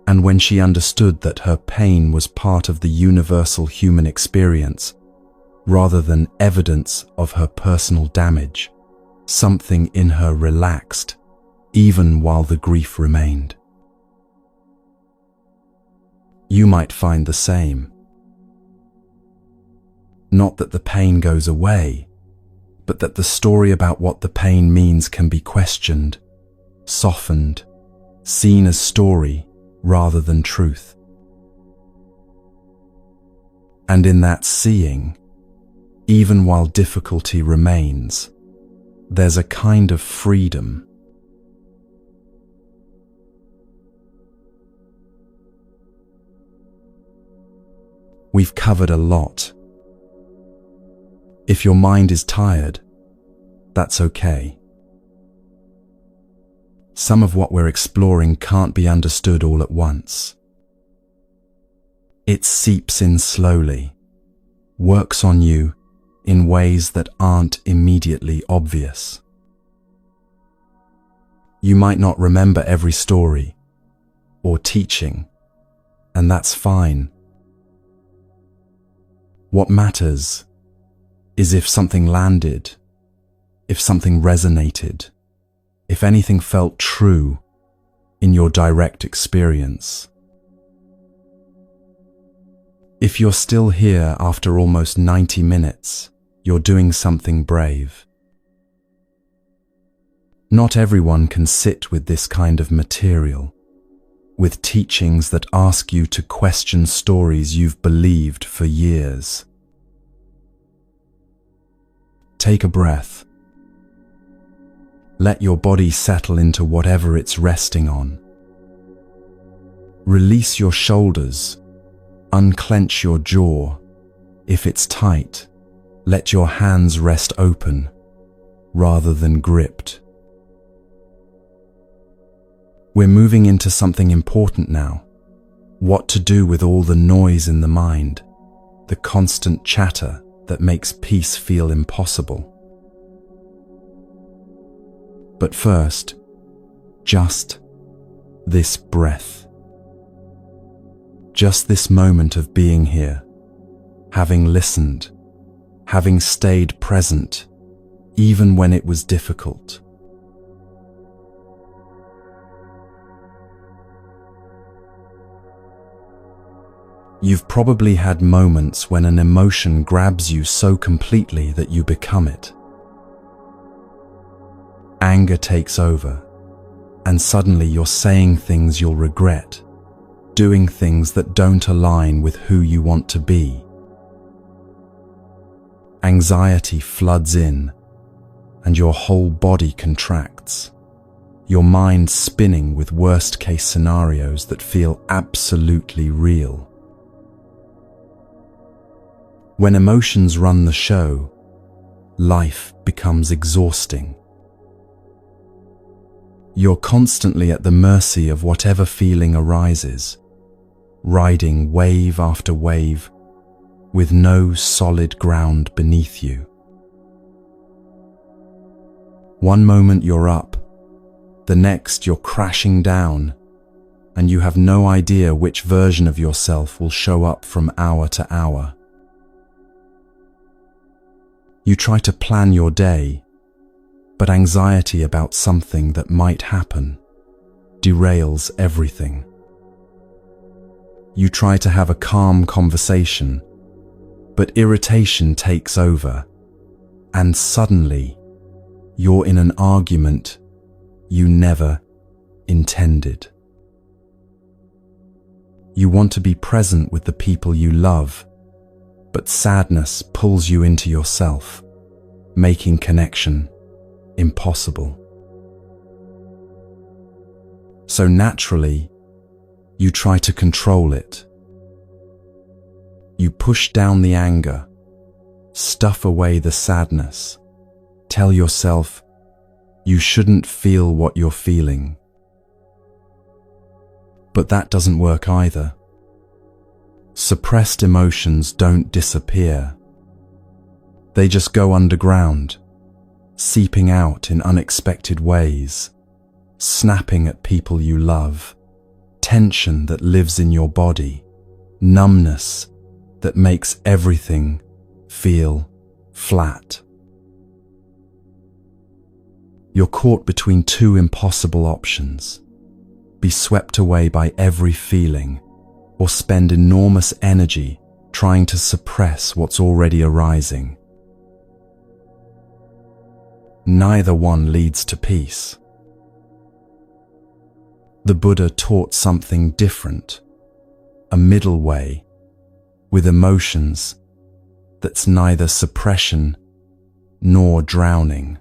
And when she understood that her pain was part of the universal human experience, rather than evidence of her personal damage, something in her relaxed, even while the grief remained. You might find the same. Not that the pain goes away, but that the story about what the pain means can be questioned, softened, seen as story rather than truth. And in that seeing, even while difficulty remains, there's a kind of freedom. We've covered a lot. If your mind is tired, that's okay. Some of what we're exploring can't be understood all at once. It seeps in slowly, works on you in ways that aren't immediately obvious. You might not remember every story or teaching, and that's fine. What matters is if something landed, if something resonated, if anything felt true in your direct experience. If you're still here after almost 90 minutes, you're doing something brave. Not everyone can sit with this kind of material, with teachings that ask you to question stories you've believed for years. Take a breath. Let your body settle into whatever it's resting on. Release your shoulders. Unclench your jaw. If it's tight, let your hands rest open rather than gripped. We're moving into something important now. What to do with all the noise in the mind, the constant chatter that makes peace feel impossible. But first, just this breath. Just this moment of being here, having listened, having stayed present, even when it was difficult. You've probably had moments when an emotion grabs you so completely that you become it. Anger takes over, and suddenly you're saying things you'll regret, doing things that don't align with who you want to be. Anxiety floods in, and your whole body contracts. your mind spinning with worst-case scenarios that feel absolutely real. When emotions run the show, life becomes exhausting. You're constantly at the mercy of whatever feeling arises, riding wave after wave with no solid ground beneath you. One moment you're up, the next you're crashing down, and you have no idea which version of yourself will show up from hour to hour. You try to plan your day, but anxiety about something that might happen derails everything. You try to have a calm conversation, but irritation takes over, and suddenly you're in an argument you never intended. You want to be present with the people you love, but sadness pulls you into yourself, making connection impossible. So naturally, you try to control it. You push down the anger, stuff away the sadness, tell yourself you shouldn't feel what you're feeling. But that doesn't work either. Suppressed emotions don't disappear. They just go underground, seeping out in unexpected ways, snapping at people you love, tension that lives in your body, numbness that makes everything feel flat. You're caught between two impossible options: be swept away by every feeling, or spend enormous energy trying to suppress what's already arising. Neither one leads to peace. The Buddha taught something different, a middle way, with emotions that's neither suppression nor drowning.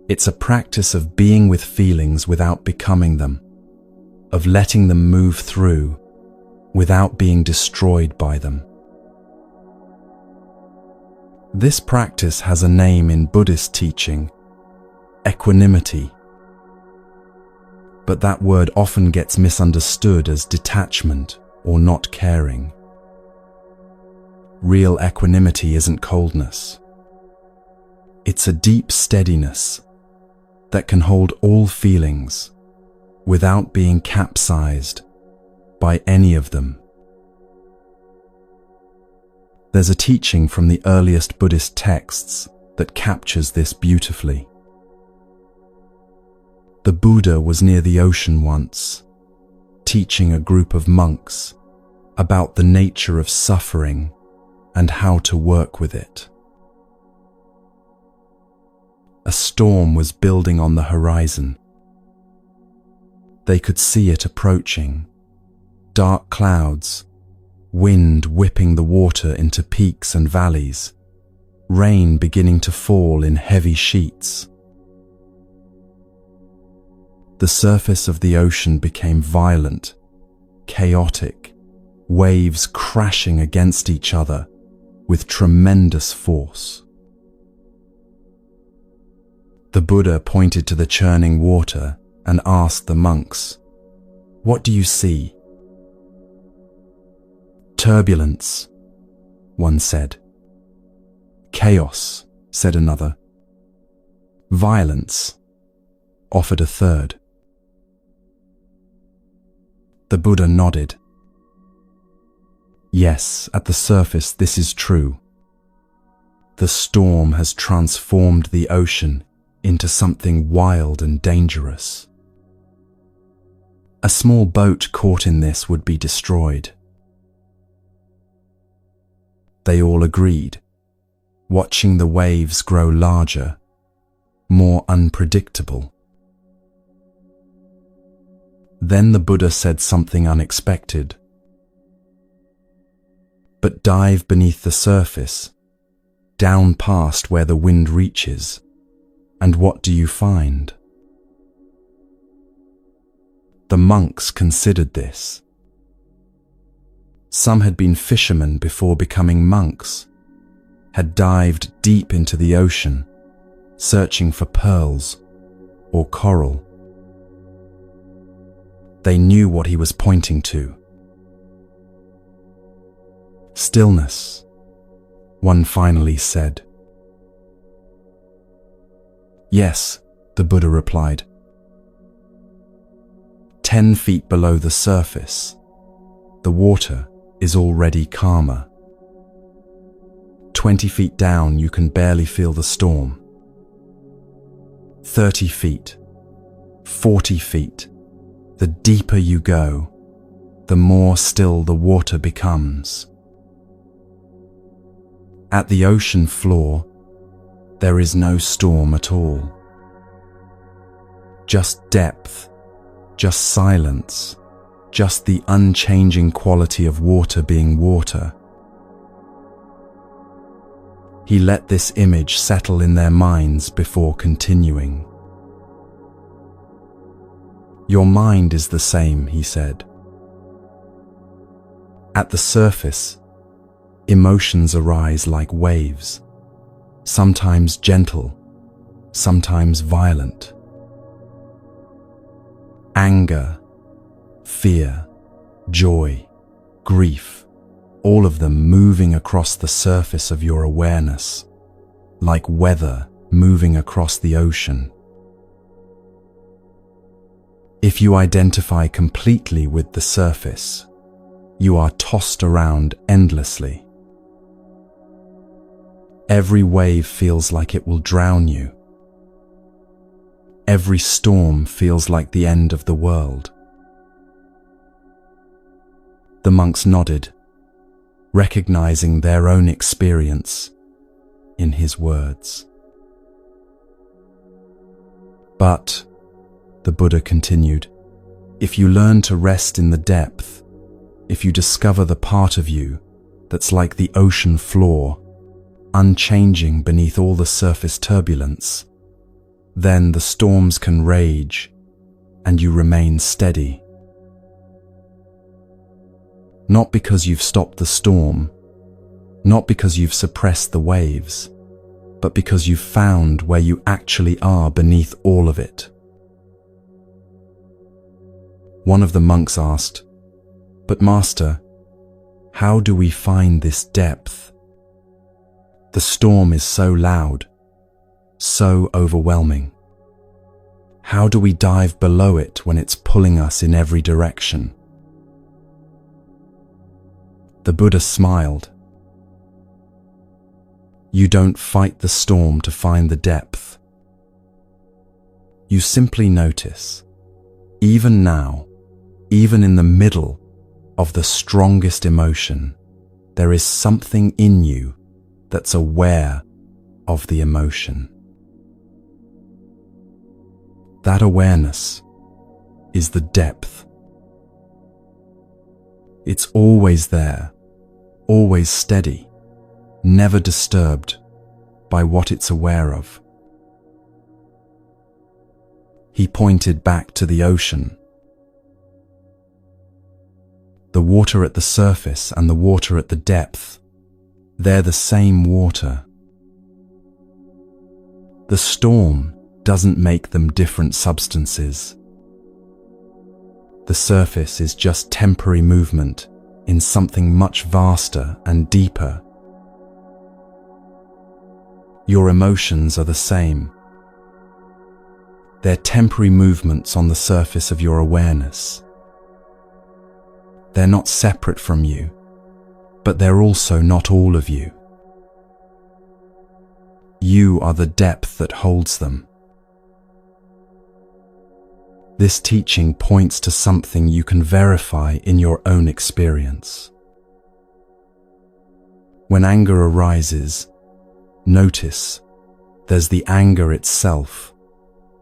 It's a practice of being with feelings without becoming them, of letting them move through without being destroyed by them. This practice has a name in Buddhist teaching: equanimity. But that word often gets misunderstood as detachment or not caring. Real equanimity isn't coldness. It's a deep steadiness that can hold all feelings without being capsized by any of them. There's a teaching from the earliest Buddhist texts that captures this beautifully. The Buddha was near the ocean once, teaching a group of monks about the nature of suffering and how to work with it. A storm was building on the horizon. They could see it approaching, dark clouds, wind whipping the water into peaks and valleys, rain beginning to fall in heavy sheets. The surface of the ocean became violent, chaotic, waves crashing against each other with tremendous force. The Buddha pointed to the churning water and asked the monks, "What do you see?" "Turbulence," one said. "Chaos," said another. "Violence," offered a third. The Buddha nodded. Yes, at the surface this is true. The storm has transformed the ocean into something wild and dangerous. A small boat caught in this would be destroyed. They all agreed, watching the waves grow larger, more unpredictable. Then the Buddha said something unexpected. But dive beneath the surface, down past where the wind reaches, And what do you find? The monks considered this. Some had been fishermen before becoming monks, had dived deep into the ocean, searching for pearls or coral. They knew what he was pointing to. Stillness, one finally said. Yes, the Buddha replied. 10 feet below the surface, the water is already calmer. 20 feet down, you can barely feel the storm. 30 feet, 40 feet, the deeper you go, the more still the water becomes. At the ocean floor, there is no storm at all. Just depth, just silence, just the unchanging quality of water being water. He let this image settle in their minds before continuing. Your mind is the same, he said. At the surface, emotions arise like waves, sometimes gentle, sometimes violent. Anger, fear, joy, grief, all of them moving across the surface of your awareness, like weather moving across the ocean. If you identify completely with the surface, you are tossed around endlessly. Every wave feels like it will drown you. Every storm feels like the end of the world. The monks nodded, recognizing their own experience in his words. But, the Buddha continued, if you learn to rest in the depth, if you discover the part of you that's like the ocean floor, unchanging beneath all the surface turbulence, then the storms can rage and you remain steady. Not because you've stopped the storm, not because you've suppressed the waves, but because you've found where you actually are beneath all of it. One of the monks asked, "But Master, how do we find this depth? The storm is so loud, so overwhelming. How do we dive below it when it's pulling us in every direction?" The Buddha smiled. You don't fight the storm to find the depth. You simply notice, even now, even in the middle of the strongest emotion, there is something in you that's aware of the emotion. That awareness is the depth. It's always there, always steady, never disturbed by what it's aware of. He pointed back to the ocean. The water at the surface and the water at the depth, they're the same water. The storm doesn't make them different substances. The surface is just temporary movement in something much vaster and deeper. Your emotions are the same. They're temporary movements on the surface of your awareness. They're not separate from you, but they're also not all of you. You are the depth that holds them. This teaching points to something you can verify in your own experience. When anger arises, notice there's the anger itself,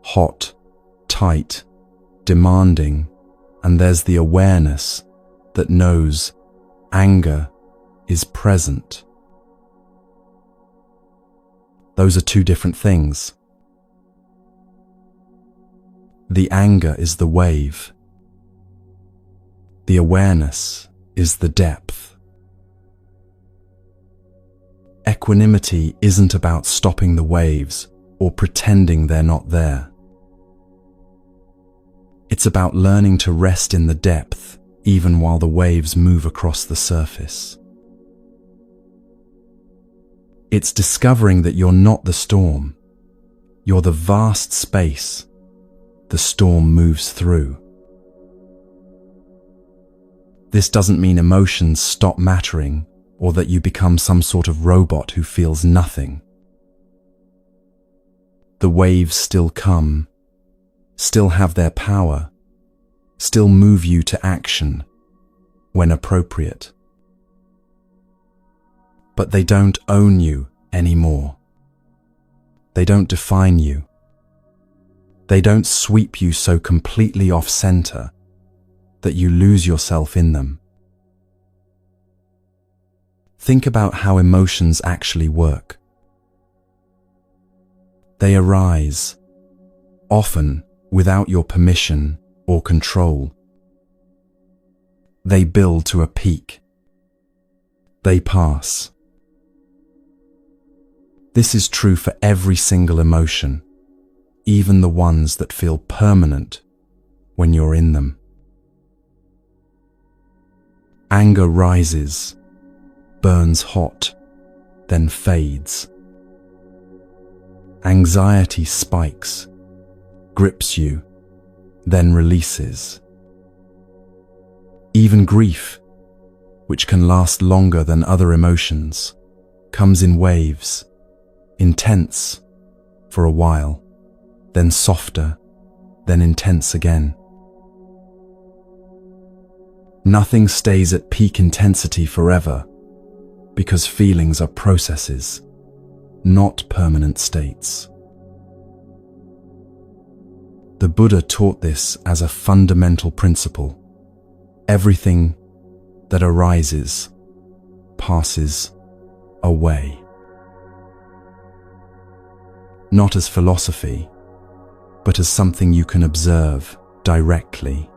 hot, tight, demanding, and there's the awareness that knows anger is present. Those are two different things. The anger is the wave. The awareness is the depth. Equanimity isn't about stopping the waves or pretending they're not there. It's about learning to rest in the depth even while the waves move across the surface. It's discovering that you're not the storm. You're the vast space the storm moves through. This doesn't mean emotions stop mattering or that you become some sort of robot who feels nothing. The waves still come, still have their power, still move you to action when appropriate. But they don't own you anymore. They don't define you. They don't sweep you so completely off center that you lose yourself in them. Think about how emotions actually work. They arise, often without your permission or control. They build to a peak. They pass. This is true for every single emotion, even the ones that feel permanent when you're in them. Anger rises, burns hot, then fades. Anxiety spikes, grips you, then releases. Even grief, which can last longer than other emotions, comes in waves, intense for a while, then softer, then intense again. Nothing stays at peak intensity forever, because feelings are processes, not permanent states. The Buddha taught this as a fundamental principle. Everything that arises passes away. Not as philosophy, but as something you can observe directly.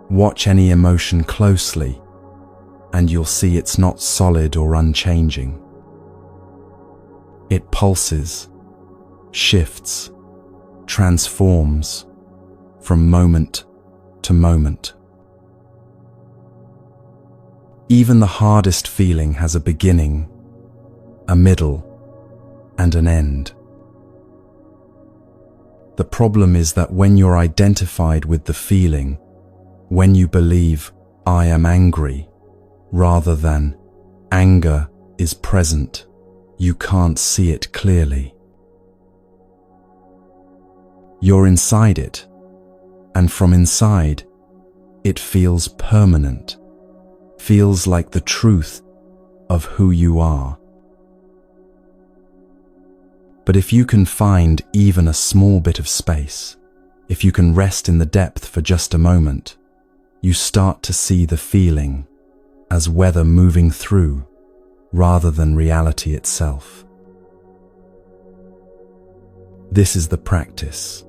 Watch any emotion closely, and you'll see it's not solid or unchanging. It pulses, shifts, transforms from moment to moment. Even the hardest feeling has a beginning, a middle, and an end. The problem is that when you're identified with the feeling, when you believe, "I am angry," rather than "anger is present," you can't see it clearly. You're inside it, and from inside, it feels permanent, feels like the truth of who you are. But if you can find even a small bit of space, if you can rest in the depth for just a moment, you start to see the feeling as weather moving through rather than reality itself. This is the practice.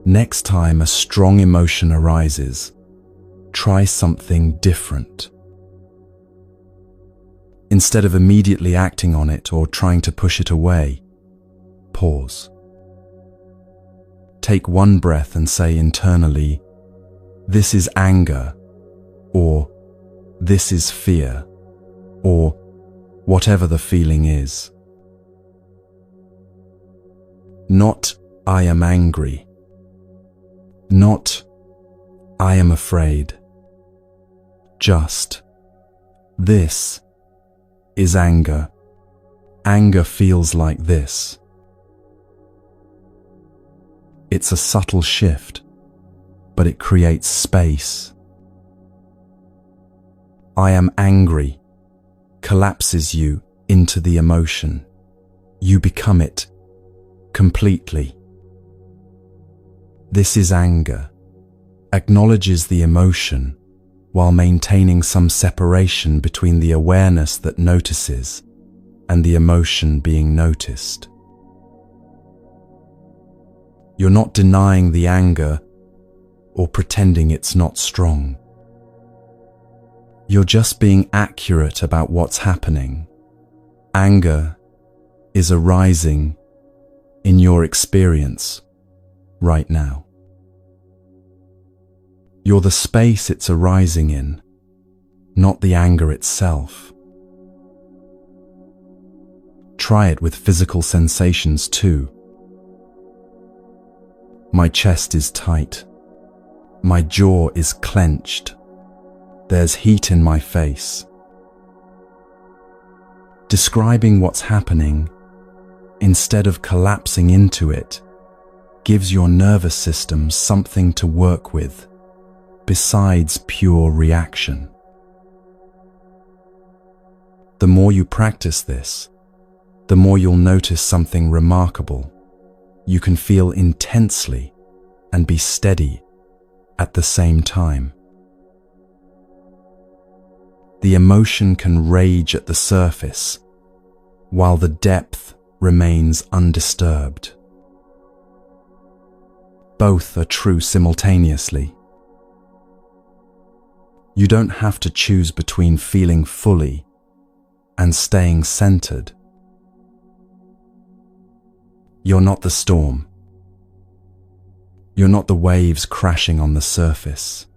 Next time a strong emotion arises, try something different. Instead of immediately acting on it or trying to push it away, pause. Take one breath and say internally, "This is anger," or "This is fear," or whatever the feeling is. Not "I am angry," not "I am afraid." Just, "This is anger. Anger feels like this." It's a subtle shift, but it creates space. "I am angry" collapses you into the emotion. You become it completely. "This is anger" acknowledges the emotion while maintaining some separation between the awareness that notices and the emotion being noticed. You're not denying the anger or pretending it's not strong. You're just being accurate about what's happening. Anger is arising in your experience right now. You're the space it's arising in, not the anger itself. Try it with physical sensations too. My chest is tight. My jaw is clenched. There's heat in my face. Describing what's happening, instead of collapsing into it, gives your nervous system something to work with, besides pure reaction. The more you practice this, the more you'll notice something remarkable. You can feel intensely and be steady at the same time. The emotion can rage at the surface, while the depth remains undisturbed. Both are true simultaneously. You don't have to choose between feeling fully and staying centered. You're not the storm. You're not the waves crashing on the surface.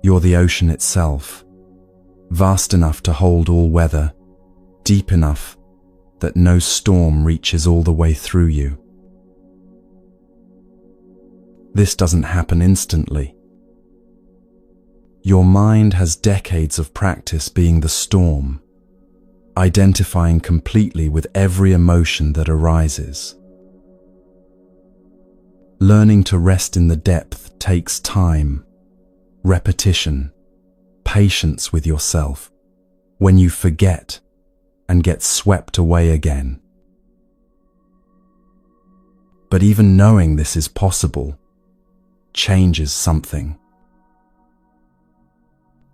You're the ocean itself, vast enough to hold all weather, deep enough that no storm reaches all the way through you. This doesn't happen instantly. Your mind has decades of practice being the storm, identifying completely with every emotion that arises. Learning to rest in the depth takes time, repetition, patience with yourself when you forget and get swept away again. But even knowing this is possible changes something.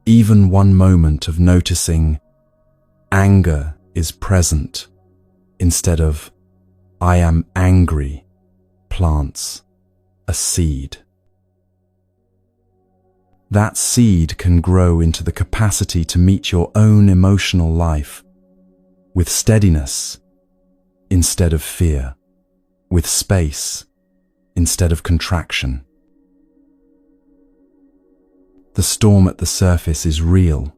Even one moment of noticing anger is present instead of I am angry plants a seed. That seed can grow into the capacity to meet your own emotional life with steadiness instead of fear, with space instead of contraction. The storm at the surface is real.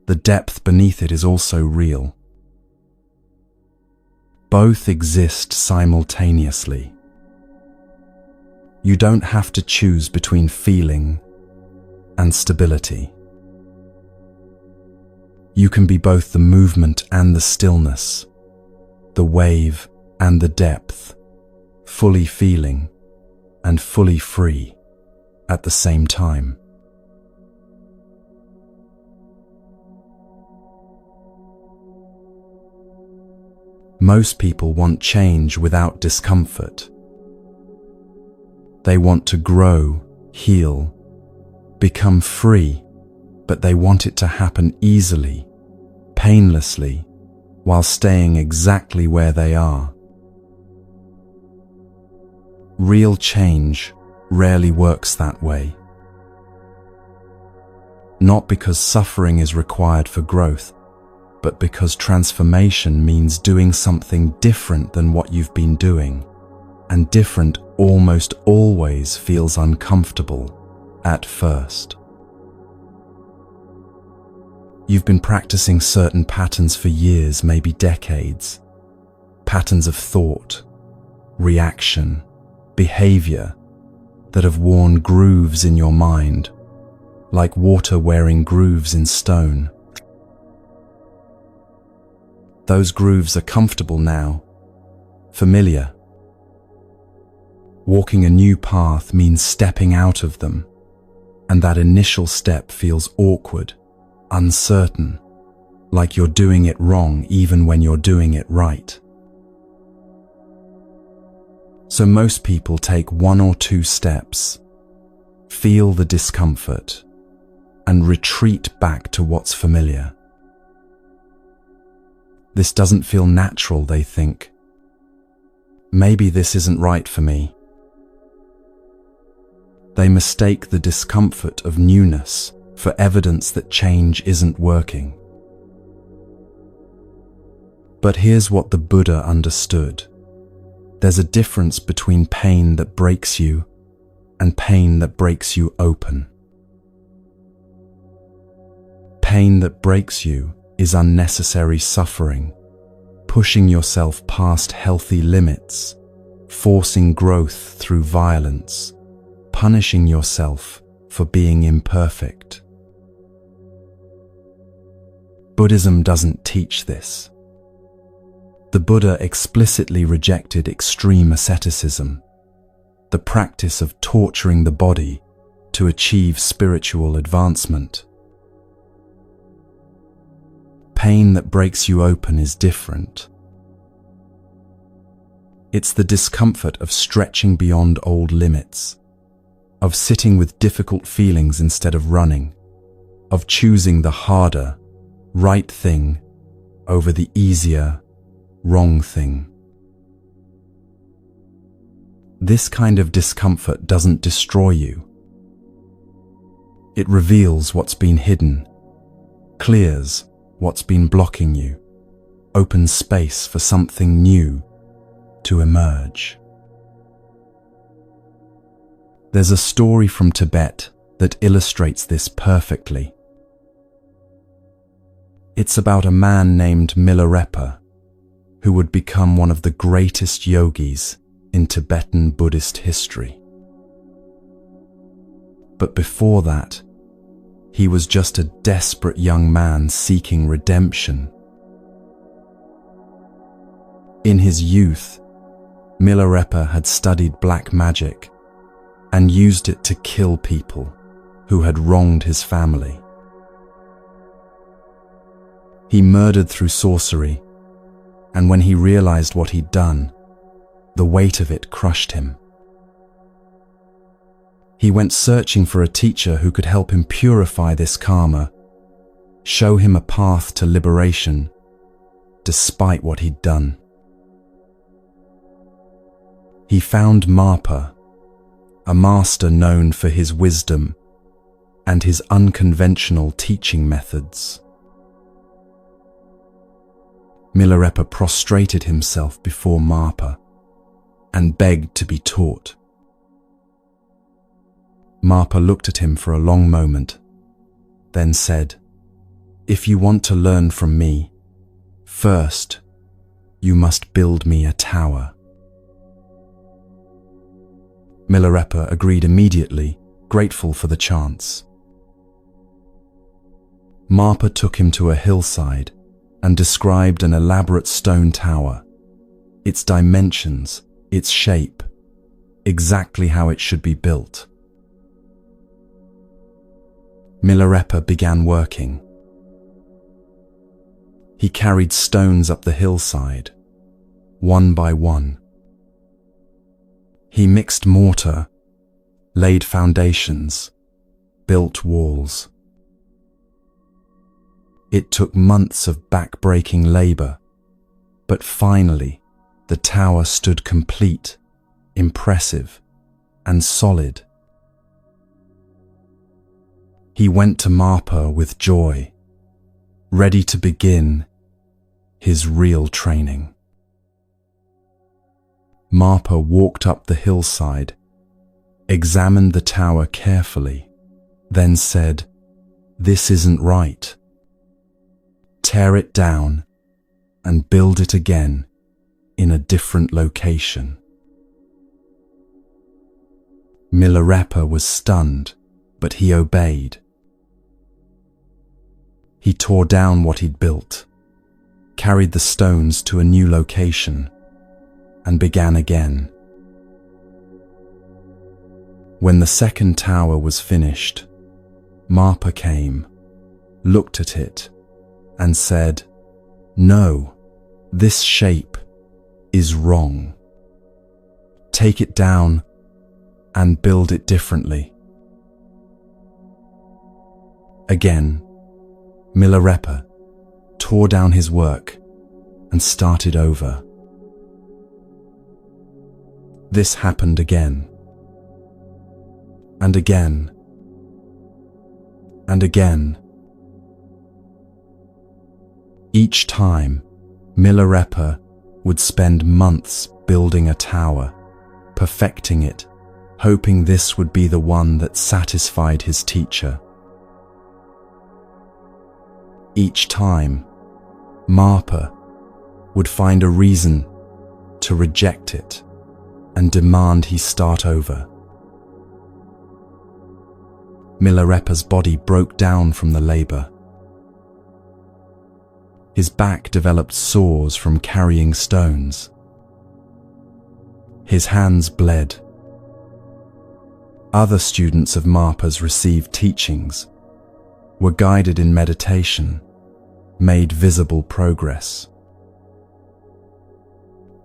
The depth beneath it is also real. Both exist simultaneously. You don't have to choose between feeling and stability. You can be both the movement and the stillness, the wave and the depth, fully feeling and fully free at the same time. Most people want change without discomfort. They want to grow, heal, become free, but they want it to happen easily, painlessly, while staying exactly where they are. Real change rarely works that way. Not because suffering is required for growth, but because transformation means doing something different than what you've been doing, and different almost always feels uncomfortable at first. You've been practicing certain patterns for years, maybe decades. Patterns of thought, reaction, behavior that have worn grooves in your mind, like water wearing grooves in stone. Those grooves are comfortable now, familiar. Walking a new path means stepping out of them, and that initial step feels awkward, uncertain, like you're doing it wrong even when you're doing it right. So most people take 1 or 2 steps, feel the discomfort, and retreat back to what's familiar. This doesn't feel natural, they think. maybe this isn't right for me. They mistake the discomfort of newness for evidence that change isn't working. But here's what the Buddha understood. There's a difference between pain that breaks you and pain that breaks you open. Pain that breaks you is unnecessary suffering, pushing yourself past healthy limits, forcing growth through violence, punishing yourself for being imperfect. Buddhism doesn't teach this. The Buddha explicitly rejected extreme asceticism, the practice of torturing the body to achieve spiritual advancement. Pain that breaks you open is different. It's the discomfort of stretching beyond old limits, of sitting with difficult feelings instead of running, of choosing the harder, right thing over the easier, wrong thing. This kind of discomfort doesn't destroy you. It reveals what's been hidden, clears what's been blocking you, opens space for something new to emerge. There's a story from Tibet that illustrates this perfectly. It's about a man named Milarepa, who would become one of the greatest yogis in Tibetan Buddhist history. But before that, he was just a desperate young man seeking redemption. In his youth, Milarepa had studied black magic and used it to kill people who had wronged his family. He murdered through sorcery, and when he realized what he'd done, the weight of it crushed him. He went searching for a teacher who could help him purify this karma, show him a path to liberation, despite what he'd done. He found Marpa, a master known for his wisdom and his unconventional teaching methods. Milarepa prostrated himself before Marpa and begged to be taught. Marpa looked at him for a long moment, then said, "If you want to learn from me, first you must build me a tower." Milarepa agreed immediately, grateful for the chance. Marpa took him to a hillside and described an elaborate stone tower, its dimensions, its shape, exactly how it should be built. Milarepa began working. He carried stones up the hillside, one by one. He mixed mortar, laid foundations, built walls. It took months of back-breaking labor, but finally the tower stood complete, impressive, and solid. He went to Marpa with joy, ready to begin his real training. Marpa walked up the hillside, examined the tower carefully, then said, "This isn't right. Tear it down and build it again in a different location." Milarepa was stunned, but he obeyed. He tore down what he'd built, carried the stones to a new location, and began again. When the second tower was finished, Marpa came, looked at it, and said, "No, this shape is wrong. Take it down and build it differently." Again, Milarepa tore down his work and started over. This happened again, and again, and again. Each time, Milarepa would spend months building a tower, perfecting it, hoping this would be the one that satisfied his teacher. Each time, Marpa would find a reason to reject it and demand he start over. Milarepa's body broke down from the labor. His back developed sores from carrying stones. His hands bled. Other students of Marpa's received teachings, were guided in meditation, made visible progress.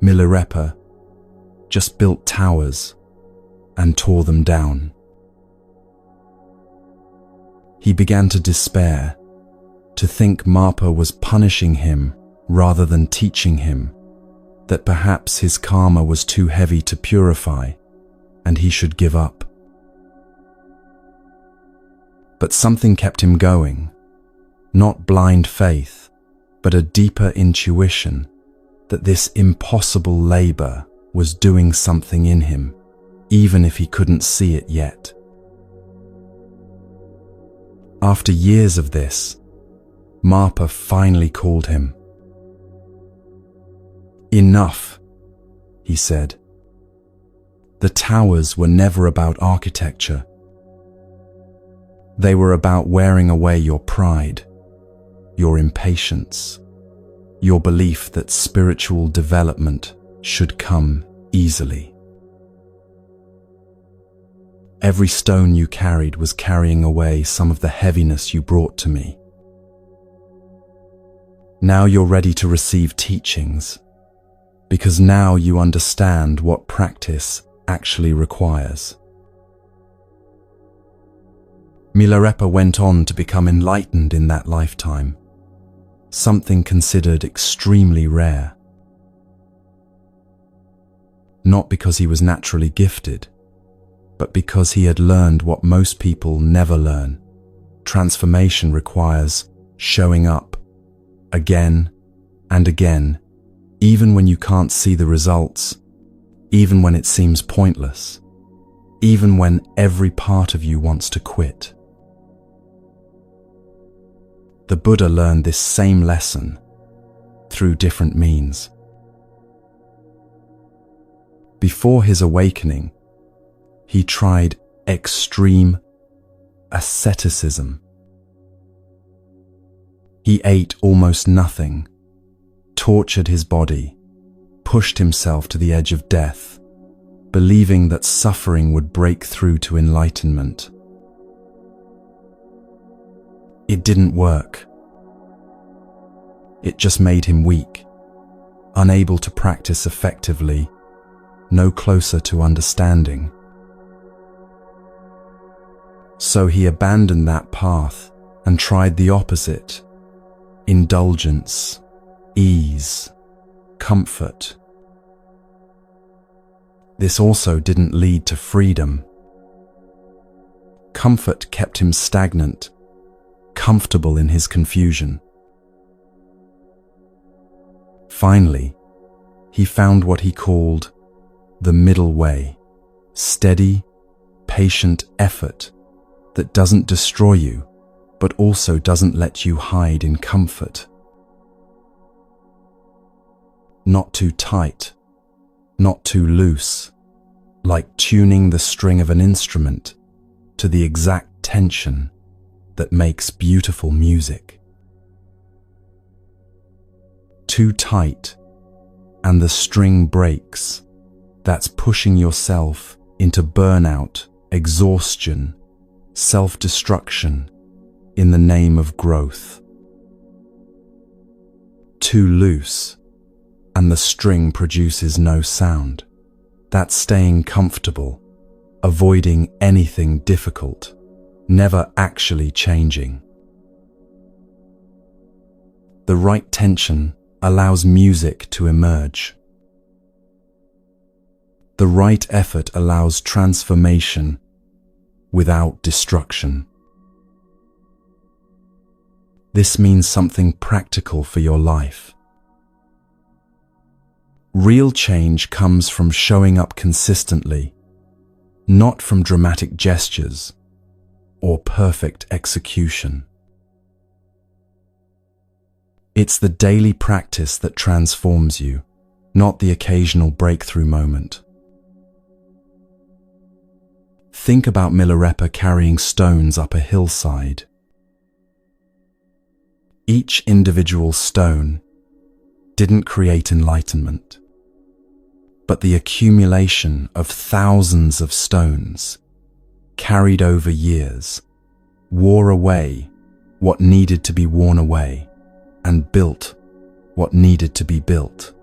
Milarepa just built towers and tore them down. He began to despair, to think Marpa was punishing him rather than teaching him, that perhaps his karma was too heavy to purify and he should give up. But something kept him going, not blind faith, but a deeper intuition that this impossible labor was doing something in him, even if he couldn't see it yet. After years of this, Marpa finally called him. "Enough," he said. The towers were never about architecture. They were about wearing away your pride, your impatience, your belief that spiritual development should come easily. Every stone you carried was carrying away some of the heaviness you brought to me. Now you're ready to receive teachings, because now you understand what practice actually requires. Milarepa went on to become enlightened in that lifetime, something considered extremely rare. Not because he was naturally gifted, but because he had learned what most people never learn. Transformation requires showing up again and again, even when you can't see the results, even when it seems pointless, even when every part of you wants to quit. The Buddha learned this same lesson through different means. Before his awakening, he tried extreme asceticism. He ate almost nothing, tortured his body, pushed himself to the edge of death, believing that suffering would break through to enlightenment. It didn't work. It just made him weak, unable to practice effectively, no closer to understanding. So he abandoned that path and tried the opposite: indulgence, ease, comfort. This also didn't lead to freedom. Comfort kept him stagnant, comfortable in his confusion. Finally, he found what he called the middle way: steady, patient effort that doesn't destroy you, but also doesn't let you hide in comfort. Not too tight, not too loose, like tuning the string of an instrument to the exact tension that makes beautiful music. Too tight, and the string breaks. That's pushing yourself into burnout, exhaustion, self-destruction in the name of growth. Too loose, and the string produces no sound. That's staying comfortable, avoiding anything difficult, never actually changing. The right tension allows music to emerge. The right effort allows transformation without destruction. This means something practical for your life. Real change comes from showing up consistently, not from dramatic gestures or perfect execution. It's the daily practice that transforms you, not the occasional breakthrough moment. Think about Milarepa carrying stones up a hillside. Each individual stone didn't create enlightenment, but the accumulation of thousands of stones, carried over years, wore away what needed to be worn away and built what needed to be built.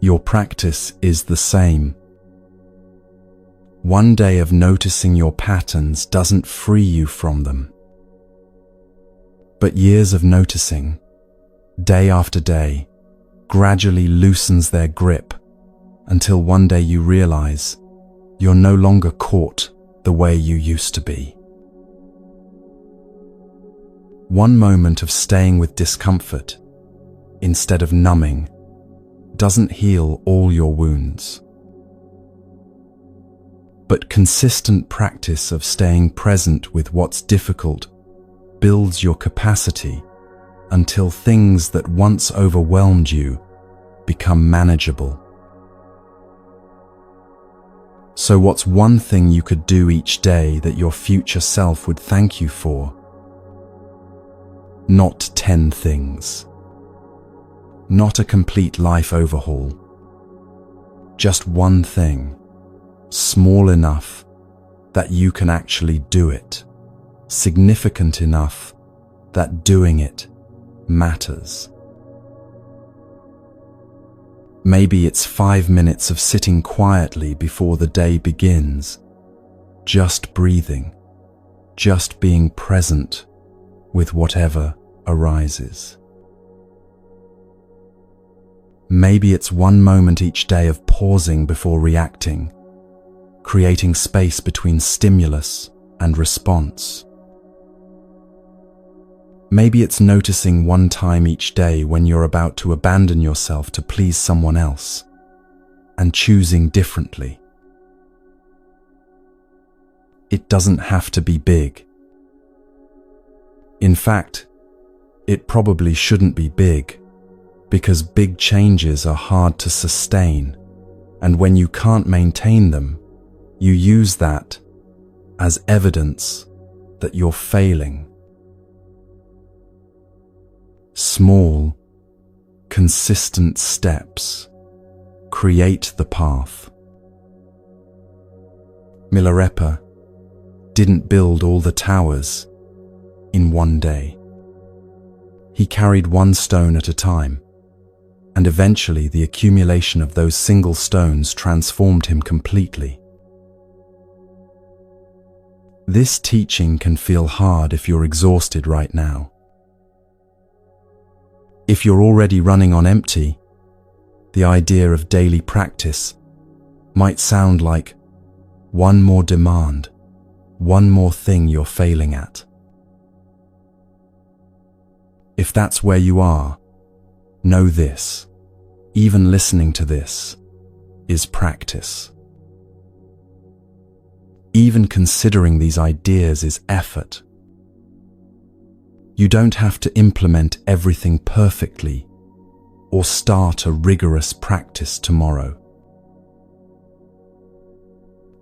Your practice is the same. One day of noticing your patterns doesn't free you from them, but years of noticing, day after day, gradually loosens their grip until one day you realize you're no longer caught the way you used to be. One moment of staying with discomfort instead of numbing doesn't heal all your wounds. But consistent practice of staying present with what's difficult builds your capacity until things that once overwhelmed you become manageable. So what's one thing you could do each day that your future self would thank you for? Not 10 things. Not a complete life overhaul. Just one thing, small enough that you can actually do it, significant enough that doing it matters. Maybe it's 5 minutes of sitting quietly before the day begins, just breathing, just being present with whatever arises. Maybe it's one moment each day of pausing before reacting, creating space between stimulus and response. Maybe it's noticing one time each day when you're about to abandon yourself to please someone else and choosing differently. It doesn't have to be big. In fact, it probably shouldn't be big, because big changes are hard to sustain, and when you can't maintain them, you use that as evidence that you're failing. Small, consistent steps create the path. Milarepa didn't build all the towers in one day. He carried one stone at a time, and eventually the accumulation of those single stones transformed him completely. This teaching can feel hard if you're exhausted right now. If you're already running on empty, the idea of daily practice might sound like one more demand, one more thing you're failing at. If that's where you are, know this: even listening to this is practice. Even considering these ideas is effort. You don't have to implement everything perfectly or start a rigorous practice tomorrow.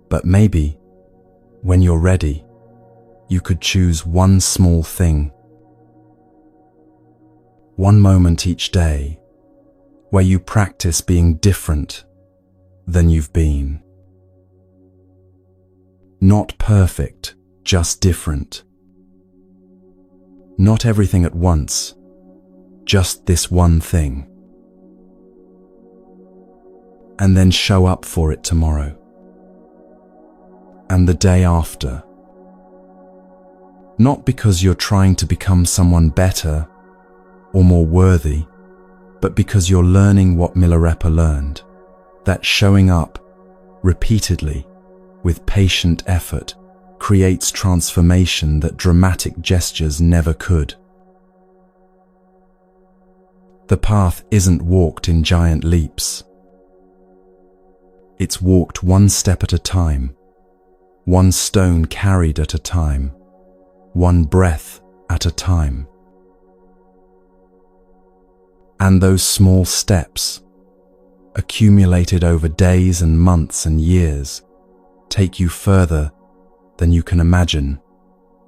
But maybe, when you're ready, you could choose one small thing, one moment each day, where you practice being different than you've been. Not perfect, just different. Not everything at once, just this one thing. And then show up for it tomorrow. And the day after. Not because you're trying to become someone better or more worthy, but because you're learning what Milarepa learned. that showing up repeatedly with patient effort creates transformation that dramatic gestures never could. The path isn't walked in giant leaps. It's walked one step at a time, one stone carried at a time, one breath at a time. And those small steps, accumulated over days and months and years, take you further than you can imagine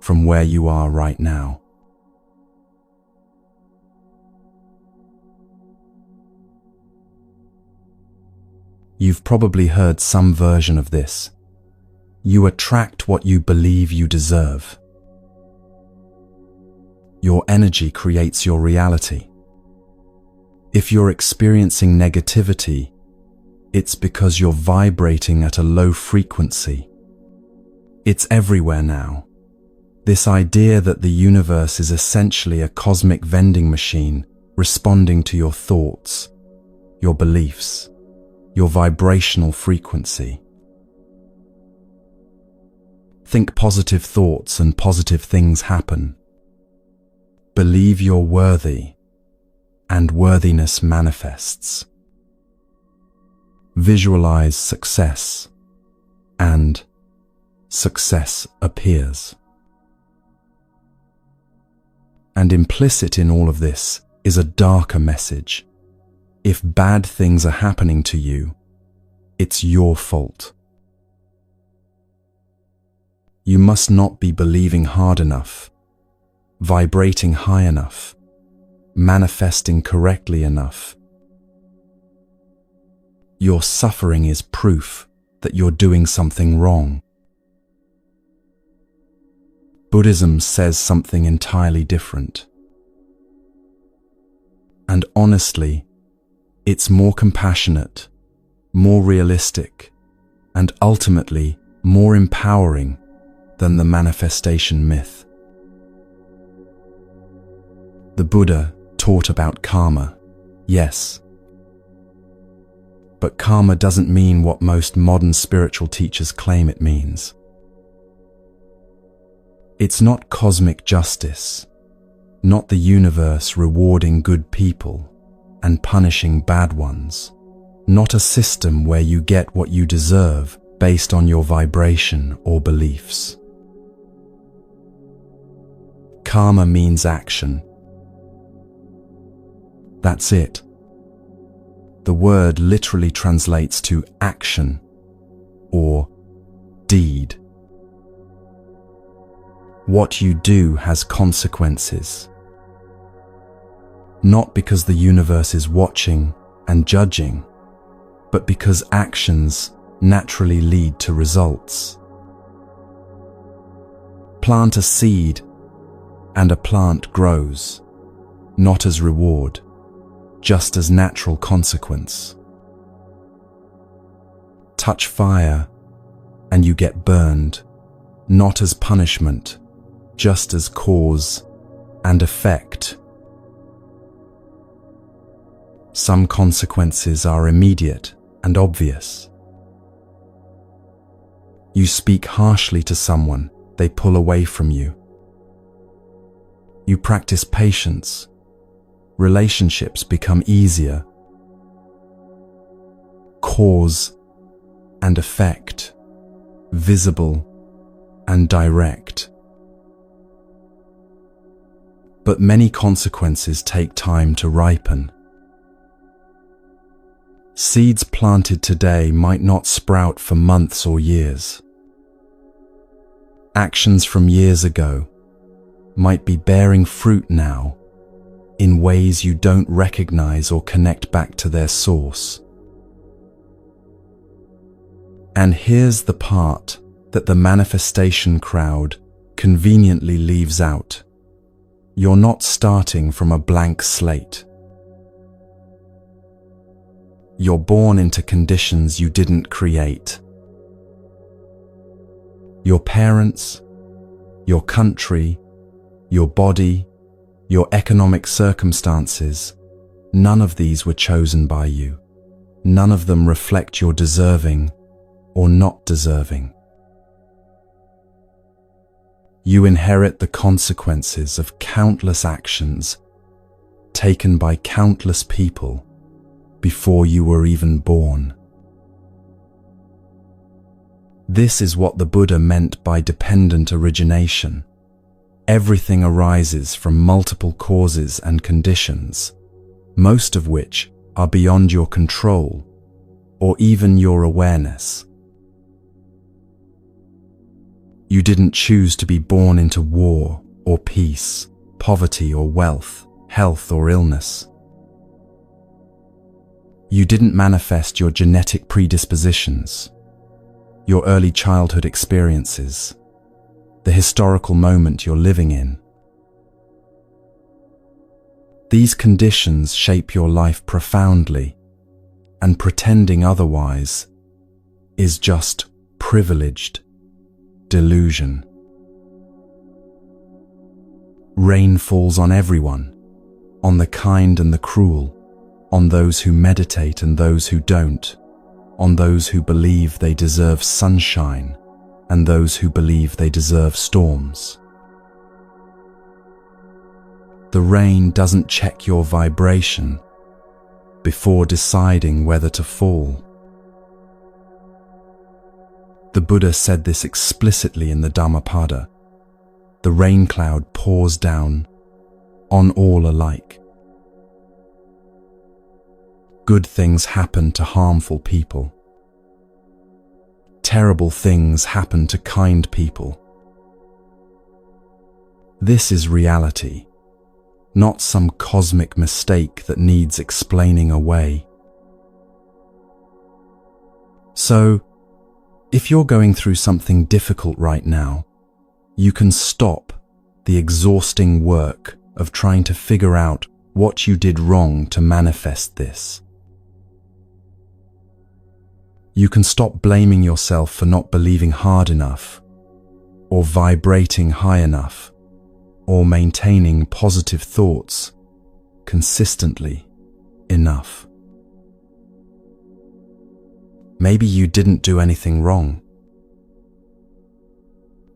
from where you are right now. You've probably heard some version of this. You attract what you believe you deserve. Your energy creates your reality. If you're experiencing negativity, it's because you're vibrating at a low frequency. It's everywhere now. This idea that the universe is essentially a cosmic vending machine responding to your thoughts, your beliefs, your vibrational frequency. Think positive thoughts and positive things happen. Believe you're worthy, and worthiness manifests. Visualize success, and success appears. And implicit in all of this is a darker message. If bad things are happening to you, it's your fault. You must not be believing hard enough, vibrating high enough, manifesting correctly enough. Your suffering is proof that you're doing something wrong. Buddhism says something entirely different. And honestly, it's more compassionate, more realistic, and ultimately more empowering than the manifestation myth. The Buddha taught about karma, yes. But karma doesn't mean what most modern spiritual teachers claim it means. It's not cosmic justice, not the universe rewarding good people and punishing bad ones, not a system where you get what you deserve based on your vibration or beliefs. Karma means action. That's it. The word literally translates to action or deed. What you do has consequences. Not because the universe is watching and judging, but because actions naturally lead to results. Plant a seed and a plant grows, not as reward, just as natural consequence. Touch fire and you get burned, not as punishment, just as cause and effect. Some consequences are immediate and obvious. You speak harshly to someone, they pull away from you. You practice patience, relationships become easier. Cause and effect, visible and direct. But many consequences take time to ripen. Seeds planted today might not sprout for months or years. Actions from years ago might be bearing fruit now in ways you don't recognize or connect back to their source. And here's the part that the manifestation crowd conveniently leaves out. You're not starting from a blank slate. You're born into conditions you didn't create. Your parents, your country, your body, your economic circumstances, none of these were chosen by you. none of them reflect your deserving or not deserving. You inherit the consequences of countless actions taken by countless people before you were even born. This is what the Buddha meant by dependent origination. Everything arises from multiple causes and conditions, most of which are beyond your control or even your awareness. You didn't choose to be born into war or peace, poverty or wealth, health or illness. You didn't manifest your genetic predispositions, your early childhood experiences, the historical moment you're living in. These conditions shape your life profoundly, and pretending otherwise is just privileged delusion. Rain falls on everyone, on the kind and the cruel, on those who meditate and those who don't, on those who believe they deserve sunshine and those who believe they deserve storms. The rain doesn't check your vibration before deciding whether to fall. The Buddha said this explicitly in the Dhammapada. The rain cloud pours down on all alike. Good things happen to harmful people. Terrible things happen to kind people. This is reality, not some cosmic mistake that needs explaining away. So, if you're going through something difficult right now, you can stop the exhausting work of trying to figure out what you did wrong to manifest this. You can stop blaming yourself for not believing hard enough, or vibrating high enough, or maintaining positive thoughts consistently enough. Maybe you didn't do anything wrong.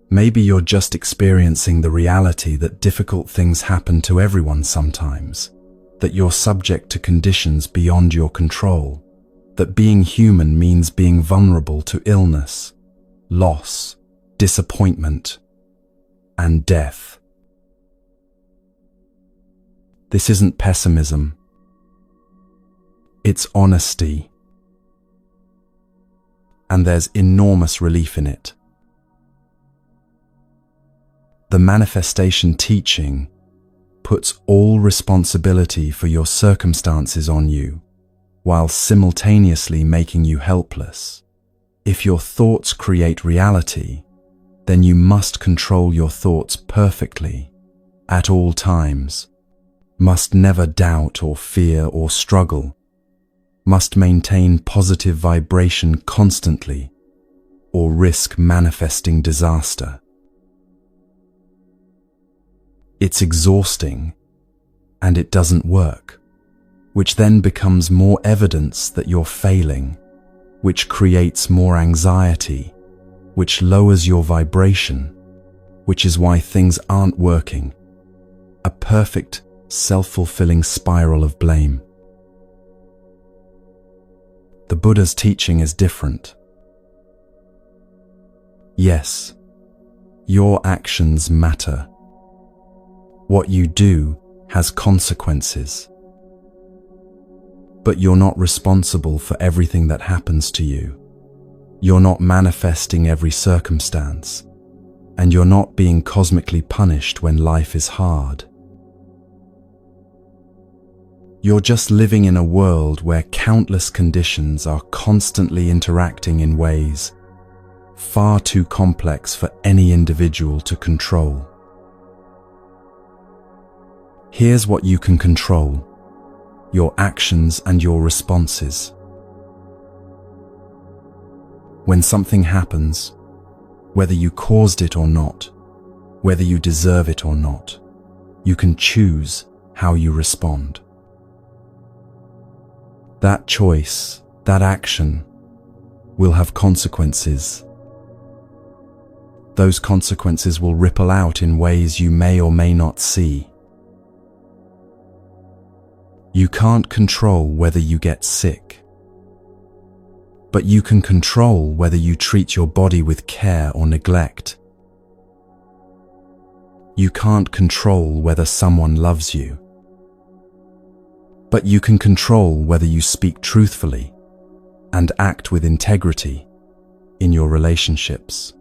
Maybe you're just experiencing the reality that difficult things happen to everyone sometimes, that you're subject to conditions beyond your control, that being human means being vulnerable to illness, loss, disappointment, and death. This isn't pessimism. It's honesty. And there's enormous relief in it. The manifestation teaching puts all responsibility for your circumstances on you, while simultaneously making you helpless. If your thoughts create reality, then you must control your thoughts perfectly, at all times, must never doubt or fear or struggle, must maintain positive vibration constantly, or risk manifesting disaster. It's exhausting, and it doesn't work, which then becomes more evidence that you're failing, which creates more anxiety, which lowers your vibration, which is why things aren't working. A perfect, self-fulfilling spiral of blame. The Buddha's teaching is different. Yes, your actions matter. What you do has consequences. But you're not responsible for everything that happens to you. You're not manifesting every circumstance, and you're not being cosmically punished when life is hard. You're just living in a world where countless conditions are constantly interacting in ways far too complex for any individual to control. Here's what you can control: your actions and your responses. When something happens, whether you caused it or not, whether you deserve it or not, you can choose how you respond. That choice that action will have consequences. Those consequences will ripple out in ways you may or may not see. You can't control whether you get sick, but you can control whether you treat your body with care or neglect. You can't control whether someone loves you, but you can control whether you speak truthfully and act with integrity in your relationships.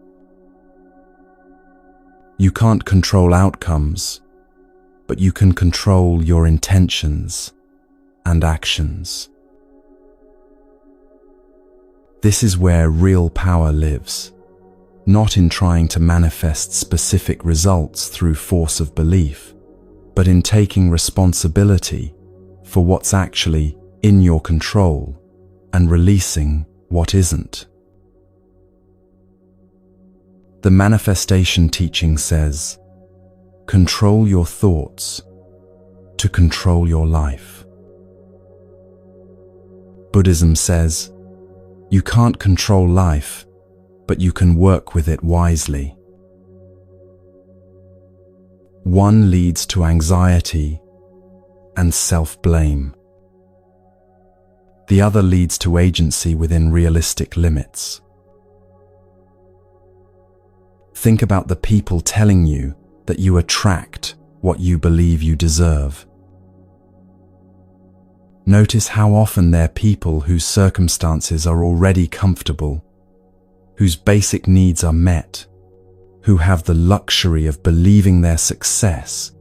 You can't control outcomes, but you can control your intentions and actions. This is where real power lives, not in trying to manifest specific results through force of belief, but in taking responsibility for what's actually in your control and releasing what isn't. The manifestation teaching says, control your thoughts to control your life. Buddhism says, you can't control life, but you can work with it wisely. One leads to anxiety and self-blame. The other leads to agency within realistic limits. Think about the people telling you that you attract what you believe you deserve. Notice how often they're people whose circumstances are already comfortable, whose basic needs are met, who have the luxury of believing their success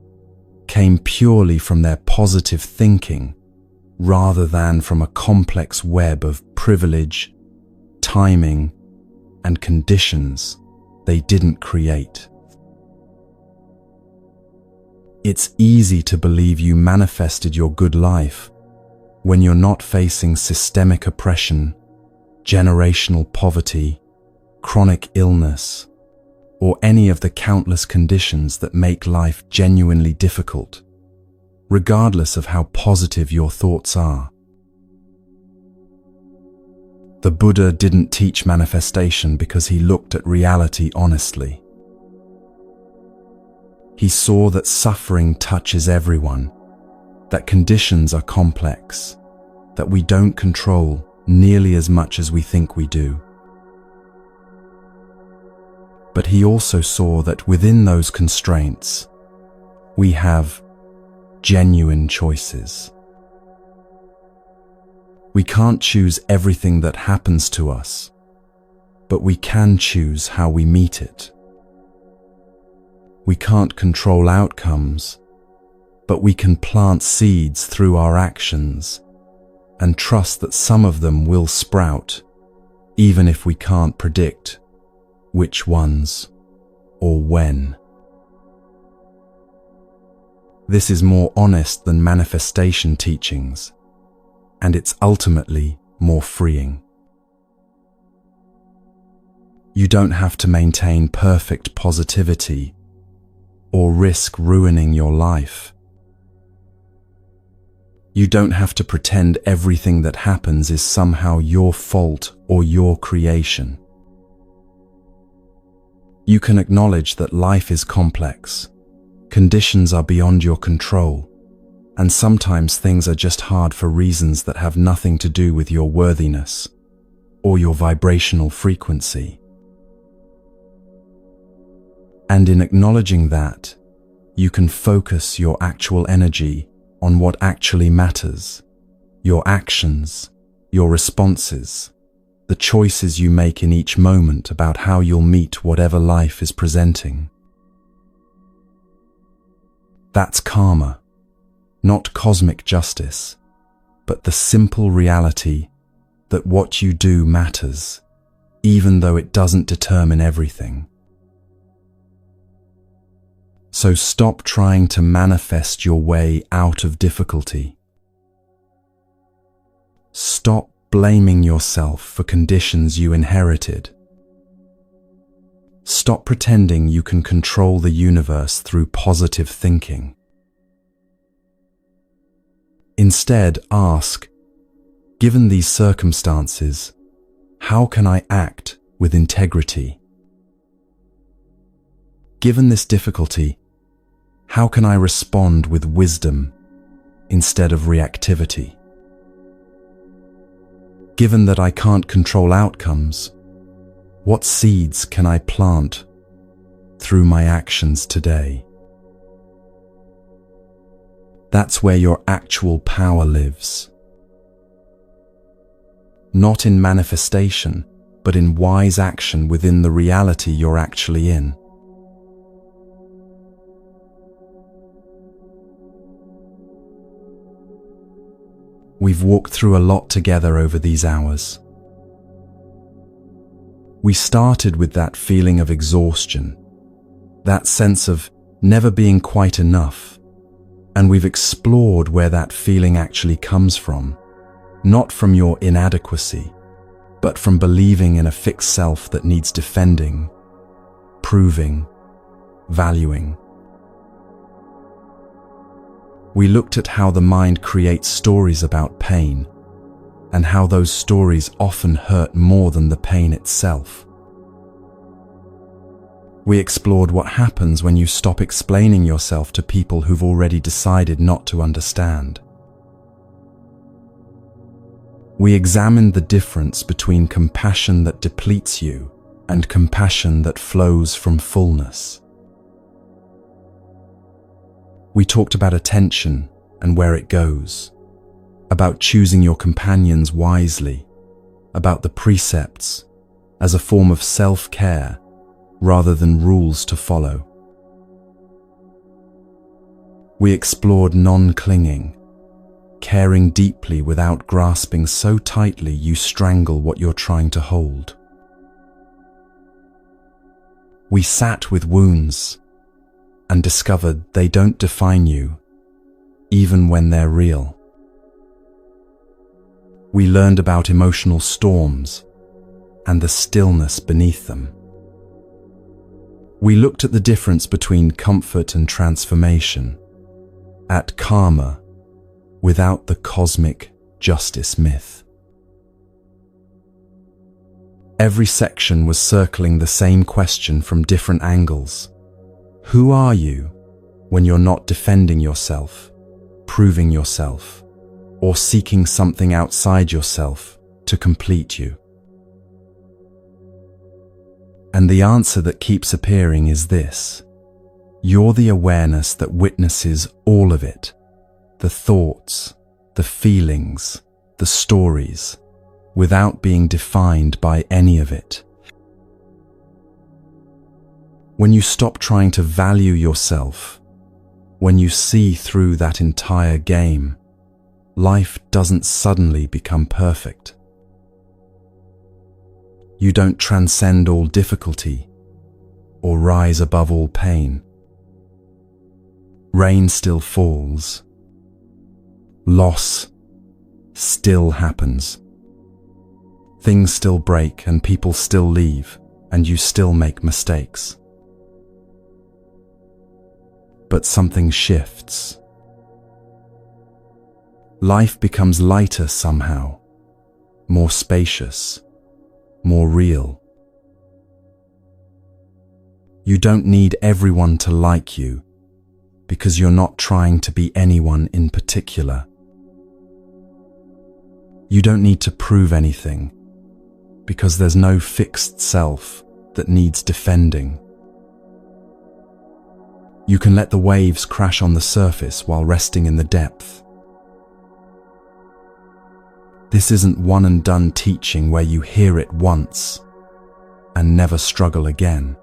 came purely from their positive thinking rather than from a complex web of privilege, timing, and conditions they didn't create. It's easy to believe you manifested your good life when you're not facing systemic oppression, generational poverty, chronic illness, or any of the countless conditions that make life genuinely difficult, regardless of how positive your thoughts are. The Buddha didn't teach manifestation because he looked at reality honestly. He saw that suffering touches everyone, that conditions are complex, that we don't control nearly as much as we think we do. But he also saw that within those constraints, we have genuine choices. We can't choose everything that happens to us, but we can choose how we meet it. We can't control outcomes, but we can plant seeds through our actions and trust that some of them will sprout, even if we can't predict which ones or when. This is more honest than manifestation teachings, and it's ultimately more freeing. You don't have to maintain perfect positivity or risk ruining your life. You don't have to pretend everything that happens is somehow your fault or your creation. You can acknowledge that life is complex, conditions are beyond your control, and sometimes things are just hard for reasons that have nothing to do with your worthiness or your vibrational frequency. And in acknowledging that, you can focus your actual energy on what actually matters, your actions, your responses, the choices you make in each moment about how you'll meet whatever life is presenting. That's karma, not cosmic justice, but the simple reality that what you do matters, even though it doesn't determine everything. So stop trying to manifest your way out of difficulty. Stop blaming yourself for conditions you inherited. Stop pretending you can control the universe through positive thinking. Instead, ask, Given these circumstances, how can I act with integrity? Given this difficulty, how can I respond with wisdom instead of reactivity? Given that I can't control outcomes, what seeds can I plant through my actions today? That's where your actual power lives. Not in manifestation, but in wise action within the reality you're actually in. We've walked through a lot together over these hours. We started with that feeling of exhaustion, that sense of never being quite enough, and we've explored where that feeling actually comes from, not from your inadequacy, but from believing in a fixed self that needs defending, proving, valuing. We looked at how the mind creates stories about pain, and how those stories often hurt more than the pain itself. We explored what happens when you stop explaining yourself to people who've already decided not to understand. We examined the difference between compassion that depletes you and compassion that flows from fullness. We talked about attention and where it goes, about choosing your companions wisely, about the precepts as a form of self-care rather than rules to follow. We explored non-clinging, caring deeply without grasping so tightly you strangle what you're trying to hold. We sat with wounds and discovered they don't define you, even when they're real. We learned about emotional storms and the stillness beneath them. We looked at the difference between comfort and transformation, at karma without the cosmic justice myth. Every section was circling the same question from different angles. Who are you when you're not defending yourself, proving yourself, or seeking something outside yourself to complete you? And the answer that keeps appearing is this: you're the awareness that witnesses all of it, the thoughts, the feelings, the stories, without being defined by any of it. When you stop trying to value yourself, when you see through that entire game, life doesn't suddenly become perfect. You don't transcend all difficulty or rise above all pain. Rain still falls. Loss still happens. Things still break and people still leave and you still make mistakes. But something shifts. Life becomes lighter somehow, more spacious, more real. You don't need everyone to like you because you're not trying to be anyone in particular. You don't need to prove anything because there's no fixed self that needs defending. You can let the waves crash on the surface while resting in the depth. This isn't one and done teaching where you hear it once and never struggle again.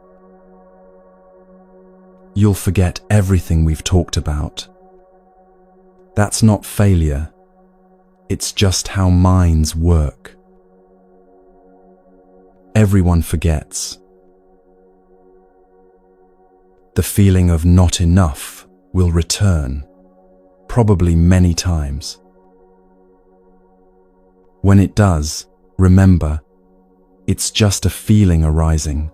You'll forget everything we've talked about. That's not failure. It's just how minds work. Everyone forgets. The feeling of not enough will return, probably many times. When it does, remember, it's just a feeling arising,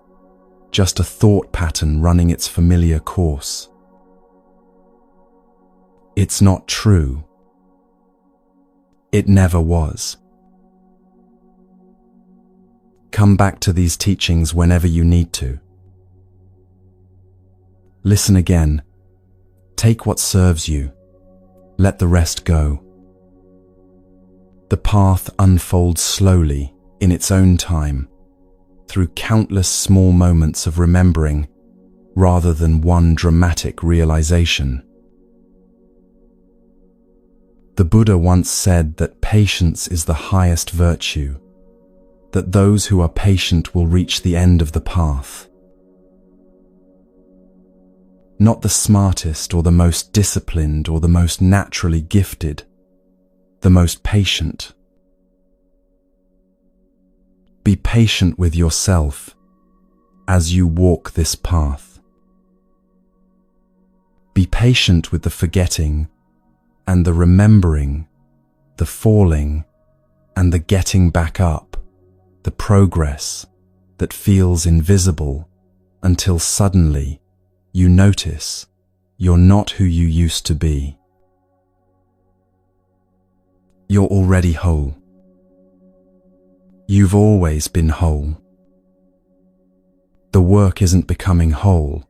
just a thought pattern running its familiar course. It's not true. It never was. Come back to these teachings whenever you need to. Listen again. Take what serves you. Let the rest go. The path unfolds slowly, in its own time, through countless small moments of remembering, rather than one dramatic realization. The Buddha once said that patience is the highest virtue, that those who are patient will reach the end of the path. Not the smartest or the most disciplined or the most naturally gifted, the most patient. Be patient with yourself as you walk this path. Be patient with the forgetting and the remembering, the falling and the getting back up, the progress that feels invisible until suddenly you notice you're not who you used to be. You're already whole. You've always been whole. The work isn't becoming whole.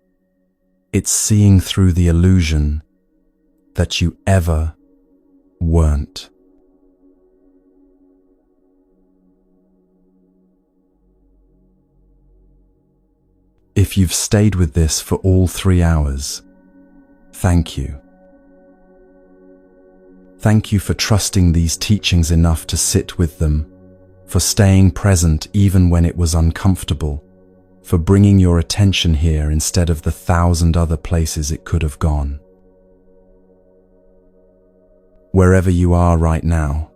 It's seeing through the illusion that you ever weren't. If you've stayed with this for all 3 hours, thank you. Thank you for trusting these teachings enough to sit with them, for staying present even when it was uncomfortable, for bringing your attention here instead of the 1,000 other places it could have gone. Wherever you are right now,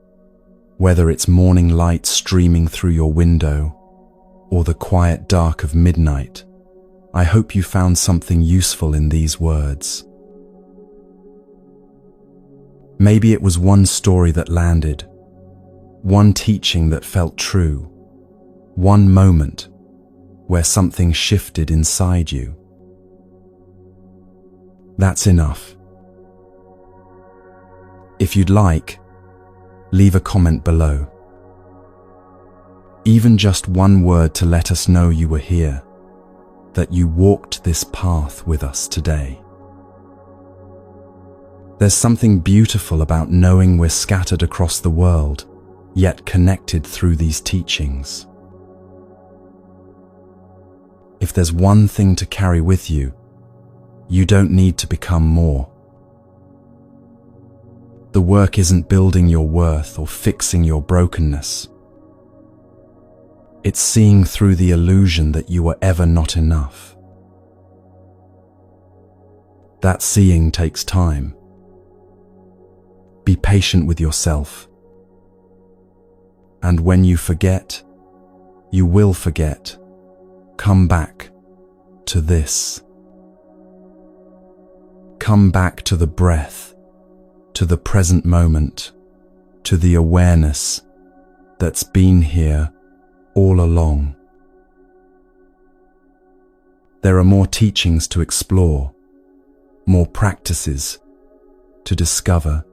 whether it's morning light streaming through your window or the quiet dark of midnight, I hope you found something useful in these words. Maybe it was one story that landed, one teaching that felt true, one moment where something shifted inside you. That's enough. If you'd like, leave a comment below. Even just one word to let us know you were here, that you walked this path with us today. There's something beautiful about knowing we're scattered across the world, yet connected through these teachings. If there's one thing to carry with you, you don't need to become more. The work isn't building your worth or fixing your brokenness. It's seeing through the illusion that you were ever not enough. That seeing takes time. Be patient with yourself. And when you forget, you will forget. Come back to this. Come back to the breath, to the present moment, to the awareness that's been here all along. There are more teachings to explore, more practices to discover.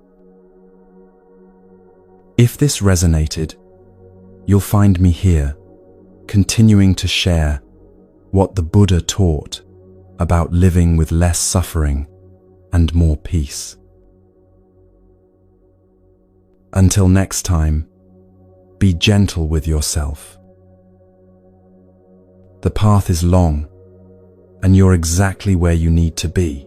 If this resonated, you'll find me here, continuing to share what the Buddha taught about living with less suffering and more peace. Until next time, be gentle with yourself. The path is long, and you're exactly where you need to be.